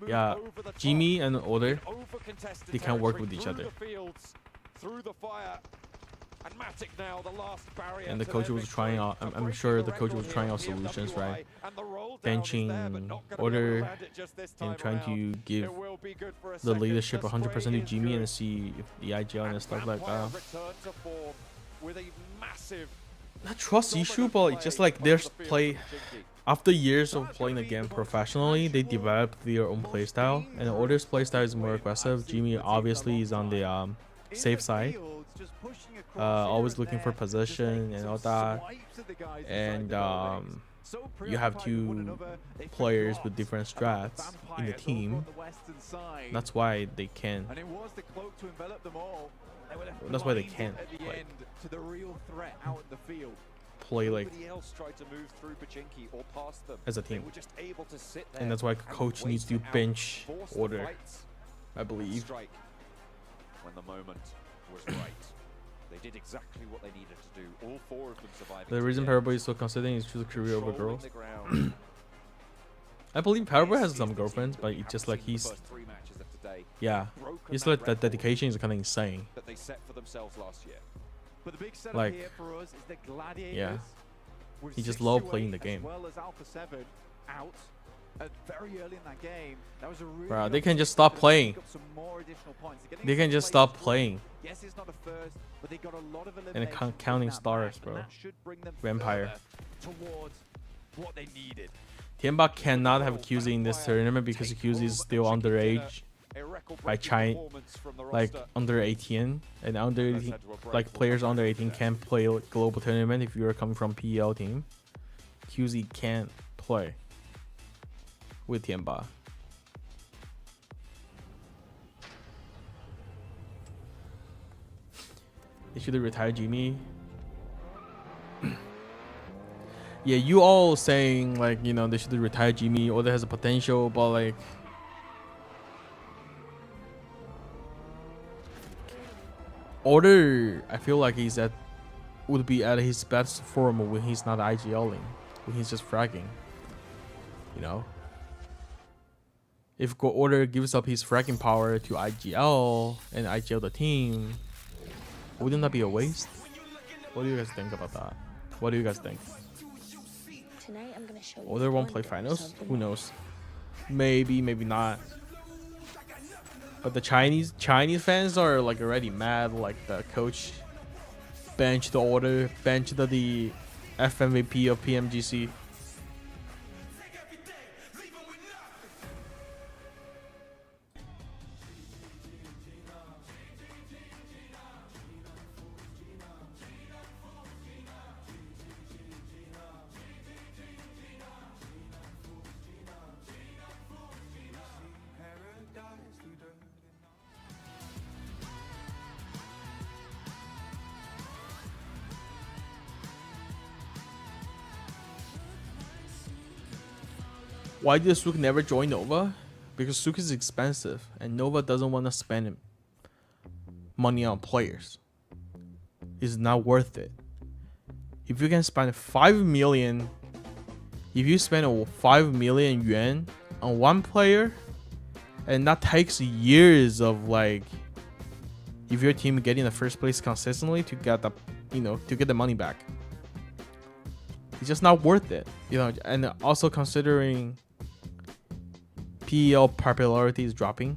Yeah. Jimmy and Oder, they can't work with each other. Through the fire. And Matic now, the last barrier. And the coach was trying out. I'm sure the coach was trying out solutions, right? Benching Oder and trying to give the leadership 100% to Jimmy and see if the IGL and stuff like that. With a massive not trust issue, but it's just like their play. After years of playing the game professionally, they developed their own playstyle, and Order's playstyle is more aggressive. Jimmy obviously is on the safe side, always looking for position and all that. And you have 2 players with different strats in the team. That's why they can. That's why they can't like play like as a team, and that's why coach needs to bench Order, I believe. When the moment was right, they did exactly what they needed to do. All 4 of them surviving. The reason Parabol is so considering is choose a career over girls. I believe PUBGM has some girlfriends, but it's just like he's, yeah, it's like that dedication is kind of insane. That they set for themselves last year. But the big setup Like, here for us is the Gladiators. yeah, with he just 6-2-8 love playing the game. As well as Alpha 7 out very early in that game. That was a really Bro, they can just stop playing. some more additional points. They can just stop playing. Yes, it's not a first, but they got a lot of And counting stars, bro. Vampire. Towards what they needed. Temba cannot have QZ in this tournament because QZ is still underage by China, like under 18, and under 18, like players under 18 can't play global tournament if you're coming from PEL team. QZ can't play with Temba. They should have retired Jimmy. Yeah, you all saying like, you know, they should retire Jimmy, or that has a potential, but like, Order, I feel like would be at his best form when he's not IGLing, when he's just fragging, you know. If Order gives up his fragging power to IGL and IGL the team, wouldn't that be a waste? What do you guys think about that? What do you guys think? Tonight I'm gonna show you. Order won't play finals? Who knows? Maybe, maybe not. But the Chinese fans are like already mad. Like the coach benched the Order, benched the FMVP of PMGC. Why did Sook never join Nova? Because Sook is expensive and Nova doesn't want to spend money on players. It's not worth it. If you can spend 5 million, if you spend 5 million yuan on one player, and that takes years of like, if your team getting the first place consistently to get the, you know, to get the money back, it's just not worth it, you know. And also considering PEL popularity is dropping.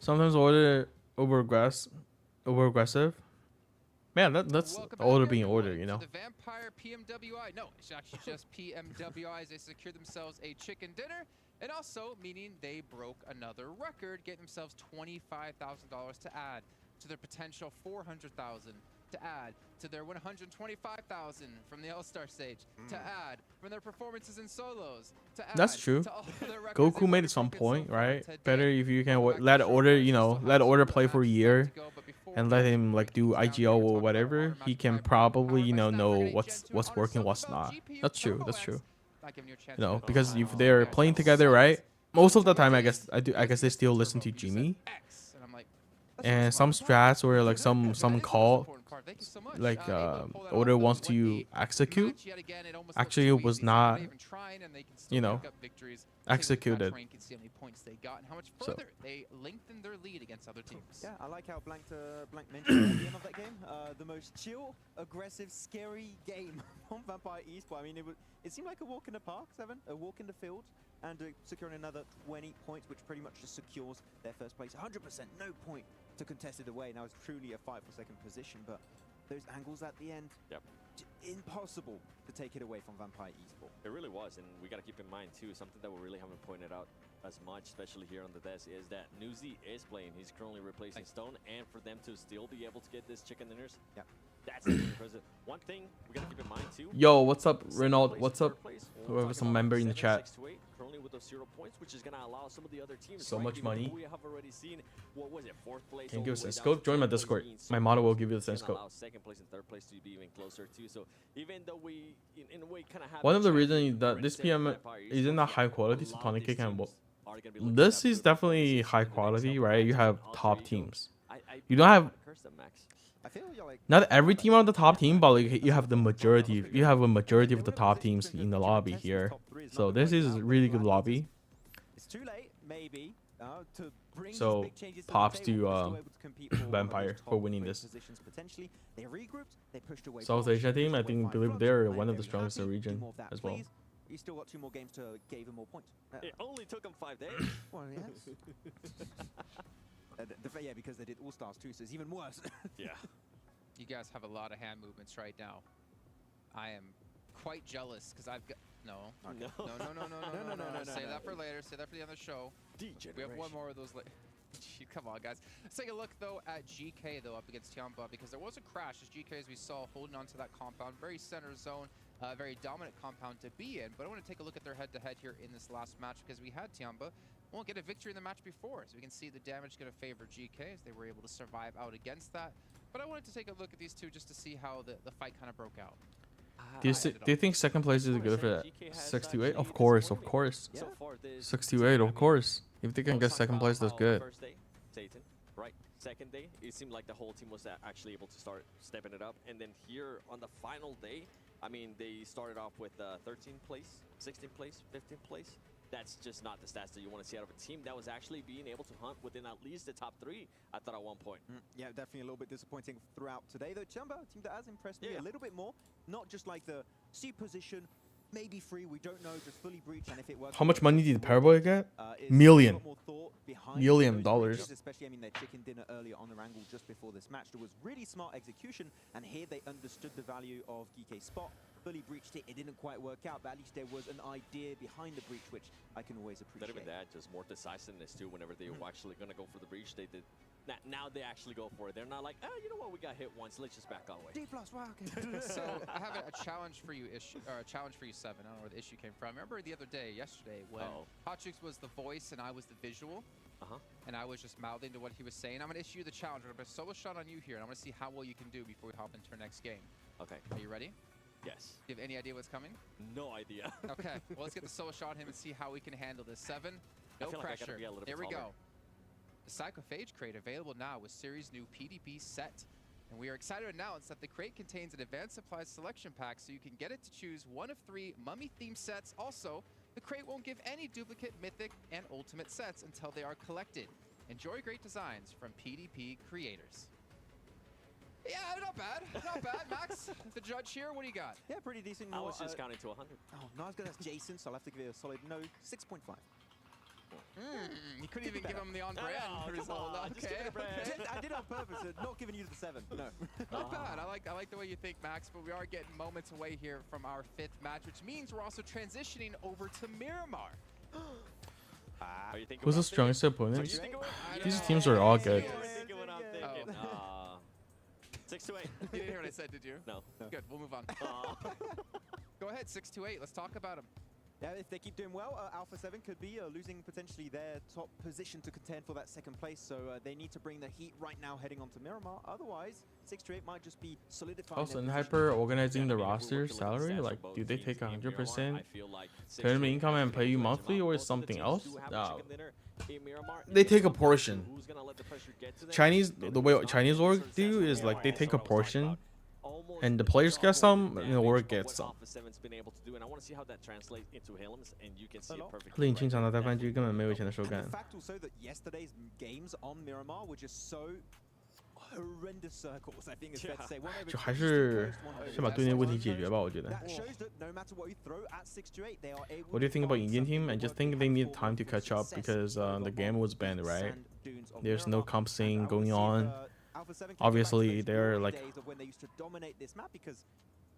Sometimes Order over aggressive. Man, that's Order being Order, you know. The Vampire PMWI. No, it's actually just PMWI as they secure themselves a chicken dinner, and also meaning they broke another record, getting themselves $25,000 to add to their potential $400,000 to add to their $125,000 from the All-Star stage, to add from their performances in solos, to add. That's true. Goku made it some point, right? Better if you can let Order, you know, let Order play for a year and let him like do IGL or whatever. He can probably, you know what's working, what's not. That's true. That's true. You know, because if they're playing together, right? Most of the time, I guess they still listen to Jimmy. And some strats or like some call, like Order wants to execute, actually it was not, you know, executed. So. They lengthened their lead against other teams. Yeah, I like how Blank mentioned at the end of that game, the most chill, aggressive, scary game on Vampire Esports. I mean, it seemed like a walk in the park, Seven, a walk in the field, and securing another 20 points, which pretty much just secures their first place. 100%, no point to contest it away. Now it's truly a fight for second position, but those angles at the end, impossible to take it away from Vampire Esports. It really was, and we got to keep in mind too, something that we really haven't pointed out as much, especially here on the desk, is that Newsy is playing. He's currently replacing Stone, and for them to still be able to get this chicken dinners, that's impressive. One thing we got to keep in mind too. Yo, what's up, Renault? What's up? Whoever's some member in the chat. Currently with those 0 points, which is going to allow some of the other teams. So much money. We have already seen, what was it, 4th place? Can you give us a scope? Join my Discord. My model will give you the scope. 2nd place and 3rd place to be even closer too. So even though we, in a way, kind of have one of the reasons that this PM isn't that high quality, so Tonic can. This is definitely high quality, right? You have top teams. You don't have. Not every team on the top team, but like you have the majority. You have a majority of the top teams in the lobby here. So this is a really good lobby. It's too late, maybe. So props to Vampire for winning this. South Asia team, I think, believe they're one of the strongest in the region as well. You still got 2 more games to get even more points. It only took them 5 days. Well, yes. Yeah, because they did All-Stars too, so it's even worse. Yeah. You guys have a lot of hand movements right now. I am quite jealous because I've got no. Save that for later. Save that for the other show. We have one more of those later. Come on, guys. Let's take a look though at GK though up against Temba, because there was a crash as GK, as we saw, holding on to that compound, very center zone, very dominant compound to be in. But I want to take a look at their head-to-head here in this last match, because we had Temba won't get a victory in the match before, so we can see the damage going to favor GK as they were able to survive out against that. But I wanted to take a look at these two just to see how the fight kind of broke out. Do you think 2nd place is good for that? 6-8? Of course, of course. 6-8, of course. If they can get 2nd place, that's good. Right, 2nd day, it seemed like the whole team was actually able to start stepping it up. And then here on the final day, I mean, they started off with 13th place, 16th place, 15th place. That's just not the stats that you want to see out of a team that was actually being able to hunt within at least the top 3, I thought, at one point. Yeah, definitely a little bit disappointing throughout today, though. Temba, a team that has impressed me a little bit more. Not just like the C position, maybe free, we don't know, just fully breached, and if it works. How much money did Paraboy get? Million dollars. Especially, I mean, their chicken dinner earlier on the wrangle just before this match. There was really smart execution, and here they understood the value of GK's spot. Fully breached it. It didn't quite work out, but at least there was an idea behind the breach, which I can always appreciate. Not even that, just more decisiveness too. Whenever they were actually going to go for the breach, they did. Now they actually go for it. They're not like, you know what, we got hit once, let's just back our way. D+, wow, okay. So I have a challenge for you, a challenge for you, Seven. I don't know where the issue came from. Remember the other day, yesterday, when Hotchix was the voice and I was the visual, and I was just mouthing to what he was saying. I'm going to issue you the challenge. I'm going to solo shot on you here, and I'm going to see how well you can do before we hop into our next game. Okay. Are you ready? Yes. Do you have any idea what's coming? No idea. Okay, well, let's get the solo shot on him and see how we can handle this. Seven, no pressure. Like here we go. The Psychophage crate available now with series new PDP set. And we are excited to announce that the crate contains an advanced supplies selection pack, so you can get it to choose 1 of 3 mummy-themed sets. Also, the crate won't give any duplicate mythic and ultimate sets until they are collected. Enjoy great designs from PDP creators. Yeah, not bad. Not bad, Max. The judge here, what do you got? Yeah, pretty decent. I was just counting to 100. Oh, not as good as Jason, so I'll have to give it a solid no, 6.5. You couldn't even give him the on-brand result. Okay. I did it on purpose, not giving you the 7. No. Not bad. I like the way you think, Max, but we are getting moments away here from our 5th match, which means we're also transitioning over to Miramar. Who's the strongest opponent? These teams are all good. 6-8. You didn't hear what I said, did you? No. Good, we'll move on. Go ahead, 6-8. Let's talk about them. Yeah, if they keep doing well, Alpha 7 could be losing potentially their top position to contend for that 2nd place. So they need to bring the heat right now heading on to Miramar. Otherwise, 6-8 might just be solidifying. Also, in Hyper organizing the roster salary, like, do they take 100% tournament income and pay you monthly, or is something else? They take a portion. The way Chinese org do is like they take a portion, and the players get some, and the org gets some. 另经常的代饭局根本没有以前的手感。 就还是先把队内问题解决吧，我觉得。What do you think about Indian team? I just think they need time to catch up because the game was banned, right? There's no comp scene going on. Obviously, they're like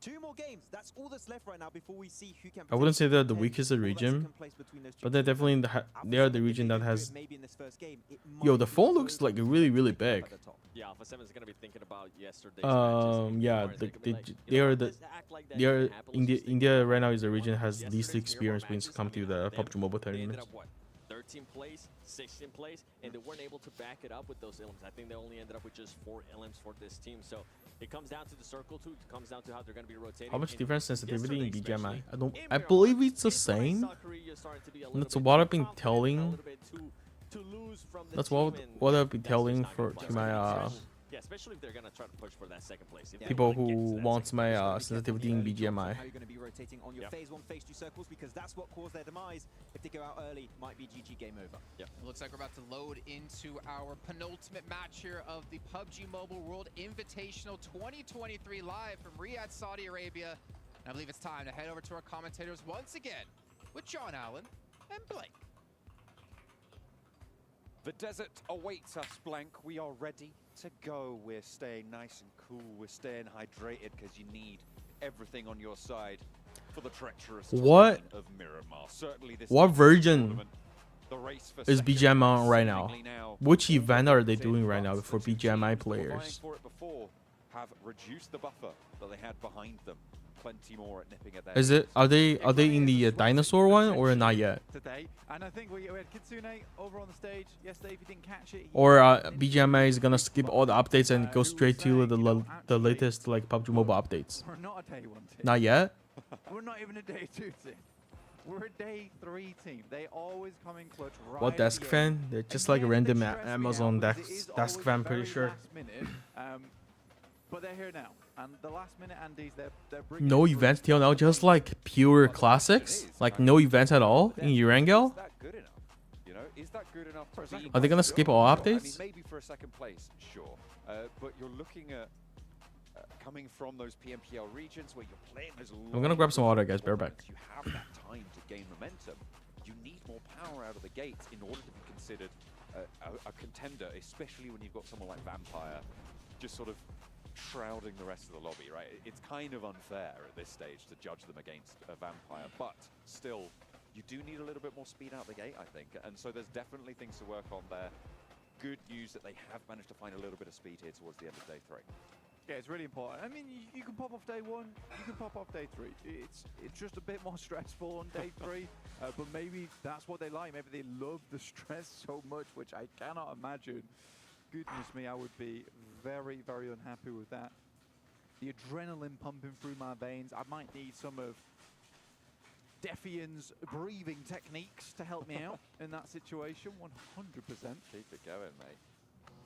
2 more games. That's all that's left right now before we see who can. I wouldn't say they're the weakest region, but they're definitely they are the region that has. Yo, the phone looks like really, really big. Yeah, Alpha 7 is gonna be thinking about yesterday's yeah, they are India right now is the region that has least experience when it comes to the PUBG Mobile tournaments. 13 plays, 16 plays, and they weren't able to back it up with those elims. I think they only ended up with just 4 elims for this team. So it comes down to the circle too. It comes down to how they're going to be rotating. How much difference sensitivity in BGMI? I believe it's the same. That's what I've been telling. That's what I've been telling to my yeah, especially if they're going to try to push for that second place. People who wants my sensitivity in BGMI. How you're going to be rotating on your phase 1, phase 2 circles, because that's what caused their demise. If they go out early, might be GG, game over. It looks like we're about to load into our penultimate match here of the PUBG Mobile World Invitational 2023 live from Riyadh, Saudi Arabia. And I believe it's time to head over to our commentators once again with John Allen and Blake. The desert awaits us, Blank. We are ready to go. We're staying nice and cool. We're staying hydrated because you need everything on your side for the treacherous what of Miramar. Certainly this what version is BGMI right now? Which event are they doing right now for BGMI players? Have reduced the buffer that they had behind them. Plenty more at nipping at their Is it? Are they in the dinosaur one or not yet? Today, and I think we had Kitsune over on the stage yesterday. If you didn't catch it, or BGMI is gonna skip all the updates and go straight to the latest like PUBG Mobile updates. We're not a day 1 team. Not yet. We're not even a day 2 team. We're a day 3 team. They always come in clutch. Right what desk fan? They're just like a random Amazon desk fan, I'm pretty sure. But they're here now, and the last minute Andes, they're bringing no events till now, just like pure classics, like no events at all in Erangel. Is that good enough? You know, is that good enough? Are they gonna skip all updates? I mean, maybe for a second place, sure, but you're looking at coming from those PMPL regions where you're playing those. I'm gonna grab some water, guys. Bear back. You have that time to gain momentum. You need more power out of the gates in order to be considered a contender, especially when you've got someone like Vampire just sort of shrouding the rest of the lobby, right? It's kind of unfair at this stage to judge them against a Vampire, but still, you do need a little bit more speed out the gate, I think, and so there's definitely things to work on there. Good news that they have managed to find a little bit of speed here towards the end of day 3. Yeah, it's really important. I mean, you can pop off day 1, you can pop off day 3. It's just a bit more stressful on day 3, but maybe that's what they like. Maybe they love the stress so much, which I cannot imagine. Goodness me, I would be very, very unhappy with that. The adrenaline pumping through my veins. I might need some of Defian's breathing techniques to help me out in that situation, 100%. Keep it going, mate.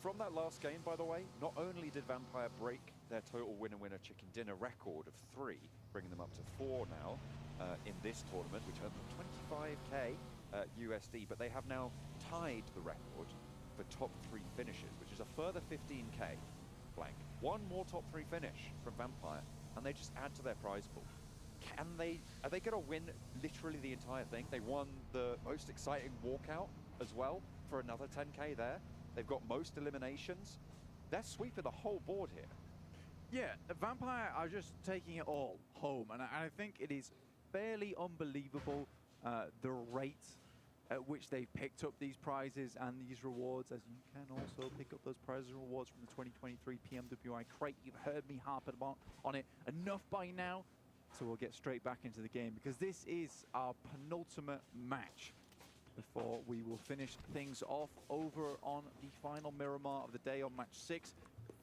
From that last game, by the way, not only did Vampire break their total winner-winner chicken dinner record of 3, bringing them up to 4 now in this tournament, which earned them 25k USD, but they have now tied the record for top 3 finishes, which is a further 15k. Blank. One more top 3 finish from Vampire, and they just add to their prize pool. Are they going to win literally the entire thing? They won the most exciting walkout as well for another 10k there. They've got most eliminations. They're sweeping the whole board here. Yeah, Vampire are just taking it all home, and I think it is fairly unbelievable the rate at which they've picked up these prizes and these rewards, as you can also pick up those prizes and rewards from the 2023 PMWI crate. You've heard me harping on it enough by now, so we'll get straight back into the game, because this is our penultimate match before we will finish things off over on the final Miramar of the day on match 6.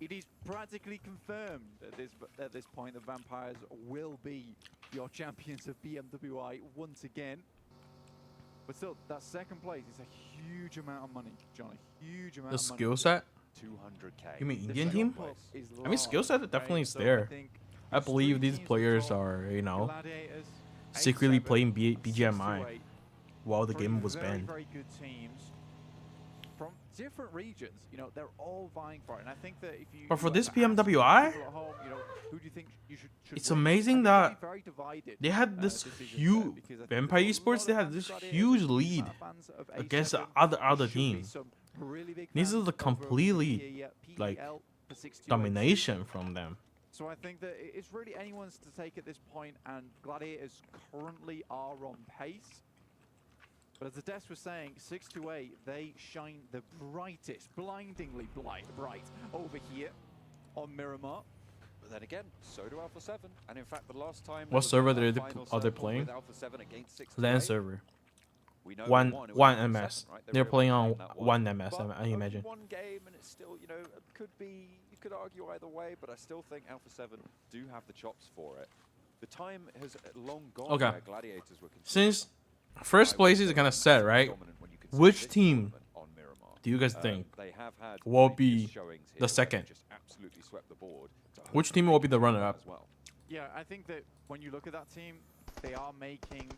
It is practically confirmed at this point that Vampires will be your champions of PMWI once again. But still, that second place is a huge amount of money, John. A huge amount of money. The skill set? 200k. You mean Indian team? I mean, skill set definitely is there. I believe these players are, you know, secretly playing BGMI while the game was banned. Very good teams from different regions. You know, they're all vying for it. And I think that if you... But for this PMWI, it's amazing that they had this huge... Vampire Esports, they had this huge lead against the other teams. This is a completely, like, domination from them. So I think that it's really anyone's to take at this point, and Gladiators currently are on pace. But as the Des was saying, 6-8, they shine the brightest, blindingly bright over here on Miramar. But then again, so do Alpha 7. And in fact, the last time... What server are they playing? LAN server. One MS. Right? They're playing on one MS, I imagine. One game, and it's still, you know, you could argue either way, but I still think Alpha 7 do have the chops for it. The time has long gone where Gladiators were Since first place is kind of set, right? Which team do you guys think will be the second? Which team will be the runner-up? Yeah, I think that when you look at that team, they are making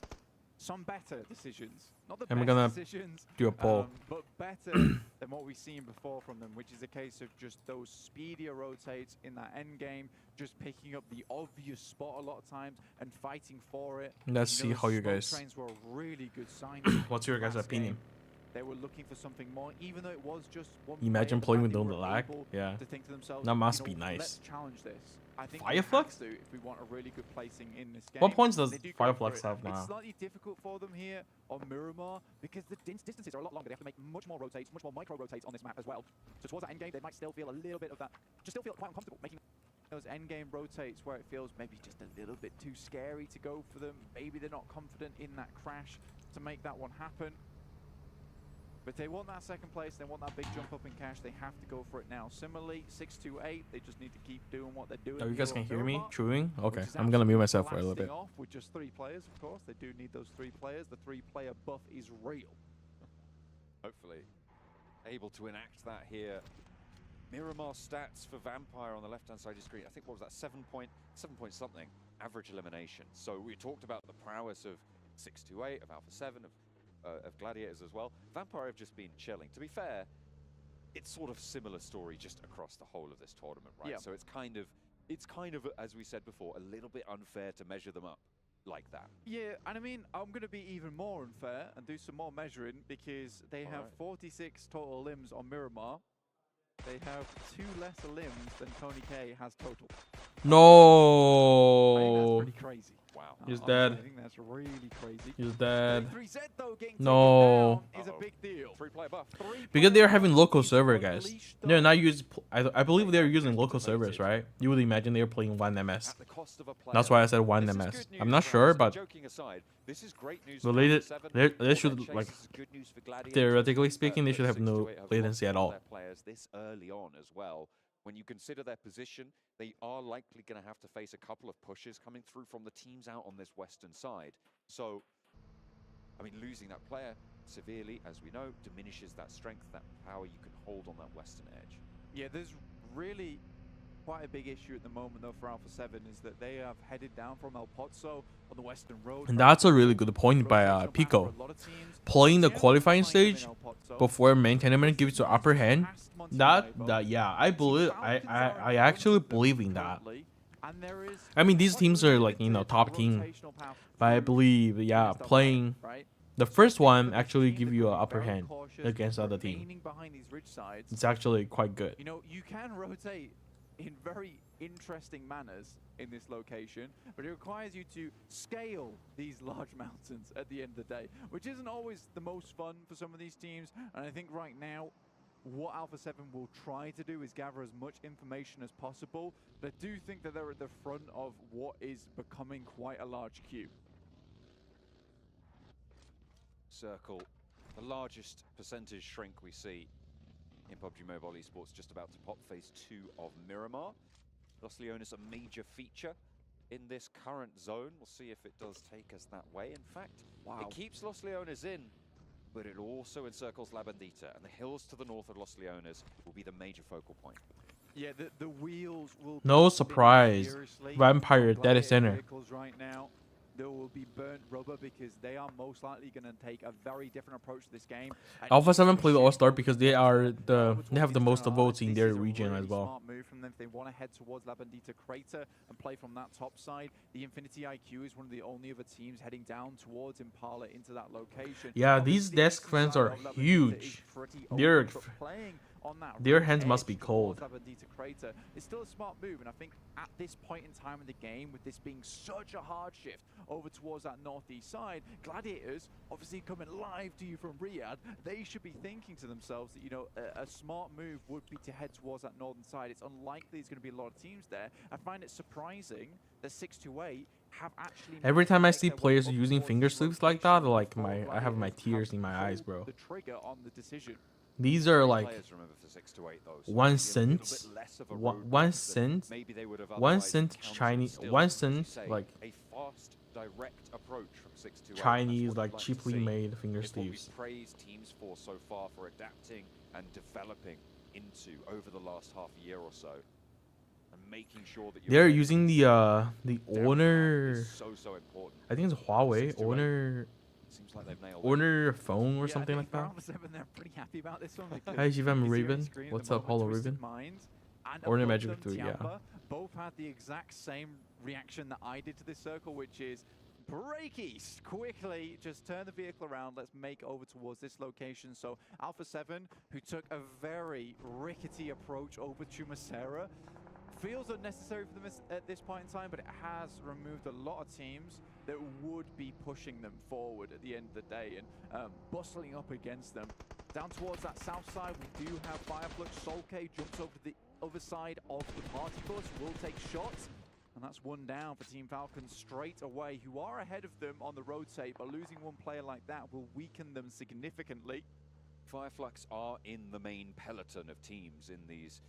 some better decisions. Not the best decisions, do a poll. But better than what we've seen before from them, which is a case of just those speedier rotates in that end game, just picking up the obvious spot a lot of times and fighting for it. Let's see how you guys... Trains were a really good sign. What's your guys' opinion? They were looking for something more, even though it was just one. Imagine playing with the lag. Yeah, to think to themselves, that must be nice. Let's challenge this. I think Fireflux? if we want a really good placing in this game. What points does Fireflux have now? It's slightly difficult for them here on Miramar because the distances are a lot longer. They have to make much more rotates, much more micro rotates on this map as well. So towards that end game, they might still feel a little bit of that. Just still feel quite uncomfortable making those end game rotates where it feels maybe just a little bit too scary to go for them. Maybe they're not confident in that crash to make that one happen. But they want that second place, they want that big jump up in cash, they have to go for it now. Similarly, 6-8, they just need to keep doing what they're doing. Oh, you guys can hear me chewing? Okay, I'm gonna mute myself for a little bit. Off with just 3 players, of course. They do need those 3 players. The 3-player buff is real. Hopefully able to enact that here. Miramar stats for Vampire on the left-hand side of the screen. I think, what was that, 7 point something average elimination. So we talked about the prowess of 6-8, of Alpha 7, of Gladiators as well. Vampire have just been chilling. To be fair, it's sort of similar story just across the whole of this tournament, right? Yeah. So it's kind of, as we said before, a little bit unfair to measure them up like that. Yeah, and I mean, I'm going to be even more unfair and do some more measuring because they have 46 total limbs on Miramar. They have 2 lesser limbs than Tony K has total. No. I think that's pretty crazy. Wow. He's dead. I think that's really crazy. He's dead. 3Z though, getting no. taken down is a big deal. 3-player buff. Because they're having local server, guys. They're not using. I believe they're using local servers, right? You would imagine they're playing 1MS. That's why I said 1MS. I'm not sure, but they should, like, theoretically speaking, they should have no latency at all. This early on as well. When you consider their position, they are likely going to have to face a couple of pushes coming through from the teams out on this western side. So, I mean, losing that player severely, as we know, diminishes that strength, that power you can hold on that western edge. Yeah, there's really quite a big issue at the moment, though, for Alpha 7 is that they have headed down from El Pozo on the western road. And that's a really good point by Pico. Playing the qualifying stage before main tournament gives you upper hand. Yeah, I actually believe in that. I mean, these teams are, like, you know, top team, but I believe, yeah, playing the first one actually give you an upper hand against other team. It's actually quite good. You know, you can rotate in very interesting manners in this location, but it requires you to scale these large mountains at the end of the day, which isn't always the most fun for some of these teams. And I think right now, what Alpha 7 will try to do is gather as much information as possible, but I do think that they're at the front of what is becoming quite a large queue. Circle, the largest percentage shrink we see in PUBG Mobile Esports, just about to pop phase 2 of Miramar. Los Leones a major feature in this current zone. We'll see if it does take us that way. In fact, it keeps Los Leones in, but it also encircles La Bandita, and the hills to the north of Los Leones will be the major focal point. Yeah, the wheels will no surprise. Vampire dead center. Right now. There will be burnt rubber because they are most likely going to take a very different approach to this game. Alpha 7 play the All-Star because they have the most votes in their region as well. Smart move from them if they want to head towards La Bandita Crater and play from that top side. The Infinity IQ is one of the only other teams heading down towards Impala into that location. Yeah, these desk fans are huge. They're playing on that Their right hands edge must be cold. towards Aberdeen Crater. It's still a smart move, and I think at this point in time in the game, with this being such a hard shift over towards that northeast side, Gladiators, obviously coming live to you from Riyadh, they should be thinking to themselves that, you know, a smart move would be to head towards that northern side. It's unlikely there's going to be a lot of teams there. I find it surprising that 628 have actually... Every time I see players using finger sleeves like that, like I have my tears in my eyes, bro. The trigger on the decision. These are like 1 cent, 1 cent, 1 cent Chinese, 1 cent like a fast, direct approach from 628. Chinese like cheaply made finger sleeves. What we praise teams for so far for adapting and developing into over the last half a year or so, and making sure that they're using the Honor. So important. I think it's Huawei Honor. Seems like they've nailed Honor phone or something like that. They're pretty happy about this one. Hi, Shivam Raven. What's up, Hollow Raven? Honor Magic Victory, yeah. Both had the exact same reaction that I did to this circle, which is break east quickly, just turn the vehicle around, let's make over towards this location. So Alpha 7, who took a very rickety approach over to Masera, feels unnecessary for them at this point in time, but it has removed a lot of teams that would be pushing them forward at the end of the day and bustling up against them. Down towards that south side, we do have Fireflux. Solke jumps over to the other side of the party bus, will take shots, and that's one down for Team Falcons straight away, who are ahead of them on the rotate, but losing one player like that will weaken them significantly. Fireflux are in the main peloton of teams in these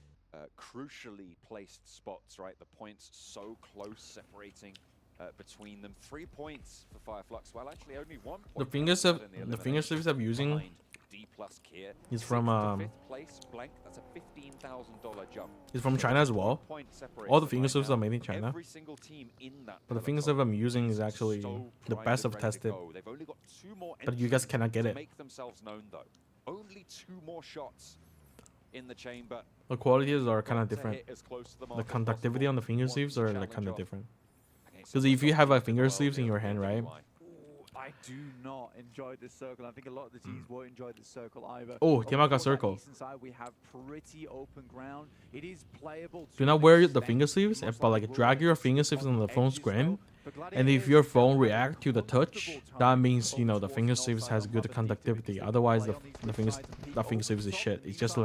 crucially placed spots, right? The points so close, separating between them. 3 points for Fireflux. Well, actually, only 1 point. The finger sleeves I'm using is from place, blank. That's a $15,000 jump. It's from China as well. All the finger sleeves are made in China. Every single team in that but the finger sleeve I'm using is actually the best I've tested. They've only got 2 more but you guys cannot get it. Make themselves known though. Only 2 more shots in the chamber. The qualities are kind of different. The conductivity on the finger sleeves are like kind of different. Because if you have a finger sleeves in your hand, right? I do not enjoy this circle. I think a lot of the teams won't enjoy this circle either. Oh, Temba got circle. We have pretty open ground. It is playable. Do not wear the finger sleeves, but like drag your finger sleeves on the phone screen. And if your phone reacts to the touch, that means, you know, the finger sleeves has good conductivity. Otherwise, the finger sleeves is shit. It's just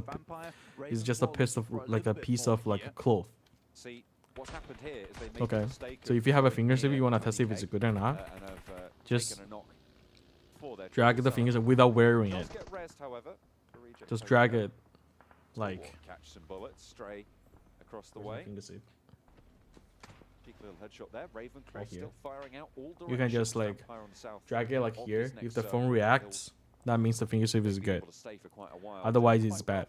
a piece of like a piece of like a cloth. See, what's happened here is they make okay, so if you have a finger sleeve, you want to test if it's good or not. Just drag the fingers without wearing it. Just drag it, like. Catch some bullets, stray across the way. Cheeky little headshot there. Ravenclaw still firing out all directions. You can just like drag it like here. If the phone reacts, that means the finger sleeve is good. Otherwise, it's bad.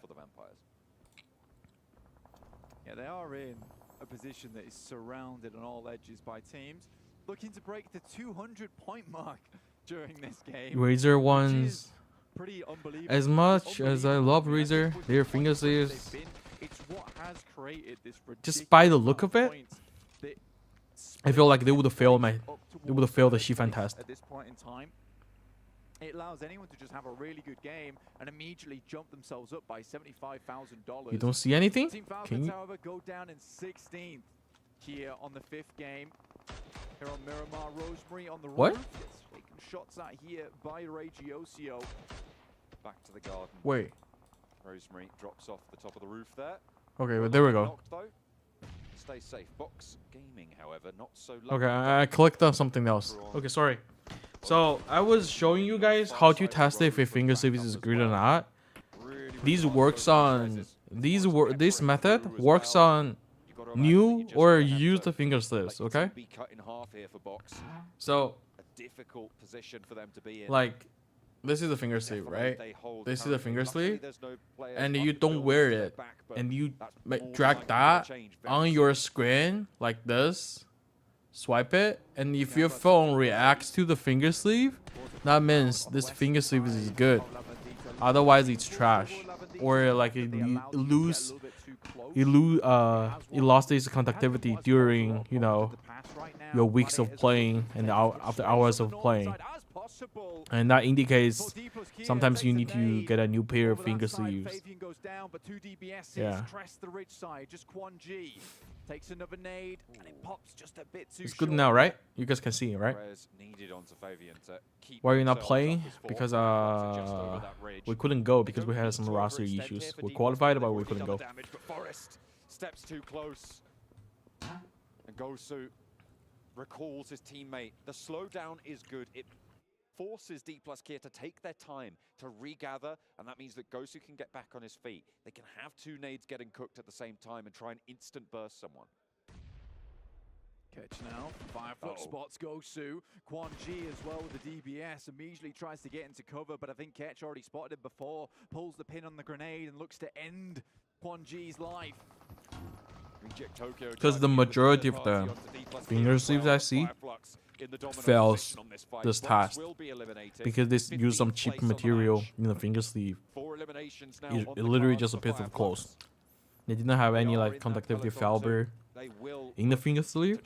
Yeah, they are in a position that is surrounded on all edges by teams looking to break the 200-point mark during this game. Razor ones. As much as I love Razor, their finger sleeves, just by the look of it, I feel like they would have failed the Shifan test. At this point in time, it allows anyone to just have a really good game and immediately jump themselves up by $75,000. You don't see anything? Team Falcons, however, go down in 16th here on the 5th game. Here on Miramar, Rosemary on the roof. Gets taken shots at here by Regiosio. Back to the garden. Wait. Rosemary drops off the top of the roof there. Okay, but there we go. Stay safe. Box Gaming, however, not so okay, I clicked on something else. Okay, sorry. So I was showing you guys how to test if a finger sleeve is good or not. This method works on new or used finger sleeves, okay? So like this is the finger sleeve, right? This is the finger sleeve, and you don't wear it, and you drag that on your screen like this, swipe it, and if your phone reacts to the finger sleeve, that means this finger sleeve is good. Otherwise, it's trash, or like it lost its conductivity during, you know, your weeks of playing and after hours of playing. possible. And that indicates sometimes you need to get a new pair of finger sleeves. Goes down, but 2 DBSs Yeah. crest the ridge side. Just Quan G takes another nade, and it pops just a bit too It's good short. now, right? You guys can see it, right? Needed onto Fabian to keep Why are you not themselves playing? up as fourth. Because Just over that ridge. we couldn't go because we Don't had need some to roster overextend issues. here for We D+, qualified, they've but we already couldn't done go. the damage, but Forrest steps too close. And Gosu recalls his teammate. The slowdown is good. It forces D+ Kia to take their time to regather, and that means that Gosu can get back on his feet. They can have 2 nades getting cooked at the same time and try and instant burst someone. Catch now. Fireflux spots Gosu. Quan G as well with the DBS. Immediately tries to get into cover, but I think Ketch already spotted him before. Pulls the pin on the grenade and looks to end Quan G's life. Because the majority of the finger sleeves I see fails this task because they use some cheap material in the finger sleeve. It literally just a piece of clothes. They didn't have any like conductivity fiber in the finger sleeve.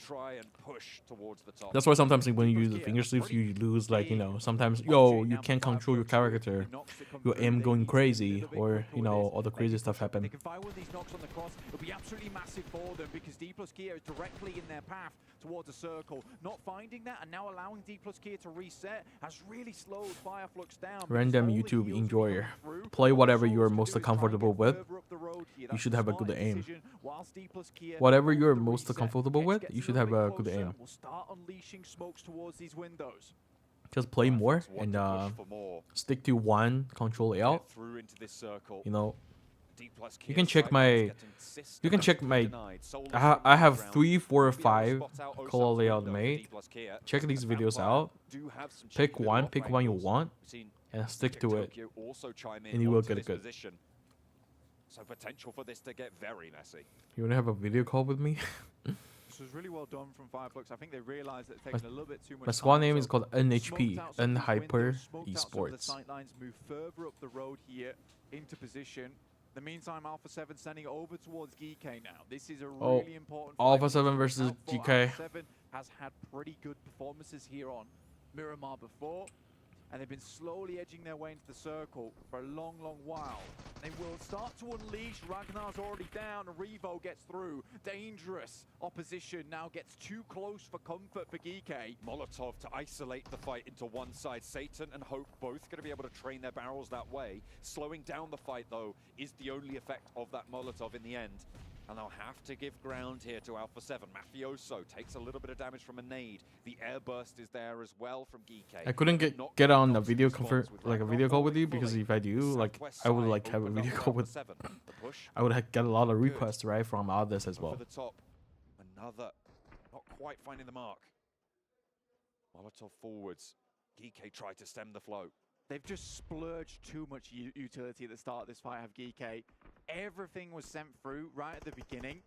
That's why sometimes when you use the finger sleeves, you lose, like, you know, sometimes you can't control your character, your aim going crazy, or you know, all the crazy stuff happen. They can find one of these knocks on the cross. It'll be absolutely massive for them because D+ Kia is directly in their path towards a circle. Not finding that and now allowing D+ Kia to reset has really slowed Fireflux down. Random YouTube enjoyer. Play whatever you are most comfortable with. You should have a good aim. Whatever you're most comfortable with, you should have a good aim. We'll start unleashing smokes towards these windows. Just play more and stick to one control layout. You know, you can check my. I have 3, 4, 5 color layout made. Check these videos out. Pick one you want, and stick to it, and you will get good. So potential for this to get very messy. You wanna have a video call with me? This was really well done from Fireflux. I think they realized that it's taken a little bit too much. My squad time, name so is called NHP, N-Hyper Esports. The sightlines move further up the road here into position. In the meantime, Alpha 7 sending it over towards GK now. This is a really important fight. Alpha 7 versus GK. Alpha 7 has had pretty good performances here on Miramar before, and they've been slowly edging their way into the circle for a long, long while. They will start to unleash. Ragnar's already down, and Revo gets through. Dangerous opposition now gets too close for comfort for Geeke. Molotov to isolate the fight into one side. Satan and Hope both going to be able to train their barrels that way. Slowing down the fight, though, is the only effect of that Molotov in the end. And they'll have to give ground here to Alpha 7. Mafioso takes a little bit of damage from a nade. The air burst is there as well from Geeke. I couldn't get on a video call with you because if I do, like, I would like have a video call with. I would get a lot of requests, right, from others as well. Over the top, another not quite finding the mark. Molotov forwards. Geeke tried to stem the flow. They've just splurged too much utility at the start of this fight, have Geeke. Everything was sent through right at the beginning,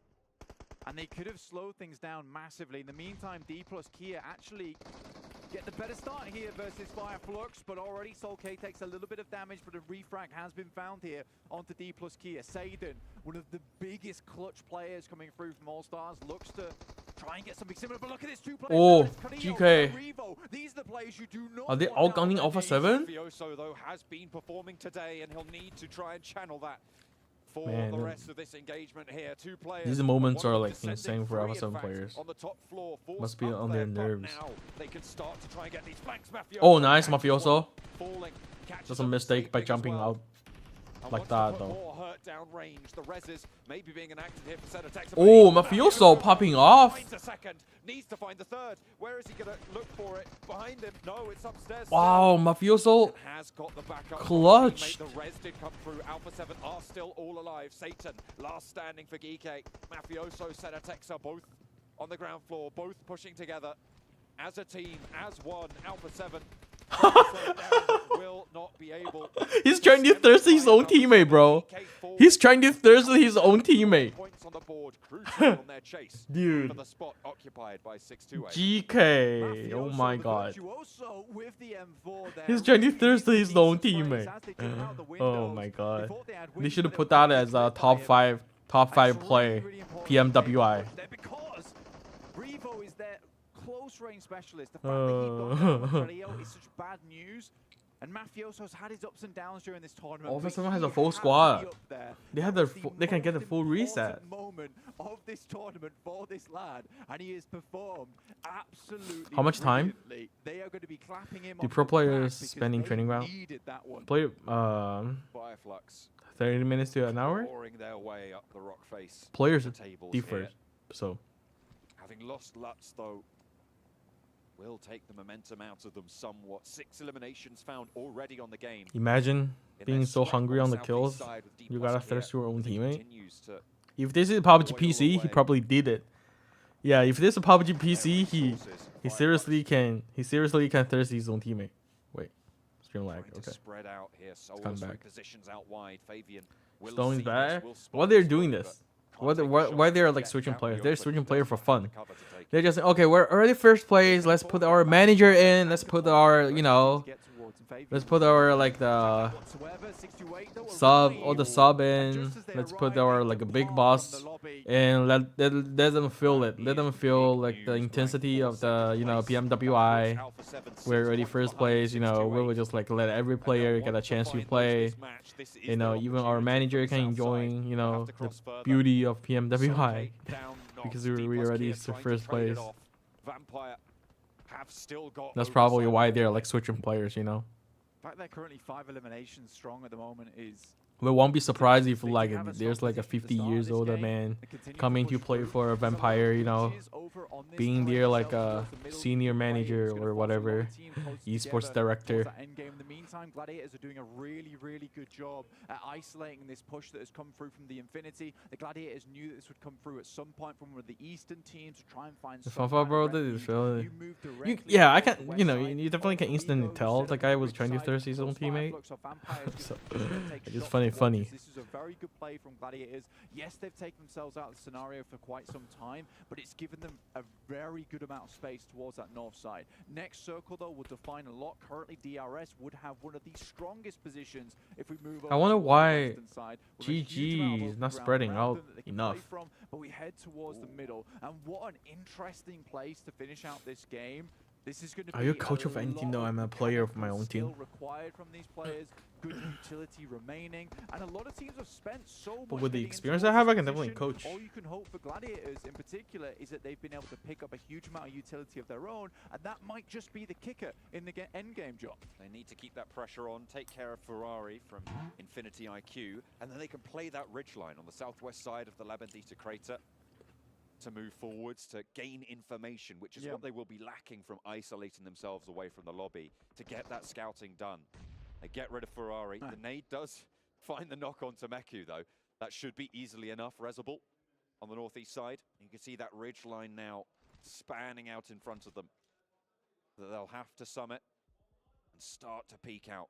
and they could have slowed things down massively. In the meantime, D+ Kia actually get the better start here versus Fireflux, but already Soul K takes a little bit of damage, but a refrag has been found here onto D+ Kia. Satan, one of the biggest clutch players coming through from All-Stars, looks to try and get something similar, but look at this 2 players. Oh, GK. These are the players you do not. Are they all gunning Alpha 7? Mafioso, though, has been performing today, and he'll need to try and channel that for the rest of this engagement here. 2 players. These moments are like insane for Alpha 7 players. On the top floor, must be on their nerves. Now they can start to try and get these flanks. Mafioso. Oh, nice, Mafioso. That's a mistake by jumping out like that, though. Down range. The reses maybe being enacted here for Sedatex. Oh, Mafioso popping off. Finds a second. Needs to find the third. Where is he gonna look for it? Behind him. No, it's upstairs. Wow, Mafioso has got the backup. Clutch. The res did come through. Alpha 7 are still all alive. Satan, last standing for Geeke. Mafioso, Sedatex are both on the ground floor, both pushing together as a team, as one. Alpha 7 will not be able. He's trying to thirst his own teammate, bro. He's trying to thirst his own teammate. Points on the board, crucial on their chase. Dude. For the spot occupied by 628. GK. Oh my god. He's trying to thirst his own teammate. Oh my god. They should have put that as a top 5 play. PMWI. Because Revo is there close close-range specialist. The fact that he got down with Rio is such bad news. And Mafioso's had his ups and downs during this tournament. All of a sudden has a full squad. They have their they can get a full reset. Moment of this tournament for this lad, and he has performed absolutely. How much time? They are going to be clapping him. Do pro players spending training ground? Play 30 minutes to an hour. Their way up the rock face. Players differ, so. Having lost Lutz though, will take the momentum out of them somewhat. 6 eliminations found already on the game. Imagine being so hungry on the kills, you gotta thirst your own teammate. If this is a PUBG PC, he probably did it. Yeah, if this is a PUBG PC, he seriously can thirst his own teammate. Wait, stream lag. Okay, spread out here. Come back. Positions out wide. Fabian Stone's back. Why they're doing this? Why they're like switching players? They're switching player for fun. They're just okay. We're already first place. Let's put our manager in. Let's put our let's put our like the sub in. Let's put our like a big boss and let them feel it. Let them feel like the intensity of the PMWI. We're already first place. We will just like let every player get a chance to play. Even our manager can enjoy the beauty of PMWI because we're already first place. That's probably why they're like switching players. The fact they're currently 5 eliminations strong at the moment is. We won't be surprised if like there's like a 50 years older man coming to play for a Vampire, being there like a senior manager or whatever, esports director. In the meantime, Gladiators are doing a really, really good job at isolating this push that has come through from the Infinity. The Gladiators knew that this would come through at some point from one of the Eastern teams to try and find some. Yeah, I can. You definitely can instantly tell the guy was trying to thirst his own teammate. So, it's funny. This is a very good play from Gladiators. Yes, they've taken themselves out of the scenario for quite some time, but it's given them a very good amount of space towards that north side. Next circle, though, will define a lot. Currently, DRS would have one of the strongest positions if we move over. I wonder why GG is not spreading out enough. But we head towards the middle, and what an interesting place to finish out this game. This is going to Are you a coach of any team? Though I'm a player of my own team. Required from these players, good utility remaining, and a lot of teams have spent so much. But with the experience I have, I can definitely coach. All you can hope for Gladiators in particular is that they've been able to pick up a huge amount of utility of their own, and that might just be the kicker in the end game job. They need to keep that pressure on, take care of Ferrari from Infinity IQ, and then they can play that ridgeline on the southwest side of the Labandita crater to move forwards, to gain information, which is what they will be lacking from isolating themselves away from the lobby, to get that scouting done. They get rid of Ferrari. The nade does find the knock on to Meku, though. That should be easily enough. Rezable on the northeast side. You can see that ridge line now spanning out in front of them. They'll have to summit and start to peek out.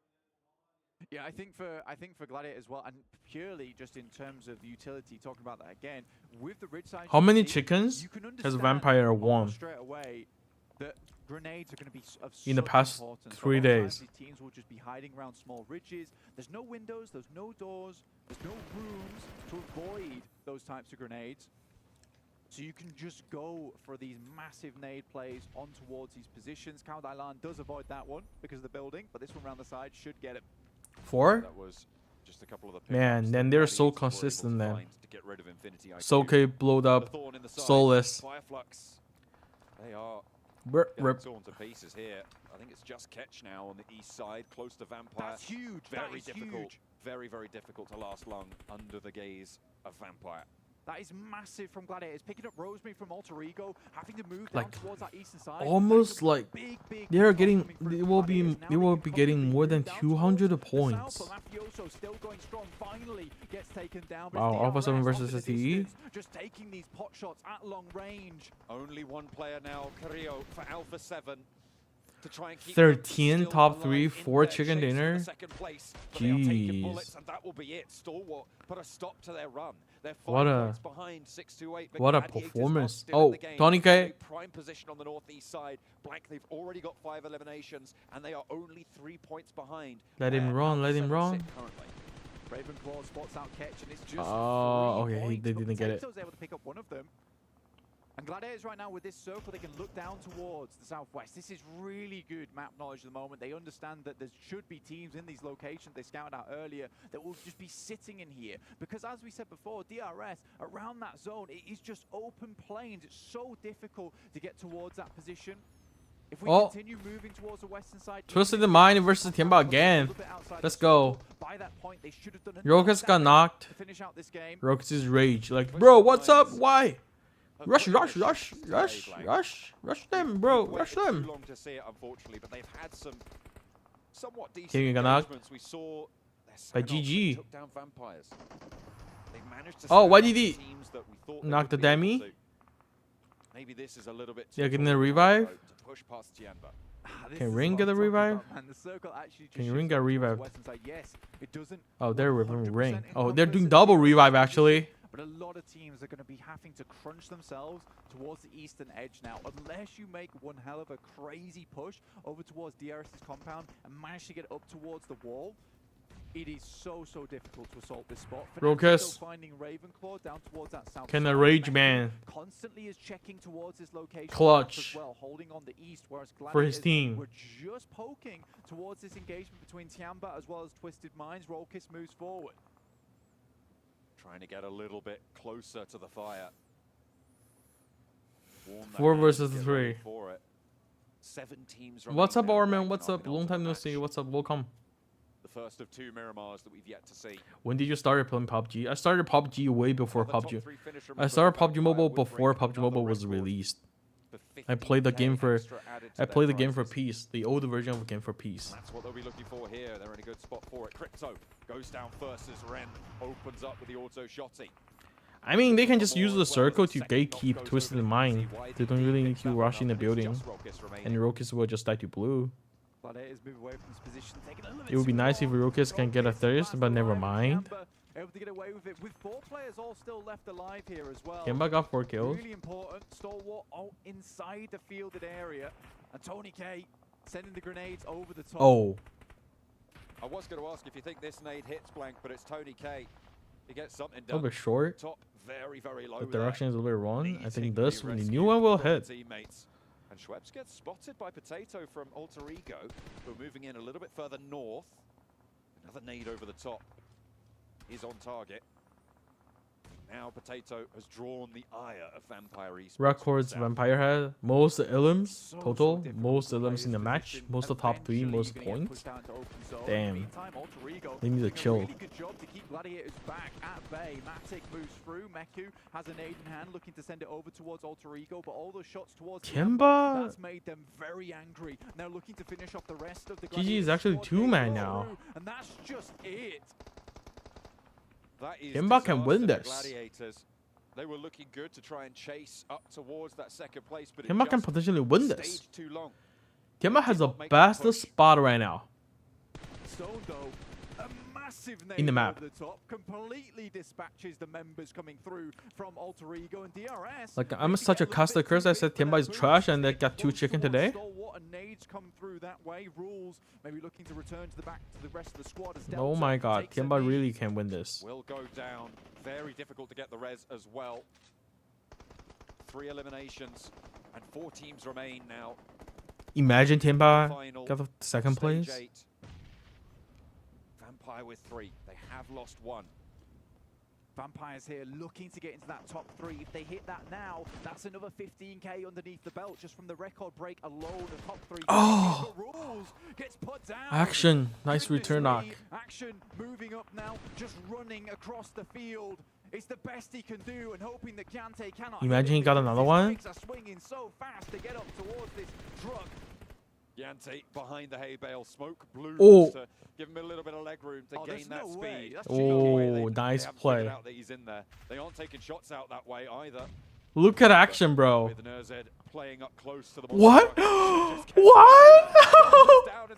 Yeah, I think for Gladiator as well, and purely just in terms of utility, talking about that again, with the ridge side. How many chickens has Vampire won? Straight away, that grenades are going to be of in the past 3 days. These teams will just be hiding around small ridges. There's no windows, there's no doors, there's no rooms to avoid those types of grenades. So you can just go for these massive nade plays on towards these positions. Kaudailan does avoid that one because of the building, but this one around the side should get it. 4? That was just a couple of the Man, then they're so consistent then. Soke blowed up, Soulless. Fireflux. They are torn to pieces here. I think it's just Ketch now on the east side, close to Vampire. That's huge. Very difficult. Very, very difficult to last long under the gaze of Vampire. That is massive from Gladiators. Picking up Rosemary from Alter Ego, having to move down towards that eastern side. Almost like they are getting. They will be getting more than 200 points. Still going strong. Finally gets taken down. Wow, Alpha 7 versus STE. Just taking these pot shots at long range. Only one player now, Carrillo for Alpha 7. To try and keep 13 top 3, 4 chicken dinner. Jeez. And that will be it. Stalwart put a stop to their run. They're what a performance. Oh, Tony K. Prime position on the northeast side. Blank, they've already got 5 eliminations and they are only 3 points behind. Let him run, let him run. Ravenclaw spots out Ketch and it's just okay, they didn't get it. Was able to pick up one of them. And Gladiators right now with this circle, they can look down towards the southwest. This is really good map knowledge at the moment. They understand that there should be teams in these locations they scouted out earlier that will just be sitting in here. Because as we said before, DRS, around that zone, it is just open plains. It's so difficult to get towards that position. If we continue moving towards the western side, Twisted Mind versus Temba again. Let's go. By that point, they should have done Rokas got knocked. Rokas' rage. Like, bro, what's up? Why? Rush them, bro. Rush them. Long to see it, unfortunately, but they've had some somewhat decent engagements. We saw By GG. took down Vampires. They've managed to why did he knock the dummy? Maybe this is a little bit Yeah, getting a revive. Push past Tianba. Can Ring get a revive? Can Ring get a revive? Oh, they're reviving Ring. Oh, they're doing double revive actually. But a lot of teams are going to be having to crunch themselves towards the eastern edge now. Unless you make one hell of a crazy push over towards DRS's compound and manage to get up towards the wall, it is so difficult to assault this spot. Rokas finding Ravenclaw down towards that south. Can a rage man constantly is checking towards his location clutch as well, holding on the east, whereas for his team. We're just poking towards this engagement between Tianba as well as Twisted Minds. Rokas moves forward. Trying to get a little bit closer to the fire. 4 versus 3. 7 teams. What's up, Orman? What's up? Long time no see. What's up? Welcome. The first of 2 Miramars that we've yet to see. When did you start playing PUBG? I started PUBG way before PUBG. I started PUBG Mobile before PUBG Mobile was released. I played the game for peace, the older version of Game for Peace. That's what they'll be looking for here. They're in a good spot for it. Crypto goes down first as Ren opens up with the auto shotty. I mean, they can just use the circle to gatekeep Twisted Mind. They don't really need to rush in the building. And Rokas will just die to blue. It would be nice if Rokas can get a thirst, but never mind. Able to get away with it with 4 players all still left alive here as well. Temba got 4 kills. Really important. Stalwart inside the fielded area. And Tony K sending the grenades over the top. Oh. I was going to ask if you think this nade hits Blank, but it's Tony K. He gets something done. A little bit short. Top very low. The direction is a little bit wrong. I think this, the new one will hit. Teammates. And Schweppes gets spotted by Potato from Alter Ego, who are moving in a little bit further north. Another nade over the top. Is on target. Now Potato has drawn the ire of Vampire Esports. Records Vampire had most illims total, most illims in the match, most of the top 3, most points. Damn. They need to chill. Really good job to keep Gladiators back at bay. Matic moves through. Meku has an aid in hand, looking to send it over towards Alter Ego, but all those shots towards Temba. That's made them very angry. Now looking to finish off the rest of the GG is actually 2-man now. And that's just it. Temba can win this. Gladiators. They were looking good to try and chase up towards that second place, but Temba can potentially win this. Too long. Temba has the best spot right now. In the map. The top completely dispatches the members coming through from Alter Ego and DRS. Like, I'm such a custer curse. I said Temba is trash and they got 2 chicken today. Come through that way. Rules maybe looking to return to the back to the rest of the squad. Oh my god, Temba really can win this. Will go down. Very difficult to get the res as well. 3 eliminations and 4 teams remain now. Imagine Temba got the 2nd place. 8. Vampire with 3. They have lost 1. Vampires here looking to get into that top 3. If they hit that now, that's another 15k underneath the belt just from the record break alone. The top 3. Oh! Rules gets put down. Action. Nice return knock. Action moving up now, just running across the field. It's the best he can do and hoping that Kante cannot. Imagine he got another one. Swinging so fast to get up towards this truck. Yante behind the hay bale, smoke blue to give him a little bit of leg room to gain that speed. Oh, nice play. Out that he's in there. They aren't taking shots out that way either. Look at action, bro. With Nerzed playing up close to the what? What?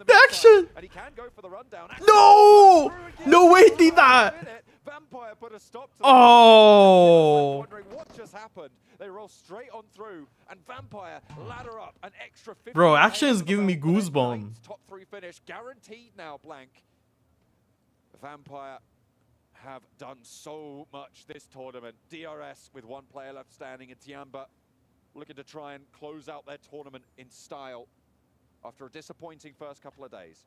The action! And he can go for the rundown. No! No way he did that! Vampire put a stop to oh! Wondering what just happened. They roll straight on through, and Vampire ladder up an extra 50. Bro, action is giving me goosebumps. Top 3 finish guaranteed now. Blank. Vampire have done so much this tournament. DRS with 1 player left standing in Tianba. looking to try and close out their tournament in style after a disappointing first couple of days.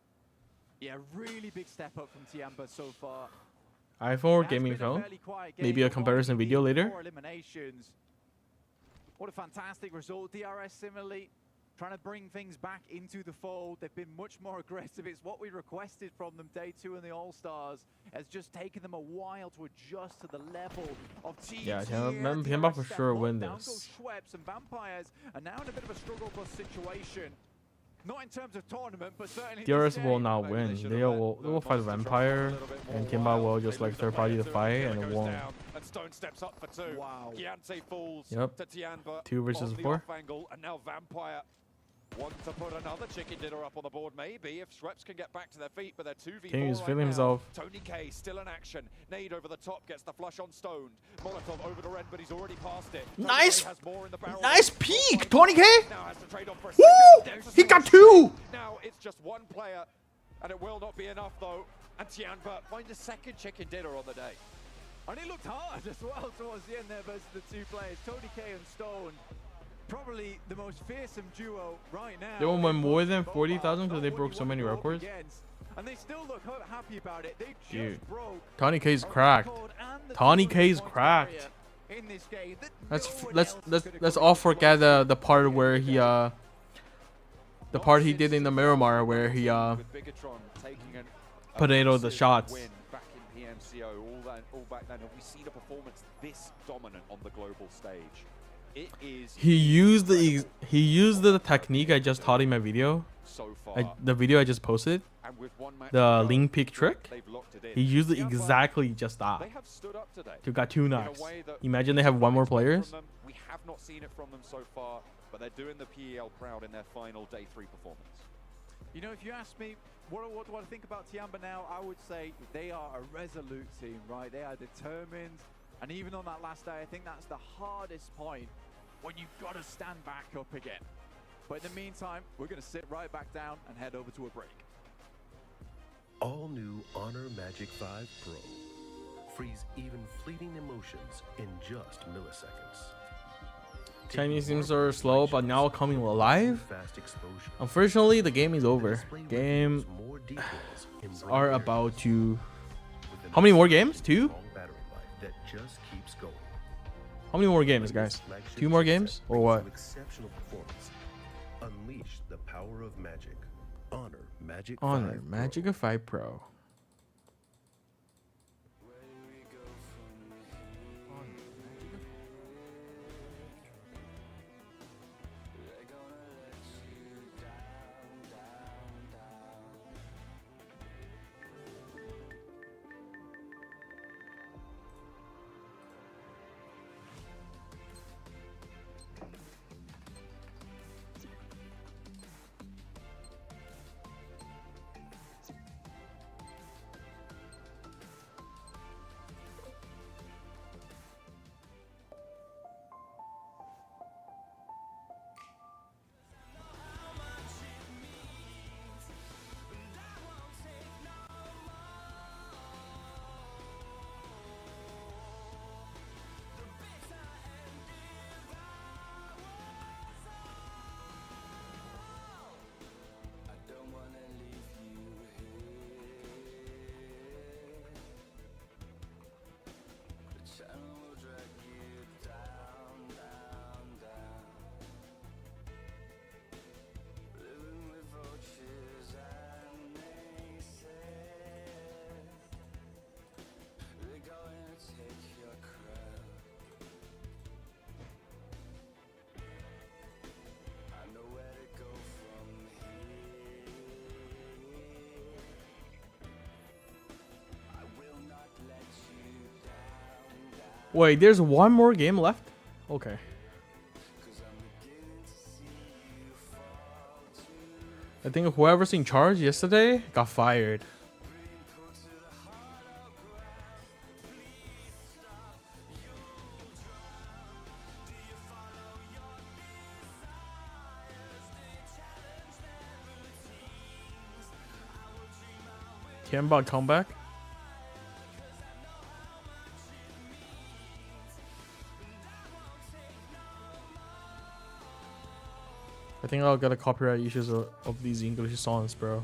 Yeah, really big step up from Temba so far. iPhone gaming phone. Maybe a comparison video later. Eliminations. What a fantastic result. DRS similarly trying to bring things back into the fold. They've been much more aggressive. It's what we requested from them day 2 in the All-Stars. Has just taken them a while to adjust to the level of teams. Yeah, Temba for sure win this. Down go Schweppes and Vampires are now in a bit of a struggle bus situation. Not in terms of tournament, but certainly DRS will not win. They will fight Vampire, and Temba will just like third party the fight, and it won't. And Stone steps up for 2. Wow. Giante falls Yep. to Tianba. 2 versus 4. Angle, and now Vampire want to put another chicken dinner up on the board, maybe, if Schweppes can get back to their feet, but they're 2v4 King is right feeling now. himself. Tony K still in action. Nade over the top, gets the flush on Stoned. Molotov over the red, but he's already passed it. Nice! Has more in the barrel. Nice peek! Tony K! Now has to trade off for a Woo! second. He got 2! Now it's just one player, and it will not be enough, though. And Tianba finds a second chicken dinner on the day. And he looked hard as well towards the end there versus the 2 players, Tony K and Stone. Probably the most fearsome duo right now. They won more than 40,000 because they broke so many records. And they still look happy about it. They Dude, just broke Tony K's cracked. Tony K's cracked. In this game. Let's all forget the part where he the part he did in the Miramar where he potato the shots. Back in PMCO, all back then. Have we seen a performance this dominant on the global stage? It is. He used the technique I just taught in my video. So far. The video I just posted. And with one match the lean peek trick. They've locked it in. He used it exactly just that. They have stood up today. He got 2 knocks. Imagine they have 1 more players. We have not seen it from them so far, but they're doing the PEL proud in their final day 3 performance. You know, if you ask me, what do I think about Temba now? I would say they are a resolute team, right? They are determined. And even on that last day, I think that's the hardest point when you've got to stand back up again. But in the meantime, we're going to sit right back down and head over to a break. All new Honor Magic 5 Pro. Freeze even fleeting emotions in just milliseconds. Chinese teams are slow, but now coming alive. Unfortunately, the game is over. Games are about to. How many more games? 2? That just keeps going. How many more games, guys? 2 more games or what? Exceptional performance. Unleash the power of magic. Honor Magic 5 Honor Magic 5 Pro. Wait, there's 1 more game left? Okay. I think whoever's in charge yesterday got fired. Temba comeback. I think I'll get a copyright issues of these English songs, bro.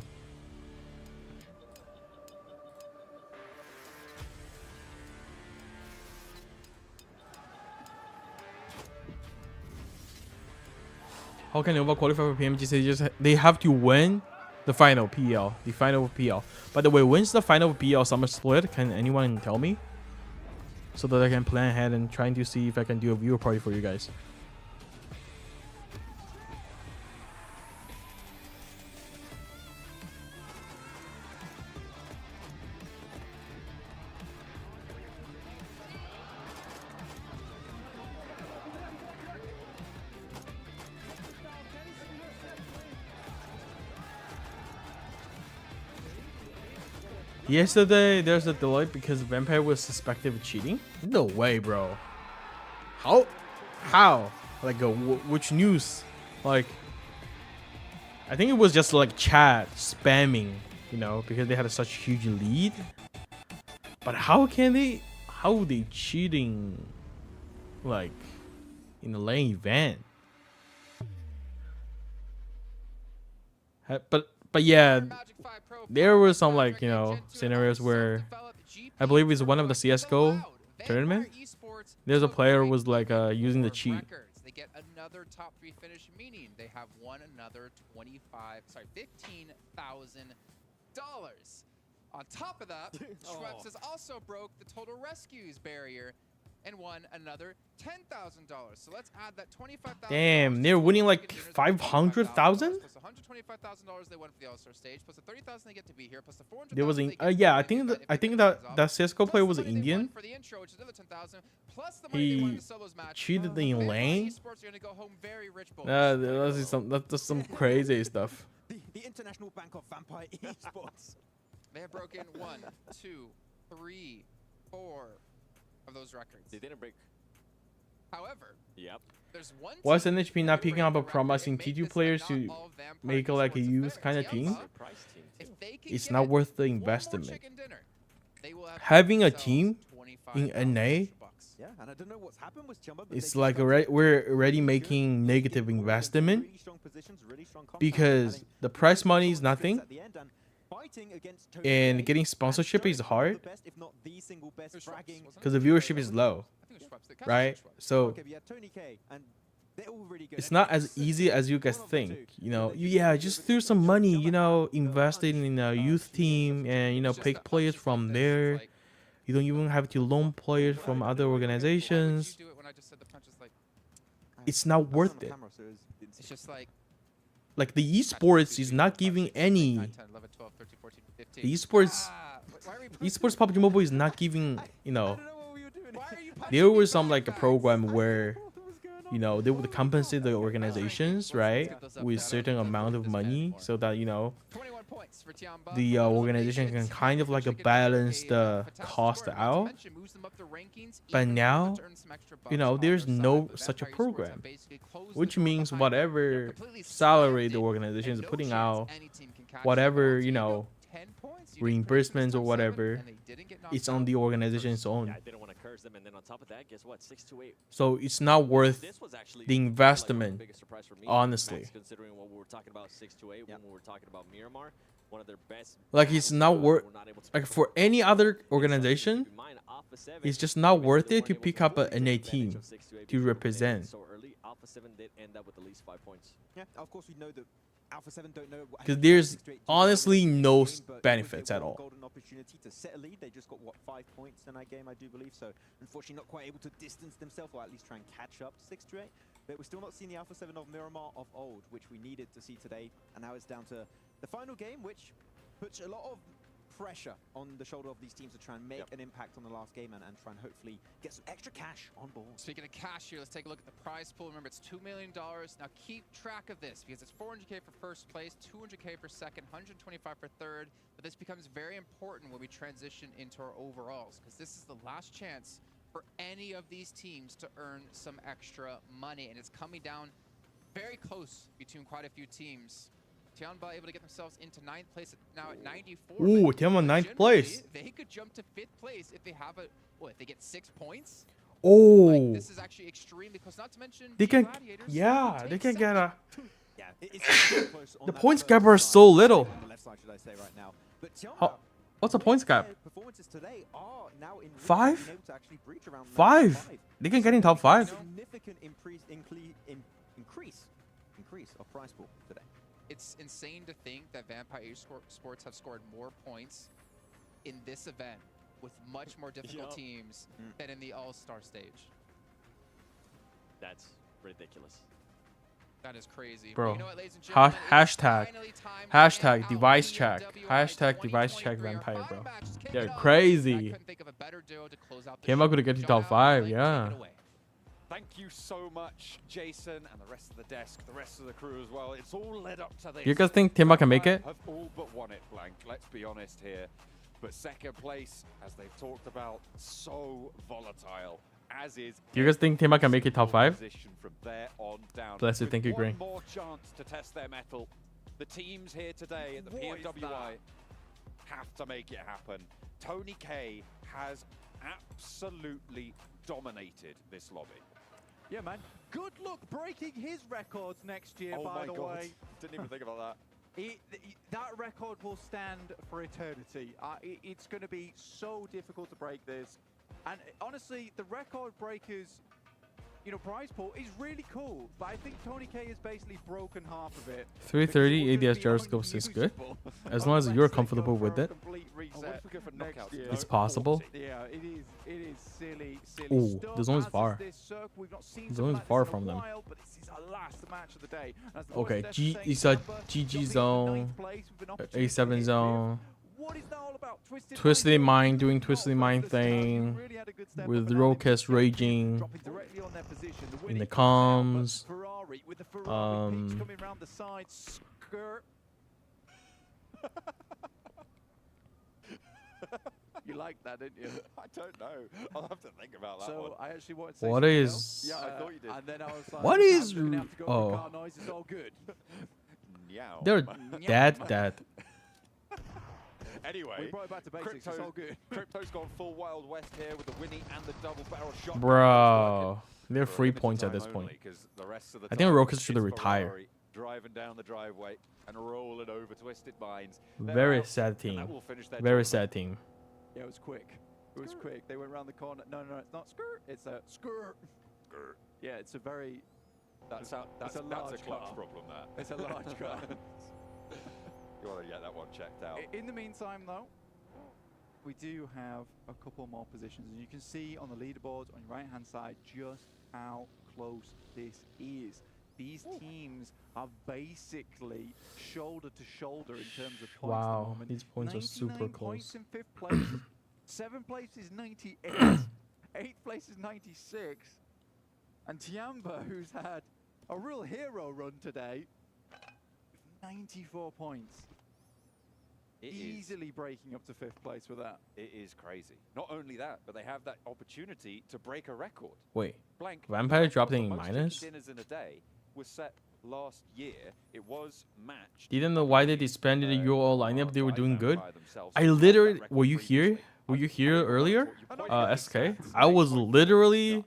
How can Nova qualify for PMGC? They have to win the final PL. The final PL. By the way, when's the final PL summer split? Can anyone tell me? So that I can plan ahead and trying to see if I can do a viewer party for you guys. Yesterday, there's a delay because Vampire was suspected of cheating. No way, bro. How? Like, which news? Like, I think it was just like chat spamming, you know, because they had such huge lead. But how are they cheating, like, in the lane event? But yeah, there were some, like, you know, scenarios where I believe it's one of the CS:GO tournament. There's a player who was like using the cheat. They get another top 3 finish, meaning they have won another $15,000. On top of that, Schweppes has also broke the total rescues barrier and won another $10,000. So let's add that $25,000. Damn, they're winning like 500,000. Plus $125,000 they won for the All-Star stage. Plus the $30,000 they get to be here. Plus the $400,000. There was yeah, I think that CS:GO player was Indian. For the intro, which is another $10,000. Plus the money they won in the solos match. Cheated the lane. Esports are gonna go home very rich. That's some crazy stuff. The International Bank of Vampire Esports. They have broken 1, 2, 3, 4 of those records. They didn't break. However, there's one. Why is NHP not picking up a promising T2 players to make like a youth kind of team? It's not worth the investment. Having a team in NA, it's like we're already making negative investment because the prize money is nothing. And getting sponsorship is hard because the viewership is low, right? So it's not as easy as you guys think, you know. Yeah, just throw some money, you know, invested in a youth team and, you know, pick players from there. You don't even have to loan players from other organizations. It's not worth it. It's just like the esports is not giving any. The esports PUBG Mobile is not giving, you know. There was some like a program where, you know, they would compensate the organizations, right, with certain amount of money so that, you know, the organization can kind of like balance the cost out. But now, you know, there's no such a program, which means whatever salary the organization is putting out, whatever, you know, reimbursements or whatever, it's on the organization's own. So it's not worth the investment, honestly. Like, it's not worth, like, for any other organization, it's just not worth it to pick up an NA team to represent. Yeah, of course we know that Alpha 7 don't know because there's honestly no benefits at all. Golden opportunity to set a lead. They just got, what, 5 points in that game, I do believe. So unfortunately not quite able to distance themselves, or at least try and catch up 6-8. But we're still not seeing the Alpha 7 of Miramar of old, which we needed to see today. And now it's down to the final game, which puts a lot of pressure on the shoulder of these teams to try and make an impact on the last game and try and hopefully get some extra cash on board. Speaking of cash here, let's take a look at the prize pool. Remember, it's $2 million. Now keep track of this because it's $400K for first place, $200K for second, $125 for third. But this becomes very important when we transition into our overalls because this is the last chance for any of these teams to earn some extra money. And it's coming down very close between quite a few teams. Temba able to get themselves into 9th place now at 94. Ooh, Temba 9th place. They could jump to 5th place if they have if they get 6 points. Oh, like, this is actually extremely close. Not to mention they can, Gladiators. yeah, they can get a. Yeah, it's close on The that points first gap are side, so little. on the left side, should I say, right now. But How, what's the points gap? performances today are now in 5? being able to actually breach around 5. They can get in top 5. Significant increase of prize pool today. It's insane to think that Vampire Esports have scored more points in this event with much more difficult teams than in the All-Star stage. That's ridiculous. That is crazy. Bro, You know what, ladies and gentlemen, hashtag device check. Hashtag device check Vampire, bro. They're crazy. Temba could get to top 5, yeah. Thank you so much, Jason, and the rest of the desk, the rest of the crew as well. It's all led up to this. You guys think Temba can make it? Have all but won it, Blank. Let's be honest here. But second place, as they've talked about, so volatile. As is. Do you guys think Temba can make it top 5? From there on down. Blessed, thank you, Green. One more chance to test their mettle. The teams here today at the PMWI have to make it happen. Tony K has absolutely dominated this lobby. Yeah, man. Good luck breaking his records next year, by the way. Didn't even think about that. That record will stand for eternity. It's going to be so difficult to break this. And honestly, the record breakers, prize pool is really cool. But I think Tony K has basically broken half of it. 330 ADS gyroscopes is good. As long as you're comfortable with it. It's possible. Yeah, it is silly. Ooh, the zone's far. The zone's far from them. But this is our last match of the day. Okay, it's a GG zone, A7 zone. What is that all about? Twisted Mind doing Twisted Mind thing with Rokas raging in the comms. You like that, didn't you? I don't know. I'll have to think about that one. I actually wanted to say What is? Yeah, I thought you did. And then I was like, what is? Oh. Car noise is all good. They're dead. Anyway, we brought it back to basics. It's all good. Crypto's gone full Wild West here with the Winnie and the double barrel shot. Bro, they're 3 points at this point. I think Rokas should retire. Driving down the driveway and rolling over Twisted Minds. Very sad team. Very sad team. Yeah, it was quick. It was quick. They went around the corner. No, it's not skirt. It's a skirt. Yeah, it's a very. That's a clutch problem. That it's a large car. You want to get that one checked out. In the meantime, though, we do have a couple more positions, and you can see on the leaderboards on your right-hand side just how close this is. These teams are basically shoulder to shoulder in terms of points. Wow, at the moment. these points are super close. Points in 5th place. 7th place is 98. 8th place is 96. And Temba, who's had a real hero run today, 94 points. Easily breaking up to 5th place with that. It is crazy. Not only that, but they have that opportunity to break a record. Wait, Blank. Vampire dropped in minus? Dinners in a day was set last year. It was matched. Didn't know why they disbanded the UO lineup. They were doing good. I literally, were you here? Were you here earlier? SK? I was literally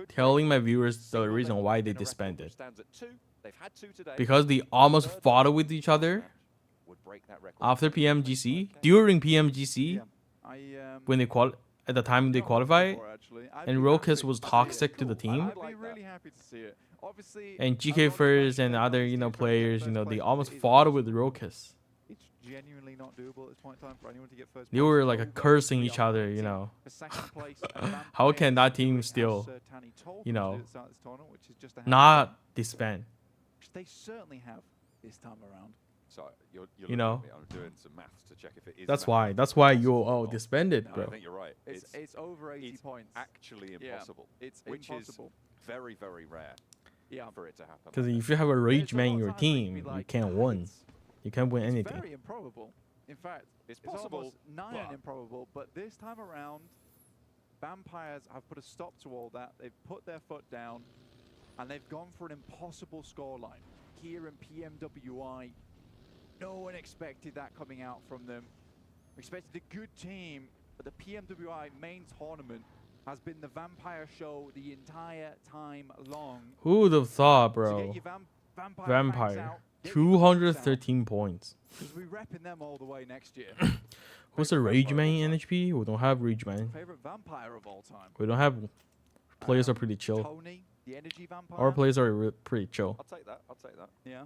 telling my viewers the reason why they disbanded. Because they almost fought with each other after PMGC, during PMGC, when they at the time they qualify, and Rokas was toxic to the team. And GK First and other players, they almost fought with Rokas. It's genuinely not doable at this point in time for anyone to get first. They were like cursing each other, How can that team still, not disband? They certainly have this time around. So you're I'm doing some maths to check if it is. That's why you disbanded, bro. I think you're right. It's over 80 points. Actually impossible. Yeah, it's which impossible. Is very, very rare. For it to happen. Because if you have a rage man in your team, you can't win. You can't win anything. It's very improbable. In fact, it's possible. Almost improbable. But this time around, Vampires have put a stop to all that. They've put their foot down, and they've gone for an impossible scoreline here in PMWI. No one expected that coming out from them. We expected a good team, but the PMWI main tournament has been the Vampire show the entire time long. Who would have thought, So bro? get your Vampire. Vampire. 213 points. Because we're repping them all the way next year. Who's the Rage Man in NHP? We don't have Rage Man. Favorite Vampire of all time. We don't have. Players are pretty chill. Tony, the energy vampire. Our players are pretty chill. I'll take that. I'll take that. Yeah.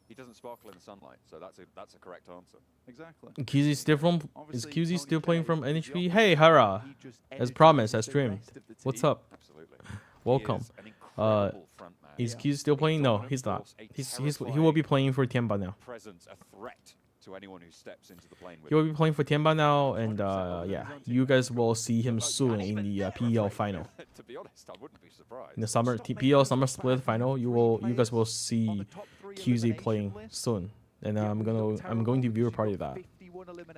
He doesn't sparkle in the sunlight, so that's a correct answer. Exactly. QZ still from? Is Obviously, QZ Tony still playing K from is the NHP? opposite. Hey, Hara. He just As energizes promised, I the streamed. rest of the What's team. up? Absolutely. Welcome. He is an incredible front man. Is QZ still playing? No, he's not. He will be playing for Temba now. Presence, a threat to anyone who steps into the plane with He will be playing for Temba now, and yeah, you guys will see him soon in the PEL final. To be honest, I wouldn't be surprised. In the summer PEL summer split final, you guys will see QZ playing soon, and I'm going to view a part of that.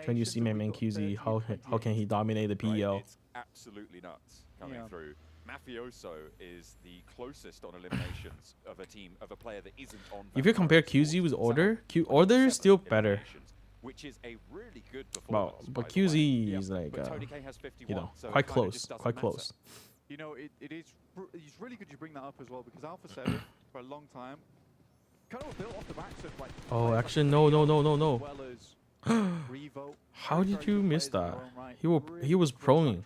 Can you see my man QZ? How can he dominate the PEL? It's absolutely nuts coming through. Mafioso is the closest on eliminations of a team of a player that isn't on. If you compare QZ with Order, Order is still better. Which is a really good performance. But QZ is like, Tony K has 51, you know, so quite it kinda close, just doesn't quite matter. close. You know, it's really good you bring that up as well, because Alpha 7 for a long time kind of built off the backs of like. Oh, actually, no. As well as Revo. How did you miss that? He was proing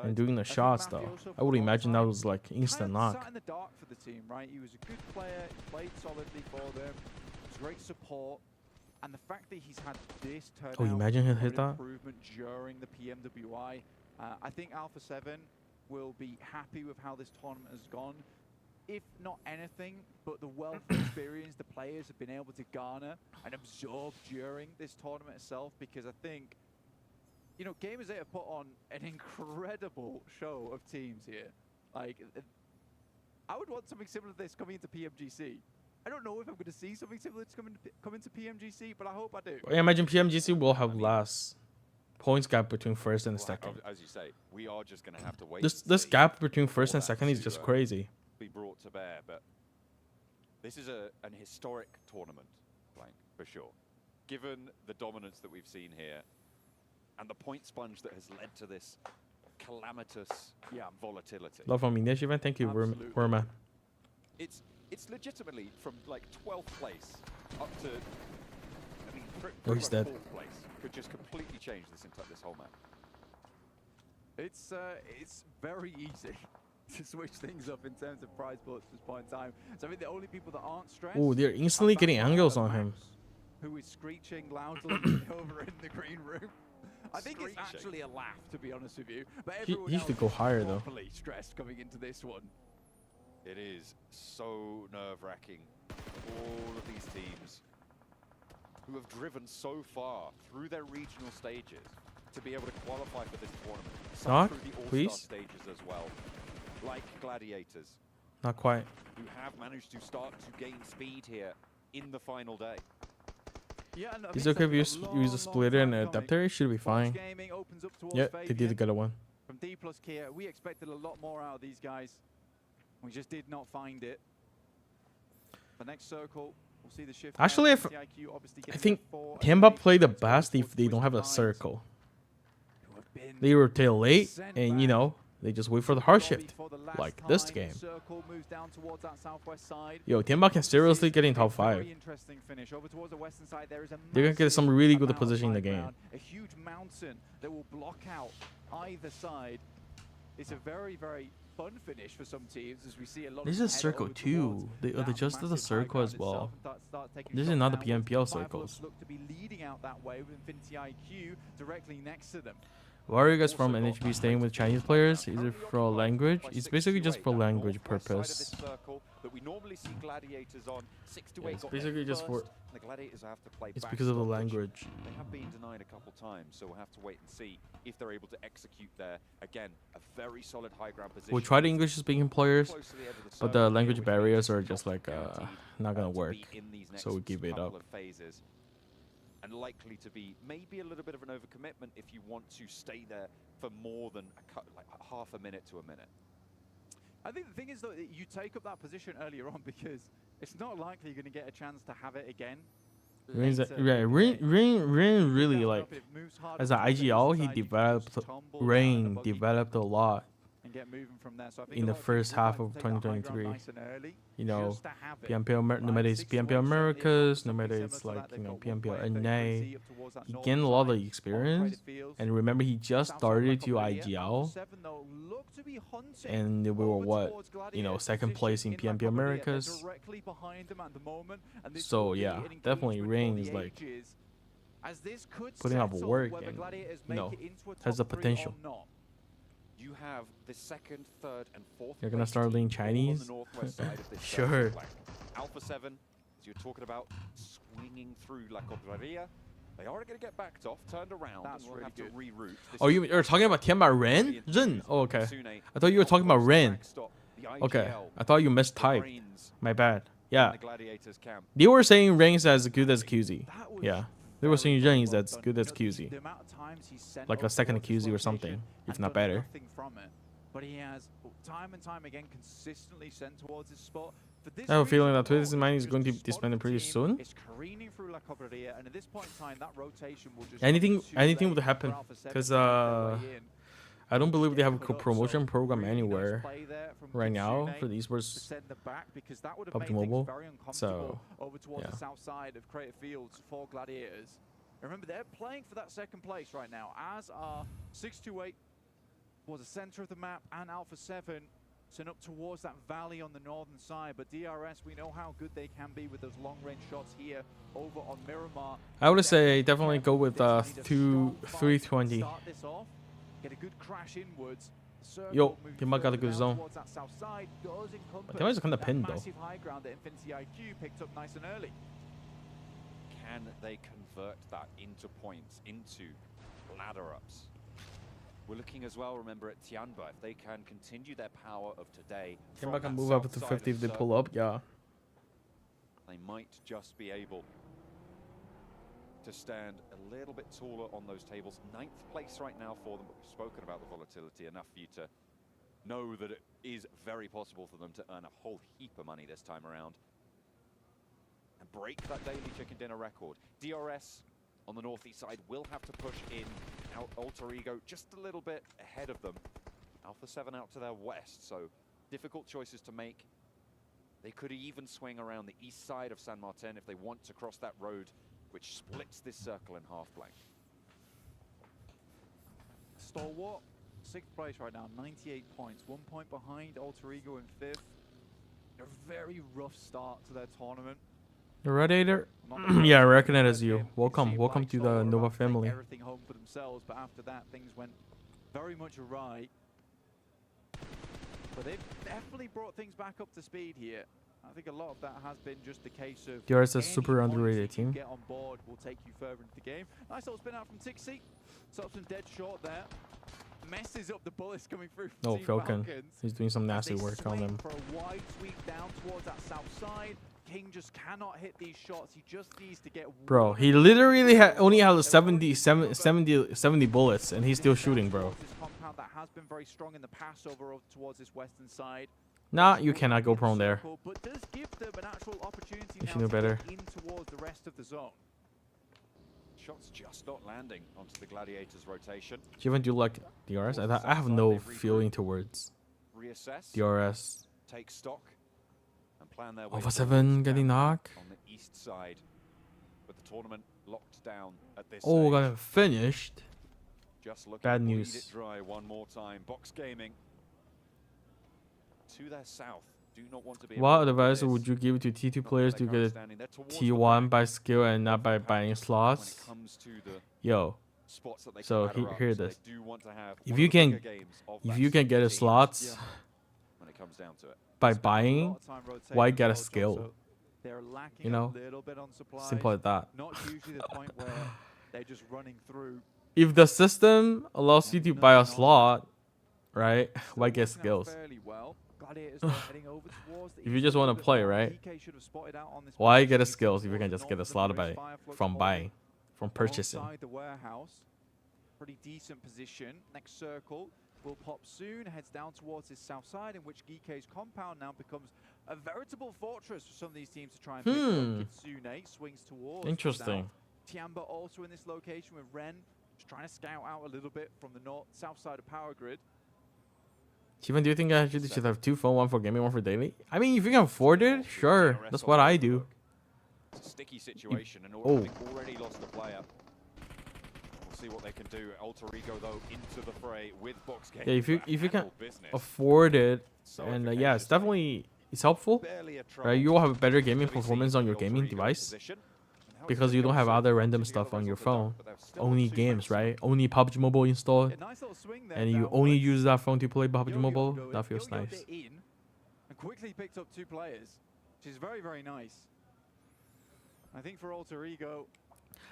and doing the shots though. I would imagine that was like instant knock. Sat in the dark for the team, right? He was a good player, he played solidly for them, was great support, and the fact that he's had this turnout, Oh, imagine he hit that. improvement during the PMWI, I think Alpha 7 will be happy with how this tournament has gone. If not anything, but the wealth of experience the players have been able to garner and absorb during this tournament itself, because I think, you know, Gamers 8 have put on an incredible show of teams here. Like, I would want something similar to this coming into PMGC. I don't know if I'm going to see something similar to come into PMGC, but I hope I do. I imagine PMGC will have less points gap between first and second. As you say, we are just going to have to wait. This gap between first and second is just crazy. Be brought to bear, but this is an historic tournament, Blank, for sure. Given the dominance that we've seen here and the point sponge that has led to this calamitous volatility. Love from NV Shi Fan. Thank you, Worma. It's legitimately from like 12th place up to, I mean, pretty much 4th place could just completely change this whole map. It's very easy to switch things up in terms of prize bullets at this point in time. So I think the only people that aren't stressed. Oh, they're instantly getting angles on him. Who is screeching loudly over in the green room? I think it's actually a laugh, to be honest with you. But everyone he should go higher though. Properly stressed coming into this one. It is so nerve-wracking. All of these teams who have driven so far through their regional stages to be able to qualify for this tournament. Some through the All-Star stages as well. Like Gladiators. Not quite. Who have managed to start to gain speed here in the final day. Yeah, and Is it okay if you use a splitter and an adapter? It should be fine. Yeah, they did get a one. From D plus Kia, we expected a lot more out of these guys. We just did not find it. The next circle, we'll see the shift. Actually, I think Temba play the best if they don't have a circle. They rotate late, and you know, they just wait for the hard shift, like this game. Yo, Temba can seriously get in top 5. They're gonna get some really good position in the game. A huge mountain that will block out either side. It's a very, very fun finish for some teams, as we see a lot. This is a circle too. They adjusted the circle as well. This is not the PMPL circles. Look to be leading out that way with Infinity IQ directly next to them. Why are you guys from NHB staying with Chinese players? Is it for language? It's basically just for language purpose. Yeah, it's basically just for. The Gladiators have to play. It's because of the language. They have been denied a couple times, so we'll have to wait and see if they're able to execute there. Again, a very solid high ground position. We tried English-speaking players, but the language barriers are just like not gonna work. So we give it up. And likely to be maybe a little bit of an overcommitment if you want to stay there for more than like half a minute to a minute. I think the thing is that you take up that position earlier on because it's not likely you're going to get a chance to have it again. Rin really like as an IGL he developed a lot and get moving from there. So I think in the first half of 2023. You know, PMPL no matter it's PMPL Americas, no matter it's like PMPL NA, he gained a lot of experience. And remember, he just started to IGL, and we were what, second place in PMPL Americas. So yeah, definitely Rain is like putting up work and has the potential. You have the second, third, and fourth. You're gonna start learning Chinese? Sure. Alpha 7, as you're talking about, swinging through La Cobraria. They are going to get backed off, turned around, and we'll have to reroute. Oh, you're talking about Temba Ren? Ren? Oh, okay. I thought you were talking about Ren. Okay. I thought you mistyped. My bad. Yeah. They were saying Ren is as good as QZ. Yeah. They were saying Ren is as good as QZ. Like a second QZ or something, if not better. But he has time and time again consistently sent towards his spot. I have a feeling that Twisted Mind is going to be disbanded pretty soon. Anything would happen, because I don't believe they have a promotion program anywhere right now for the esports PUBG Mobile. So over towards the south side of Crater Fields for Gladiators. Remember, they're playing for that second place right now, as are 628 towards the center of the map and Alpha 7 sent up towards that valley on the northern side. But DRS, we know how good they can be with those long-range shots here over on Miramar. I would say definitely go with 320. Get a good crash inwards. Yo, Temba got a good zone. Temba's kind of pinned though. High ground that Infinity IQ picked up nice and early. Can they convert that into points, into ladder ups? We're looking as well, remember, at Tianba. If they can continue their power of today, Temba can move up to 50 if they pull up, yeah. They might just be able to stand a little bit taller on those tables. 9th place right now for them, but we've spoken about the volatility enough for you to know that it is very possible for them to earn a whole heap of money this time around and break that daily chicken dinner record. DRS on the northeast side will have to push in. Alter Ego just a little bit ahead of them. Alpha 7 out to their west, so difficult choices to make. They could even swing around the east side of San Martin if they want to cross that road, which splits this circle in half blank. Stalwart, 6th place right now, 98 points. 1 point behind Alter Ego in 5th. A very rough start to their tournament. The Radiator? Yeah, I recognize you. Welcome to the Nova family. Everything home for themselves, but after that, things went very much awry. But they've definitely brought things back up to speed here. I think a lot of that has been just the case of DRS is a super underrated team. Get on board will take you further into the game. Nice little spin out from Tixie. Something dead short there. Messes up the bullets coming through. Oh, Falcon. He's doing some nasty work on them. For a wide sweep down towards that south side. King just cannot hit these shots. He just needs to get. Bro, he literally only has 70 bullets, and he's still shooting, bro. This compound that has been very strong in the pass over towards this western side. Nah, you cannot go prone there. But does give them an actual opportunity You now should know to better. get in towards the rest of the zone. Shots just not landing onto the Gladiators rotation. Do you even do like DRS? I have no feeling towards Reassess. DRS. Take stock. Plan their way Alpha 7 getting knocked. On the east side, with the tournament locked down at this Oh, stage. got it finished. Just Bad to bleed news. it dry one more time. Box Gaming to their south. Do not want to be. What advice would you give to T2 players to get a T1 by skill and not by buying slots? Yo, so hear this. If you can get a slots when it comes down to it. By buying, why get a skill? You know, simple as that. Not usually the point where they're just running through. If the system allows you to buy a slot, right? Why get skills? If you just want to play, right? Why get a skills if you can just get a slot from buying, from purchasing? The warehouse, pretty decent position. Next circle will pop soon, heads down towards his south side, in which Geekei's compound now becomes a veritable fortress for some of these teams to try and pick up. Kitsune swings towards. Interesting. Temba also in this location with Ren, just trying to scout out a little bit from the south side of Power Grid. Steven, do you think I should have 2 phones, 1 for gaming, 1 for daily? I mean, if you can afford it, sure. That's what I do. It's a sticky situation, and already lost the player. We'll see what they can do. Alter Ego though into the fray with Box Game. Yeah, if you can afford it, and yeah, it's helpful. Right, you will have a better gaming performance on your gaming device because you don't have other random stuff on your phone. Only games, right? Only PUBG Mobile installed, and you only use that phone to play PUBG Mobile. That feels nice. And quickly picked up 2 players, which is very, very nice. I think for Alter Ego,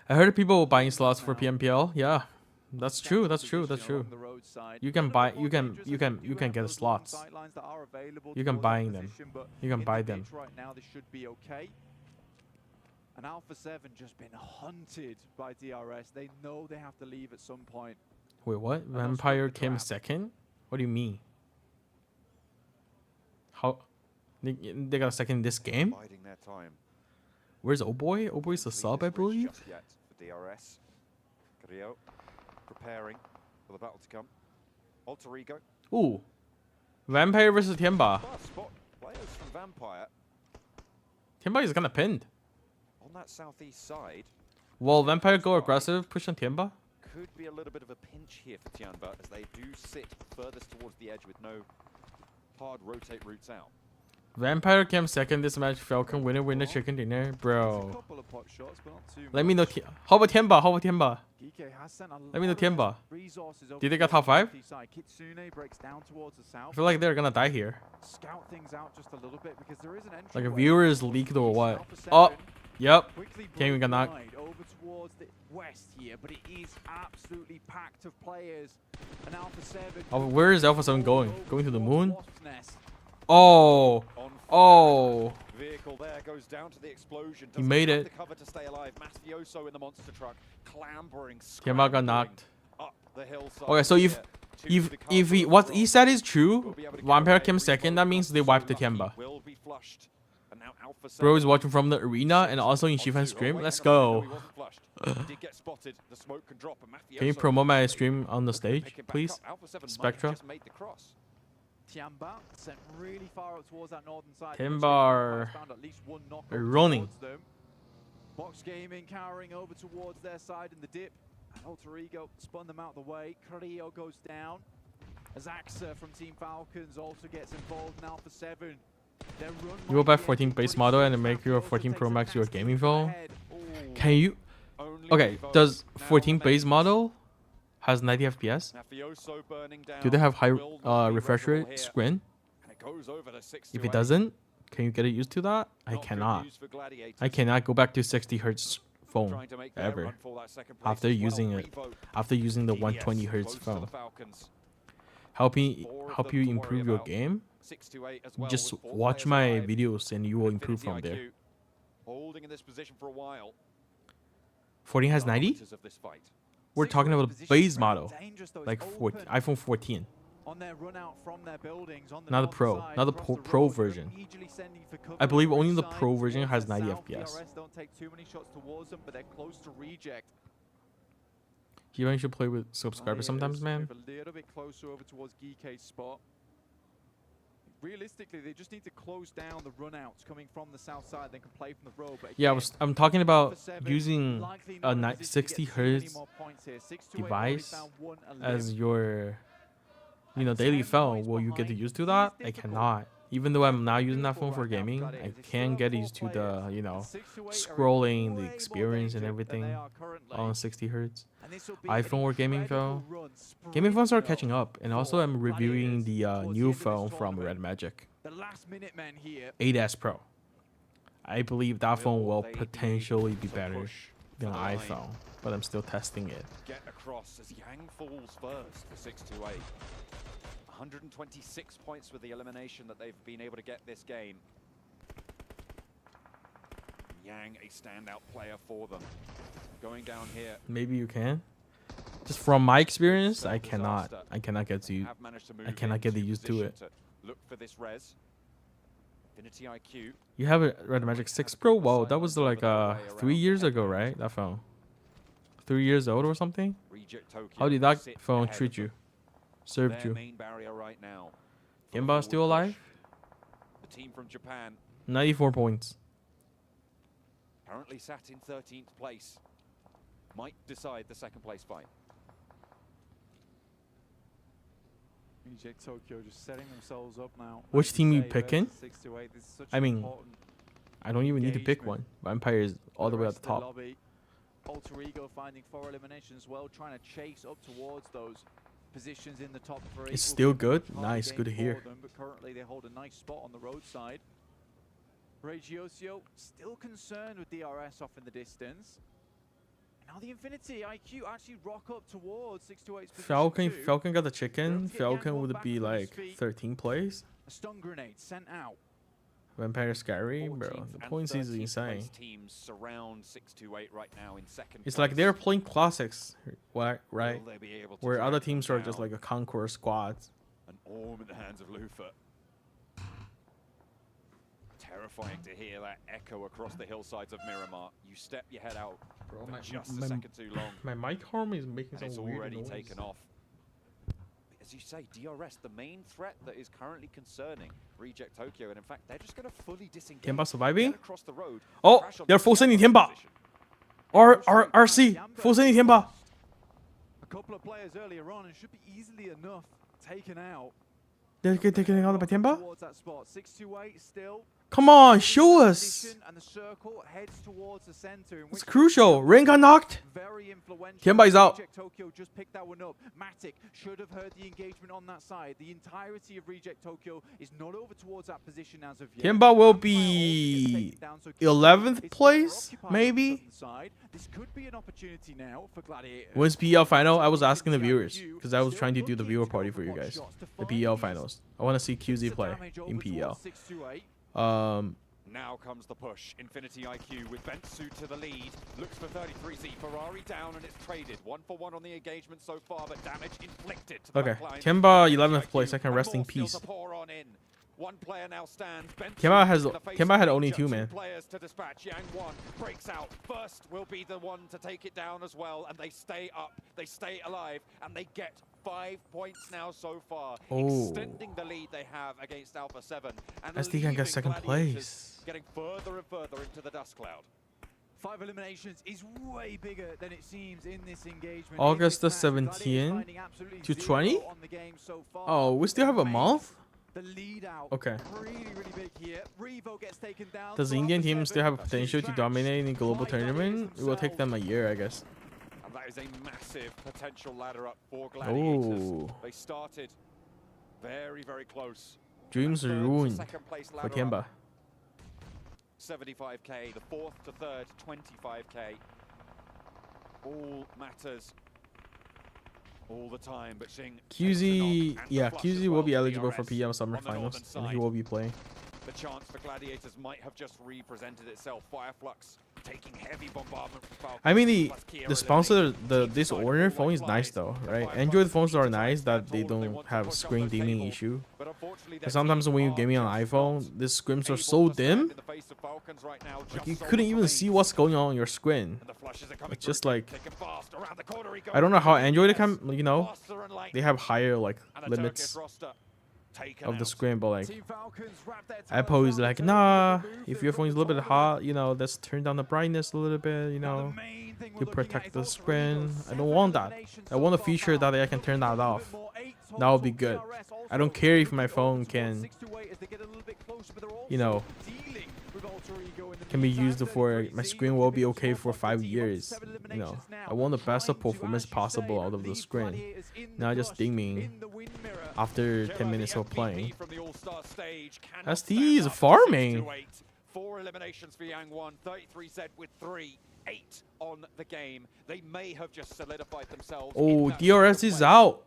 I heard people buying slots for PMPL. Yeah, that's true. That's true. That's true. You can buy. You can get slots. You can buy them. You can buy them. Right now, this should be okay. And Alpha 7 just been hunted by DRS. They know they have to leave at some point. Wait, what? Vampire came second? What do you mean? How? They got a second in this game? Biding their time. Where's Oboy? Oboy's a sub, I believe. Just yet for DRS. Carrillo preparing for the battle to come. Alter Ego. Ooh. Vampire versus Temba. Spot players from Vampire. Temba is kind of pinned. On that southeast side. Will Vampire go aggressive, push on Temba? Could be a little bit of a pinch here for Tianba as they do sit furthest towards the edge with no hard rotate routes out. Vampire came second this match. Falcon winner chicken dinner, bro. Let me know. How about Temba? How about Temba? Let me know Temba. Do you think I top 5? I feel like they're gonna die here. Like a viewer is leaked or what? Oh, yep. Okay, we got knocked. Over towards the west here, but it is absolutely packed of players. And Alpha 7. Oh, where is Alpha 7 going? Going to the moon? Oh, oh. Vehicle there goes down to the explosion. He made it. The cover to stay alive. Mafioso in the monster truck, clambering. Temba got knocked. Up the hillside. Okay, so if what he said is true, Vampire came second. That means they wiped the Temba. Bro is watching from the arena and also in Shifan's stream. Let's go. Can you promote my stream on the stage, please? Spectra. Temba sent really far up towards that northern side. Temba running. Box Gaming cowering over towards their side in the dip. Alter Ego spun them out the way. Carrillo goes down. As Axa from Team Falcons also gets involved in Alpha 7. You go buy 14 base model and make your 14 Pro Max your gaming phone? Can you? Okay, does 14 base model has 90 FPS? Do they have high refresh rate screen? If it doesn't, can you get it used to that? I cannot. I cannot go back to 60 Hz phone ever after using it. After using the 120 Hz phone. Help you improve your game? Just watch my videos and you will improve from there. 14 has 90? We're talking about a base model, like iPhone 14. Not the Pro, not the Pro version. I believe only the Pro version has 90 FPS. You should play with subscribers sometimes, man. A little bit closer over towards GK's spot. Realistically, they just need to close down the runouts coming from the south side. They can play from the road. But yeah, I'm talking about using a 60 Hz device as your, daily phone. Will you get used to that? I cannot. Even though I'm not using that phone for gaming, I can get used to the, scrolling, the experience and everything on 60 Hz. iPhone or gaming phone. Gaming phones are catching up, and also I'm reviewing the new phone from Red Magic, 8S Pro. I believe that phone will potentially be better than an iPhone, but I'm still testing it. Get across as Yang falls first for 628. 126 points with the elimination that they've been able to get this game. Yang, a standout player for them. Going down here. Maybe you can. Just from my experience, I cannot get used to it. Look for this res. Infinity IQ. You have a Red Magic 6 Pro? Whoa, that was like 3 years ago, right? That phone. 3 years old or something? How did that phone treat you? Served you? Right now. Temba still alive? The team from Japan. 94 points. Currently sat in 13th place. Might decide the second place fight. Reject Tokyo just setting themselves up now. Which team you picking? I mean, I don't even need to pick one. Vampire is all the way at the top. Alter Ego finding 4 eliminations as well, trying to chase up towards those positions in the top 3. It's still good. Nice, good to hear. But currently they hold a nice spot on the roadside. Regiosio still concerned with DRS off in the distance. Now the Infinity IQ actually rock up towards 628's position. Falcon got the chicken. Falcon would be like 13th place. A stun grenade sent out. Vampire Scary, bro. The points is insane. Teams surround 628 right now in second. It's like they're playing classics, right? Where other teams are just like a Conqueror squads. An orb in the hands of Lufa. Terrifying to hear that echo across the hillsides of Miramar. You step your head out just a second too long. My mic arm is making some weird already noise. Taken off. As you say, DRS, the main threat that is currently concerning Reject Tokyo, and in fact, they're just going to fully disengage. Temba surviving? Across the road, oh, they're full sending Temba. RC, full sending Temba. A couple of players earlier on, and should be easily enough taken out. They're getting out by Temba? Towards that spot. 628 still. Come on, show us. And the circle heads towards the center. It's crucial. Ring got knocked. Very influential. Temba is out. Reject Tokyo just picked that one up. Matic should have heard the engagement on that side. The entirety of Reject Tokyo is not over towards that position as of yet. Temba will be 11th place, maybe. This could be an opportunity now for Gladiator. When's PL final? I was asking the viewers because I was trying to do the viewer party for you guys. The PL finals. I want to see QZ play in PL. Now comes the push. Infinity IQ with Bentsu to the lead. Looks for 33Z. Ferrari down and it's traded. 1-for-1 on the engagement so far, but damage inflicted to the backline. Temba 11th place. I can rest in peace. One player now stands. Temba had only 2 man. Players to dispatch. Yang 1 breaks out. First will be the one to take it down as well, and they stay up. They stay alive, and they get 5 points now so far, extending the lead they have against Alpha 7. And SD can get 2nd place. Getting further and further into the dust cloud. 5 eliminations is way bigger than it seems in this engagement. August the 17th to 20? Oh, we still have a month? The lead out. Okay. Really big here. Revo gets taken down. Does the Indian team still have potential to dominate in the global tournament? It will take them a year, I guess. And that is a massive potential ladder up for Gladiators. They started very close. Dreams are ruined for Temba. 75k, the 4th to 3rd, 25k. All matters all the time, but seeing QZ, yeah, QZ will be eligible for PM Summer Finals, and he will be playing. The chance for Gladiators might have just represented itself. Fireflux taking heavy bombardment from Falcon. I mean, the sponsor, this Order phone is nice though, right? Android phones are nice that they don't have screen dimming issue. But sometimes when you're gaming on iPhone, the screens are so dim, like you couldn't even see what's going on your screen. It's just like, I don't know how Android can, you know, they have higher like limits of the screen, but like Apple is like, nah, if your phone is a little bit hot, you know, let's turn down the brightness a little bit, you know, to protect the screen. I don't want that. I want a feature that I can turn that off. That would be good. I don't care if my phone can, you know, can be used for, my screen will be okay for 5 years. You know, I want the best of performance possible out of the screen, not just dimming after 10 minutes of playing. ST is farming. 4 eliminations for Yang 1, 33Z with 3, 8 on the game. They may have just solidified themselves. Oh, DRS is out.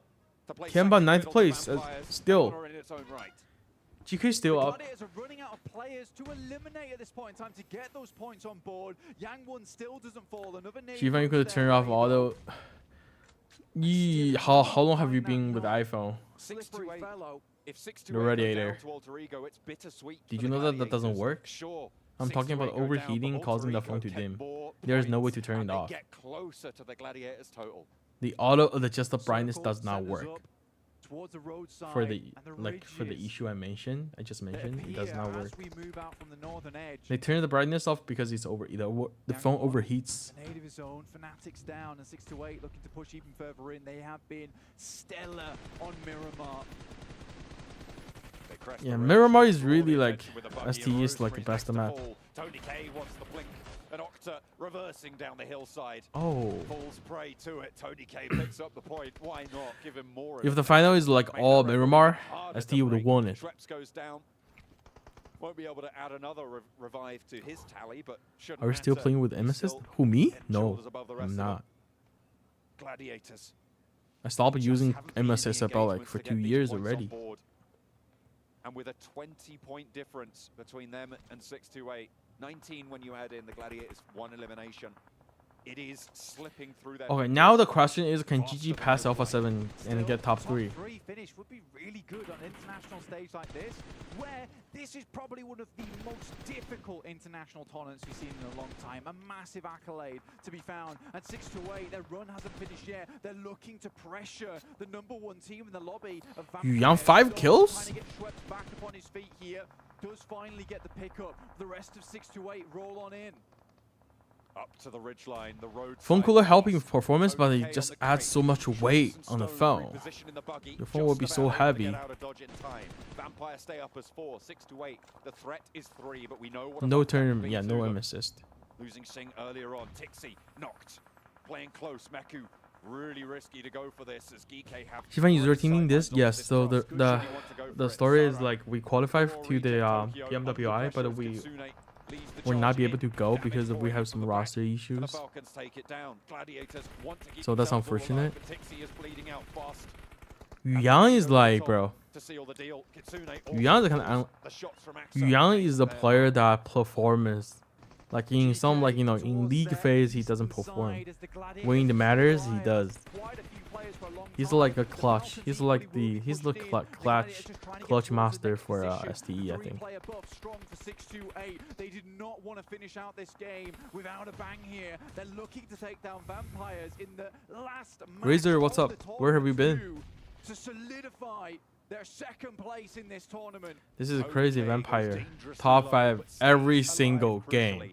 Temba 9th place still. GK still up. Are running out of players to eliminate at this point in time to get those points on board. Yang 1 still doesn't fall. Another name. Shivan, you could turn off auto. How long have you been with iPhone? 628 the radiator. Ego, it's bittersweet. Did you know that that doesn't work? Sure. I'm talking about overheating, causing the phone to dim. There's no way to turn it off. Get closer to the Gladiators total. The just the brightness does not work. Towards the roadside For the issue I just mentioned, it does not work. They turn the brightness off because it's the phone overheats. An aid of his own, Fnatic's down, and 6 to 8 looking to push even further in. They have been stellar on Miramar. Yeah, Miramar is really like STE is like the best map. Tony K wants the blink. And Octa reversing down the hillside. Oh. Falls prey to it. Tony K picks up the point. Why not give him more? If the final is like all Miramar, STE would have won it. Schweppes goes down. Won't be able to add another revive to his tally, but shouldn't Are we still playing with M-Assist? Who, me? No, I'm not. Gladiators. I stopped using M-Assist about like for 2 years already. And with a 20-point difference between them and 628, 19 when you add in the Gladiators' 1 elimination. It is slipping through their... Okay, now the question is, can GG pass Alpha 7 and get top 3? Top 3 finish would be really good on an international stage like this, where this is probably one of the most difficult international tournaments we've seen in a long time. A massive accolade to be found. And 6 to 8, their run hasn't finished yet. They're looking to pressure the #1 team in the lobby. Young 5 kills? Trying to get Schweppes back up on his feet here. Does finally get the pickup. The rest of 6 to 8 roll on in. Up to the ridgeline, the road. Phone cooler helping with performance, but it just adds so much weight on the phone. The phone will be so heavy. Vampire stay up as 4, 6 to 8. The threat is 3, but we know what. No turn, yeah, no M-Assist. Losing Sing earlier on. Tixi knocked, playing close. Meku really risky to go for this as GK have. Shivan, is your teaming this? Yes. So the story is like we qualified to the PMWI, but we will not be able to go because we have some roster issues. So that's unfortunate. Yang is like, bro. Yang is kind of. Yang is the player that performs. Like in some, like, you know, in league phase he doesn't perform. When it matters, he does. He's like a clutch. He's the clutch master for STE, I think. They did not want to finish out this game without a bang here. They're looking to take down Vampires in the last match. Razor, what's up? Where have you been? To solidify their second place in this tournament. This is crazy. Vampire top 5 every single game.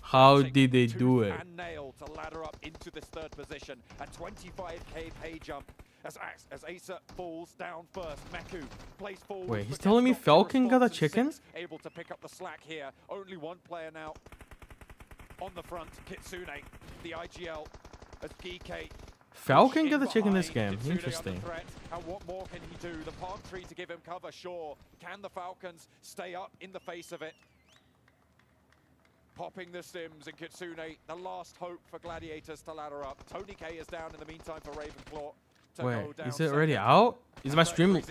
How did they do it? To ladder up into this 3rd position. A 25k pay jump as Asa falls down first. Meku plays forward. Wait, he's telling me Falcon got a chicken? Able to pick up the slack here. Only one player now on the front. Kitsune, the IGL as GK. Falcon got the chicken this game. Interesting. And what more can he do? The palm tree to give him cover, sure. Can the Falcons stay up in the face of it? Popping the Sims and Kitsune, the last hope for Gladiators to ladder up. Tony K is down in the meantime for Ravenclaw. Wait, is it already out? Is my stream... Up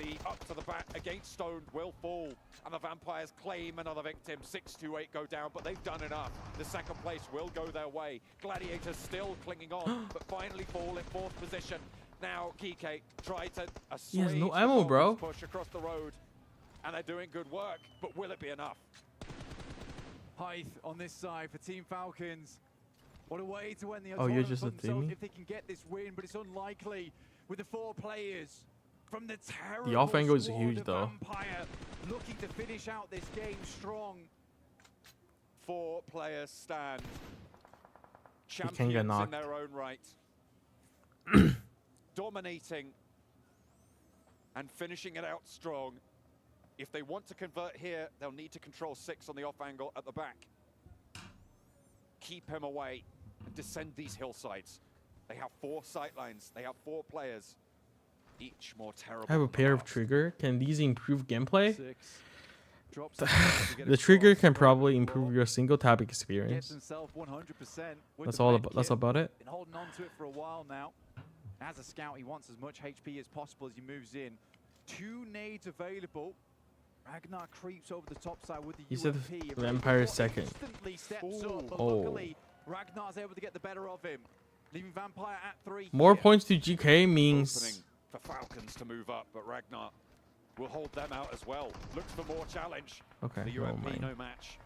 to the bat against Stoned will fall. And the Vampires claim another victim. 6 to 8 go down, but they've done enough. The 2nd place will go their way. Gladiators still clinging on, but finally fall in 4th position. Now Kike tried to he has no ammo, bro. Push across the road. And they're doing good work, but will it be enough? Hythe on this side for Team Falcons. What a way to win the you're just a team? if they can get this win, but it's unlikely with the 4 players from the terrible the off angle is huge though. Vampire looking to finish out this game strong. 4 players stand. Champions can get knocked. In their own right. Dominating and finishing it out strong. If they want to convert here, they'll need to control 6 on the off angle at the back. Keep him away and descend these hillsides. They have 4 sightlines. They have 4 players. Each more terrible. I have a pair of trigger. Can these improve gameplay? The trigger can probably improve your single tap experience. That's all about. That's about it. Been holding on to it for a while now. As a scout, he wants as much HP as possible as he moves in. 2 nades available. Ragnar creeps over the top side with the He said UMP. Vampire 2nd. Luckily, Ragnar's able to get the better of him, leaving Vampire at 3. More points to GK means for Falcons to move up, but Ragnar will hold them out as well. Looks for more challenge. Okay, The never UMP mind. no match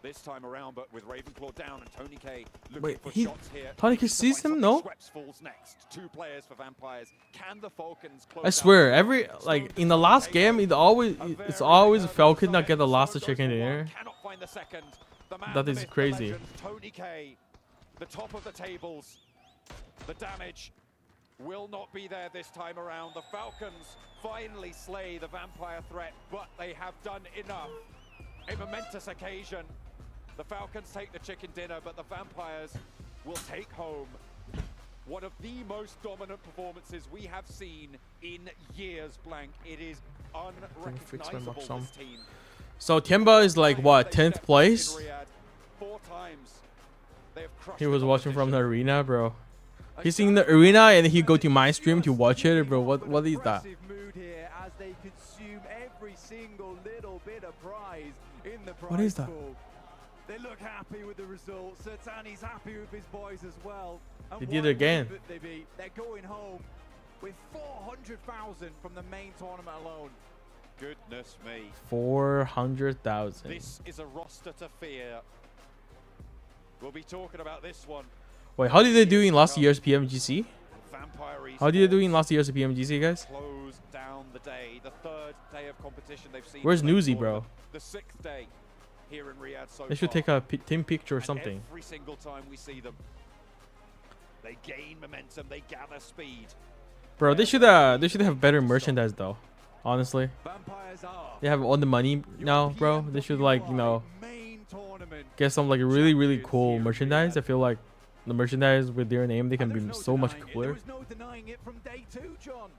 this time around, but with Ravenclaw down and Tony K looking Wait, for he- shots here. Tony K Needs to sees find him, something. no? Schweppes falls next. 2 players for Vampires. Can the Falcons close I out swear, the every Falcons? like Stone in the last game, it's always a Falcon that get the last Stone chicken goes for dinner. one, cannot find the second. The man, That the is myth, the crazy. legend, Tony K, the top of the tables. The damage will not be there this time around. The Falcons finally slay the Vampire threat, but they have done enough. A momentous occasion. The Falcons take the chicken dinner, but the Vampires will take home one of the most dominant performances we have seen in years, Blank. It is unrecognizable, this team. So Temba is like what, 10th place? 4 times they have crushed He was the watching from the competition. arena, bro. He's in the arena and he go to my stream to watch it, bro. What is that? Mood here as they consume every single little bit of prize in the prize What is that? pool. They look happy with the results. Sertani's happy with his boys as well. And They did why it again. wouldn't they be? They're going home with 400,000 from the main tournament alone. Goodness me. 400,000. This is a roster to fear. We'll be talking about this one. Wait, how did they do in last year's PMGC? Vampire How did they do in last year's PMGC, guys? close down the day, the 3rd day of competition they've seen. Where's in the Newsy, tournament. bro? The 6th day here in Riyadh so They should far. take a team picture or And something. every single time we see them, they gain momentum, they gather speed. Bro, they should have better merchandise though. Honestly, Vampires are they have all the money now, bro. They should like, you know, main tournament. get some like really cool merchandise. I feel like the merchandise with their name, they can There's be no so much denying it. cooler. There was no denying it from day 2, John.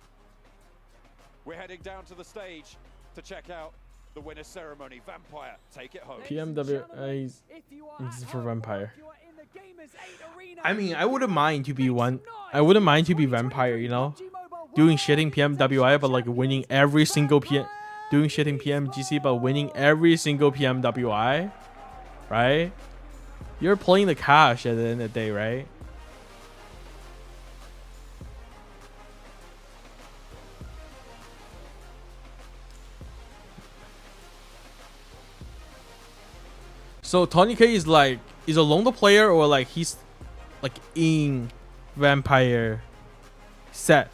We're heading down to the stage to check out the winner's ceremony. Vampire, take it home. PMWI is for Vampire. I mean, I wouldn't mind to be one. I wouldn't mind to be Vampire, you know, doing shit in PMWI, but like winning every single doing shit in PMGC, but winning every single PMWI, right? You're playing the cash at the end of the day, right? So Tony K is like, is alone the player or like he's like in Vampire set?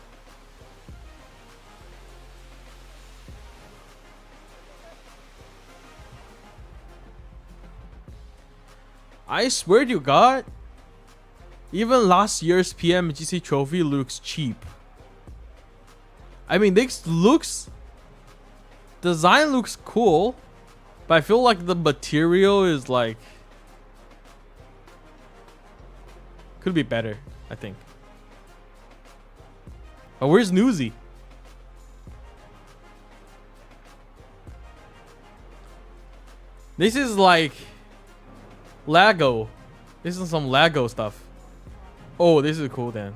I swear to God, even last year's PMGC trophy looks cheap. I mean, this design looks cool, but I feel like the material is like could be better, I think. But where's Newsy? This is like Lego. This is some Lego stuff. Oh, this is cool then.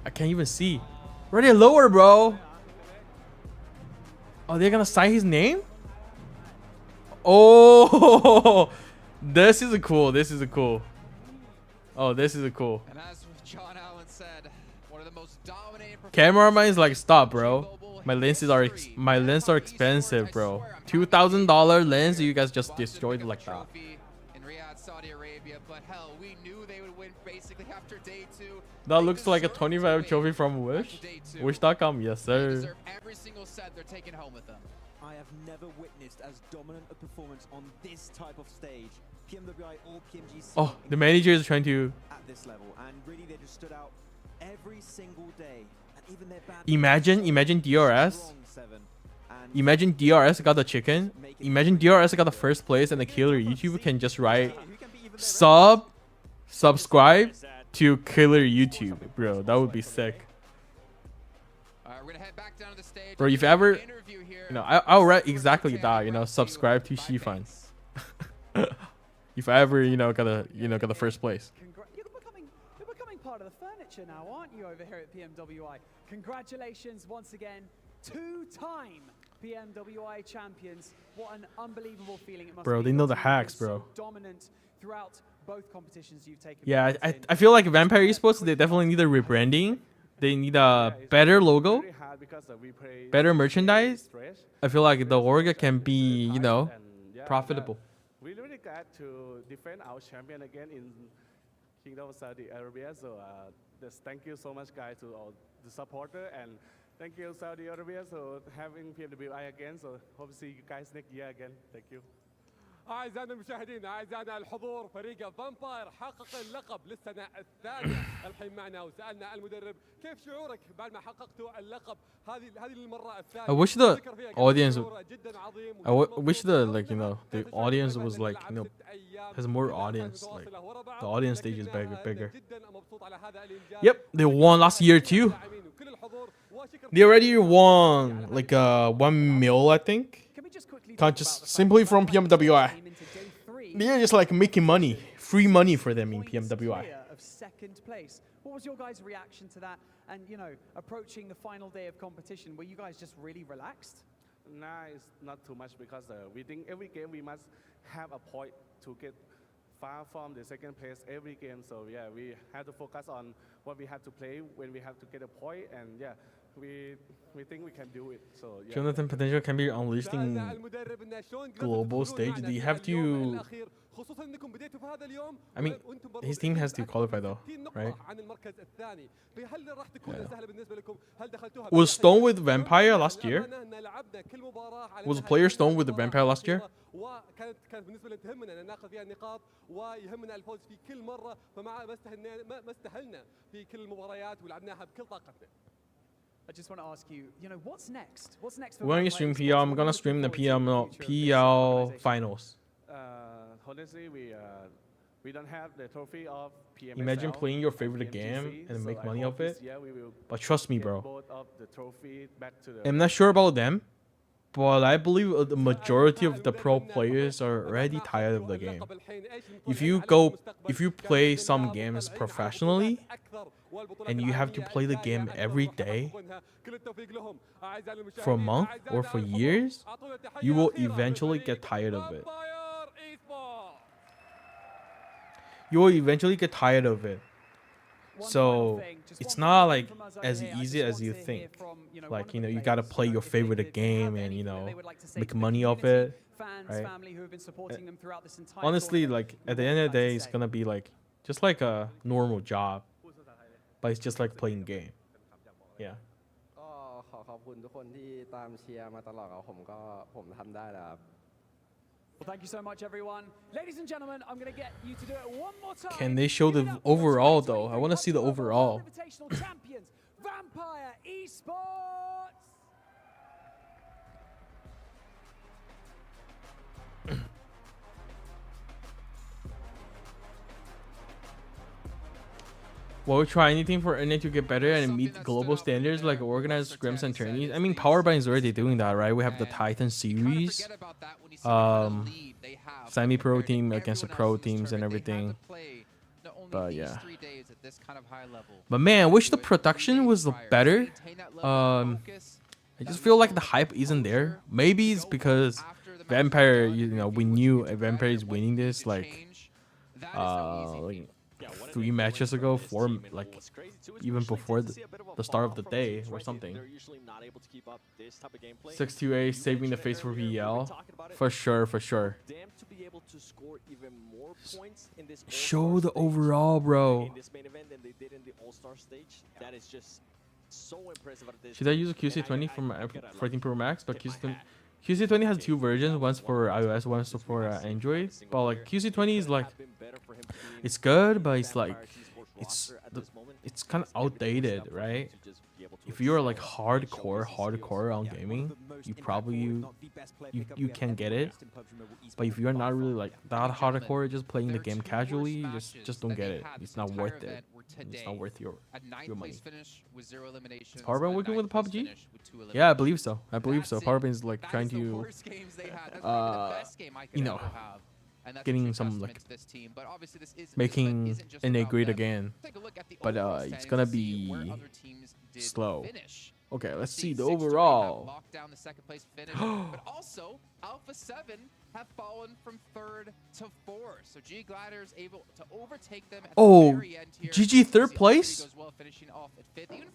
I can't even see. Already lower, bro. Oh, they're gonna sign his name? Oh, this is a cool. This is a cool. Oh, this is a cool. And as John Allen said, one of the most dominating Cameraman is like, stop, bro. My lenses are expensive, bro. $2,000 lens, you guys just destroyed like that. in Riyadh, Saudi Arabia, but hell, we knew they would win basically after day 2. That looks like a 25 trophy from Wish. Wish.com, yes They sir. deserve every single set they're taking home with them. I have never witnessed as dominant a performance on this type of stage. PMWI or PMGC. Oh, the manager is trying to at this level, and really they just stood out every single day. And even their band imagine DRS. Imagine DRS got the chicken. Imagine DRS got the first place, and the killer YouTube can just write subscribe to killer YouTube, bro. That would be sick. We're gonna head back down to the stage. Bro, if ever, you know, I'll write exactly that, you know, subscribe to Shifan. If I ever, you know, got the first place. You're becoming part of the furniture now, aren't you, over here at PMWI? Congratulations once again, 2-time PMWI champions. What an unbelievable feeling it must be. Bro, they know the hacks, bro. Dominant throughout both competitions you've taken. Yeah, I feel like Vampire Esports, they definitely need a rebranding. They need a better logo, better merchandise. I feel like the org can be, you know, profitable. We're really glad to defend our champion again in Kingdom of Saudi Arabia. So just thank you so much, guys, to all the supporter, and thank you Saudi Arabia for having PMWI again. So hope to see you guys next year again. Thank you. أعزائنا المشاهدين، أعزائنا الحضور، فريق فامباير حقق اللقب للسنة الثانية. الحين معنا وسألنا المدرب كيف شعورك بعد ما حققتوا اللقب هذه المرة الثانية. I wish the audience, I wish the the audience was has more audience. Like the audience stage is bigger. Yep, they won last year too. They already won like $1 million, I think. Just simply from PMWI. They're just like making money, free money for them in PMWI. Of second place. What was your guys' reaction to that? And approaching the final day of competition, were you guys just really relaxed? Nah, it's not too much because we think every game we must have a point to get far from the second place every game. So yeah, we have to focus on what we have to play when we have to get a point, and yeah, we think we can do it. So yeah. Jonathan potential can be unleashed in global stage. Do you have to? I mean, his team has to qualify though, right? Yeah. Was Stone with Vampire last year? Was a player Stone with the Vampire last year? كانت بالنسبه لنا تهمنا ان ناخذ فيها النقاط ويهمنا الفوز في كل مره فما استهلنا في كل المباريات ولعبناها بكل طاقتنا. I just want to ask you, what's next? What's next for when you stream PL, I'm gonna stream the PL finals. Honestly, we don't have the trophy of PMSL. Imagine playing your favorite game and make money off it. But trust me, bro. I'm not sure about them, but I believe the majority of the pro players are already tired of the game. If you play some games professionally, and you have to play the game every day for a month or for years, you will eventually get tired of it. You will eventually get tired of it. So it's not like as easy as you think. Like, you gotta play your favorite game and, make money off it. Right? Honestly, like at the end of the day, it's gonna be like just like a normal job. But it's just like playing game. Yeah. Well, thank you so much, everyone. Ladies and gentlemen, I'm going to get you to do it one more time. Can they show the overall, though? I want to see the overall. Invitational champions, Vampire Esports. Will we try anything for NA to get better and meet global standards like organized scrims and tourneys? I mean, Powerbind is already doing that, right? We have the Titan series, semi-pro team against the pro teams and everything. But yeah. But man, I wish the production was better. I just feel like the hype isn't there. Maybe it's because Vampire, we knew Vampire is winning this like 3 matches ago, 4, like even before the start of the day or something. 6-2-A saving the face for VL. For sure. Show the overall, bro. Should I use a QC20 from 14 Pro Max? But QC20 has 2 versions, one's for iOS, one's for Android. But like QC20 is like, it's good, but it's like, it's kind of outdated, right? If you're like hardcore on gaming, you probably you can get it. But if you're not really like that hardcore, just playing the game casually, just don't get it. It's not worth it. It's not worth your money. Is Powerbind working with PUBG? Yeah, I believe so. Powerbind is like trying to getting some like making NA great again, but it's gonna be slow. Okay, let's see the overall. But also, Alpha 7 have fallen from 3rd to 4th. So G Gliders able to overtake them at the very end here. GG 3rd place? Goes well, finishing off at 5th. Even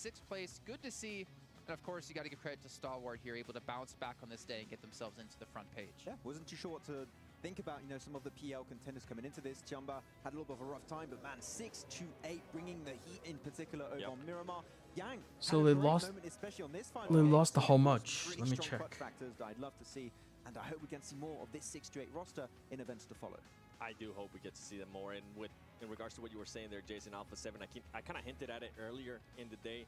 6th place, good to see. And of course, you got to give credit to Stalwart here, able to bounce back on this day and get themselves into the front page. Yeah, wasn't too sure what to think about, you know, some of the PL contenders coming into this. Temba had a little bit of a rough time, but man, 6-8, bringing the heat in particular over on Miramar. Yang, so they lost. They lost the how much? Let me check. Factors that I'd love to see, and I hope we can see more of this 6-8 roster in events to follow. I do hope we get to see them more. And in regards to what you were saying there, Jason, Alpha 7, I kind of hinted at it earlier in the day.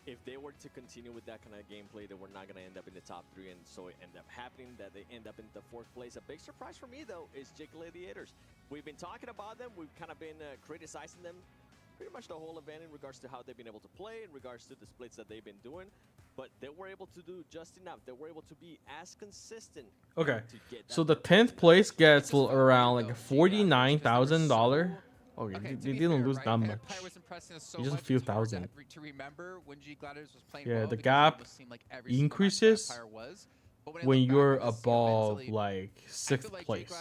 If they were to continue with that kind of gameplay, they were not going to end up in the top 3, and so it ended up happening that they end up in the 4th place. A big surprise for me, though, is Jake Gladiators. We've been talking about them. We've kind of been criticizing them pretty much the whole event in regards to how they've been able to play, in regards to the splits that they've been doing. But they were able to do just enough. They were able to be as consistent. Okay, so the 10th place gets around like $49,000. Okay, they didn't lose that much. Just a few thousand. Yeah, the gap increases when you're above like 6th place.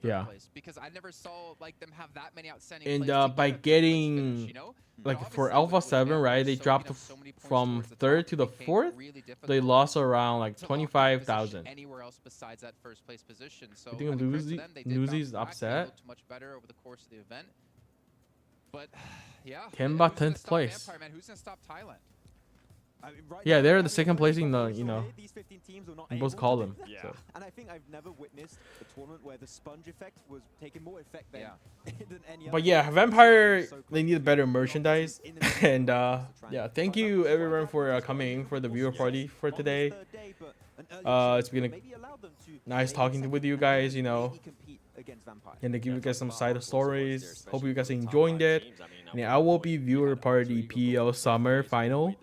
Yeah. Because I never saw like them have that many outstanding. And by getting like for Alpha 7, right? They dropped from 3rd to the 4th. They lost around like 25,000. Anywhere else besides that 1st place position. So I think Luzi's upset. Much better over the course of the event. But yeah. Temba 10th place. Vampire, man. Who's gonna stop Thailand? I mean, Yeah, they're the 2nd place in the, you know, these 15 teams were not both call them. Yeah. So. And I think I've never witnessed a tournament where the sponge effect was taking more effect than, than any other. But yeah, Vampire, they need better merchandise. And yeah, thank you everyone for coming for the viewer party for today. It's been nice talking with you guys, you know, and to give you guys some side stories. Hope you guys enjoyed it. And I will be viewer party PL Summer Final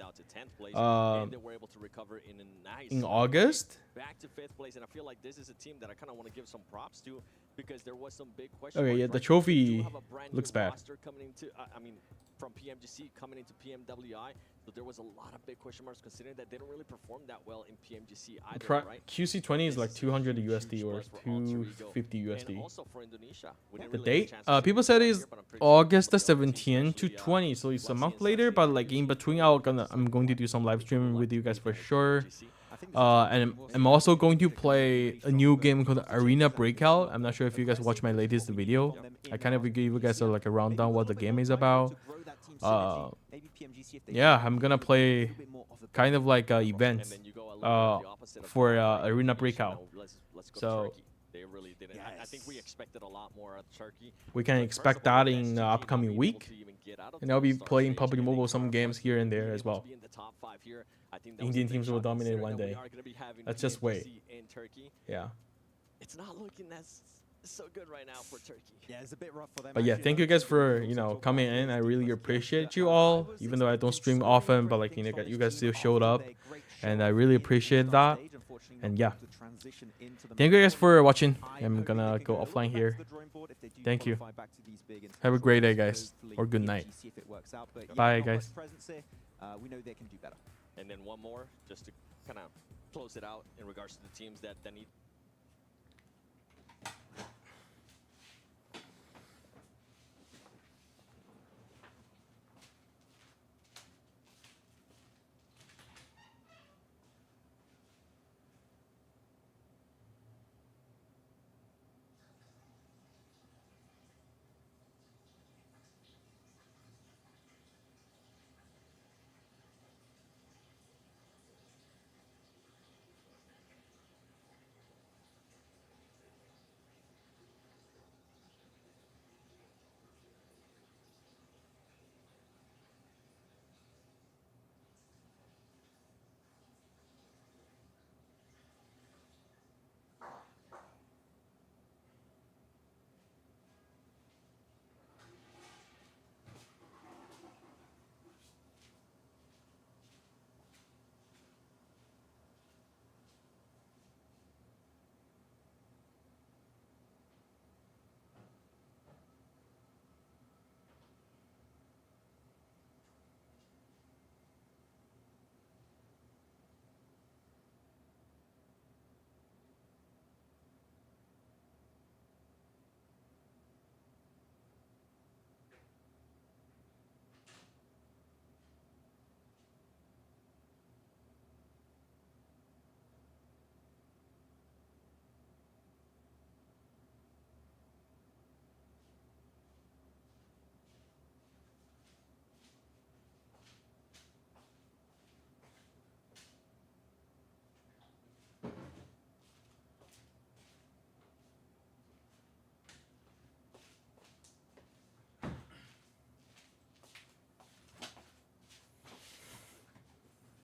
in August. Back to 5th place, and I feel like this is a team that I kind of want to give some props to because there was some big question. Okay, yeah, the trophy looks bad. Coming into, I mean, from PMGC coming into PMWI, but there was a lot of big question marks considering that they don't really perform that well in PMGC either, right? QC20 is like 200 USD or 250 USD. And also for Indonesia, the date? People said it's August the 17th to 20, so it's a month later. But like in between, I'm going to do some live streaming with you guys for sure. And I'm also going to play a new game called Arena Breakout. I'm not sure if you guys watched my latest video. I kind of give you guys like a rundown what the game is about. Yeah, I'm gonna play kind of like events for Arena Breakout. So I think we expected a lot more out of Turkey. We can expect that in the upcoming week. And I'll be playing PUBG Mobile some games here and there as well. Indian teams will dominate one day. Let's just wait. Yeah. It's not looking as so good right now for Turkey. Yeah, it's a bit rough for them. But yeah, thank you guys for, you know, coming in. I really appreciate you all, even though I don't stream often, but like, you know, you guys still showed up, and I really appreciate that. And yeah, thank you guys for watching. I'm gonna go offline here. Thank you. Have a great day, guys, or good night. Bye, guys. We know they can do better. And then one more, just to kind of close it out in regards to the teams that need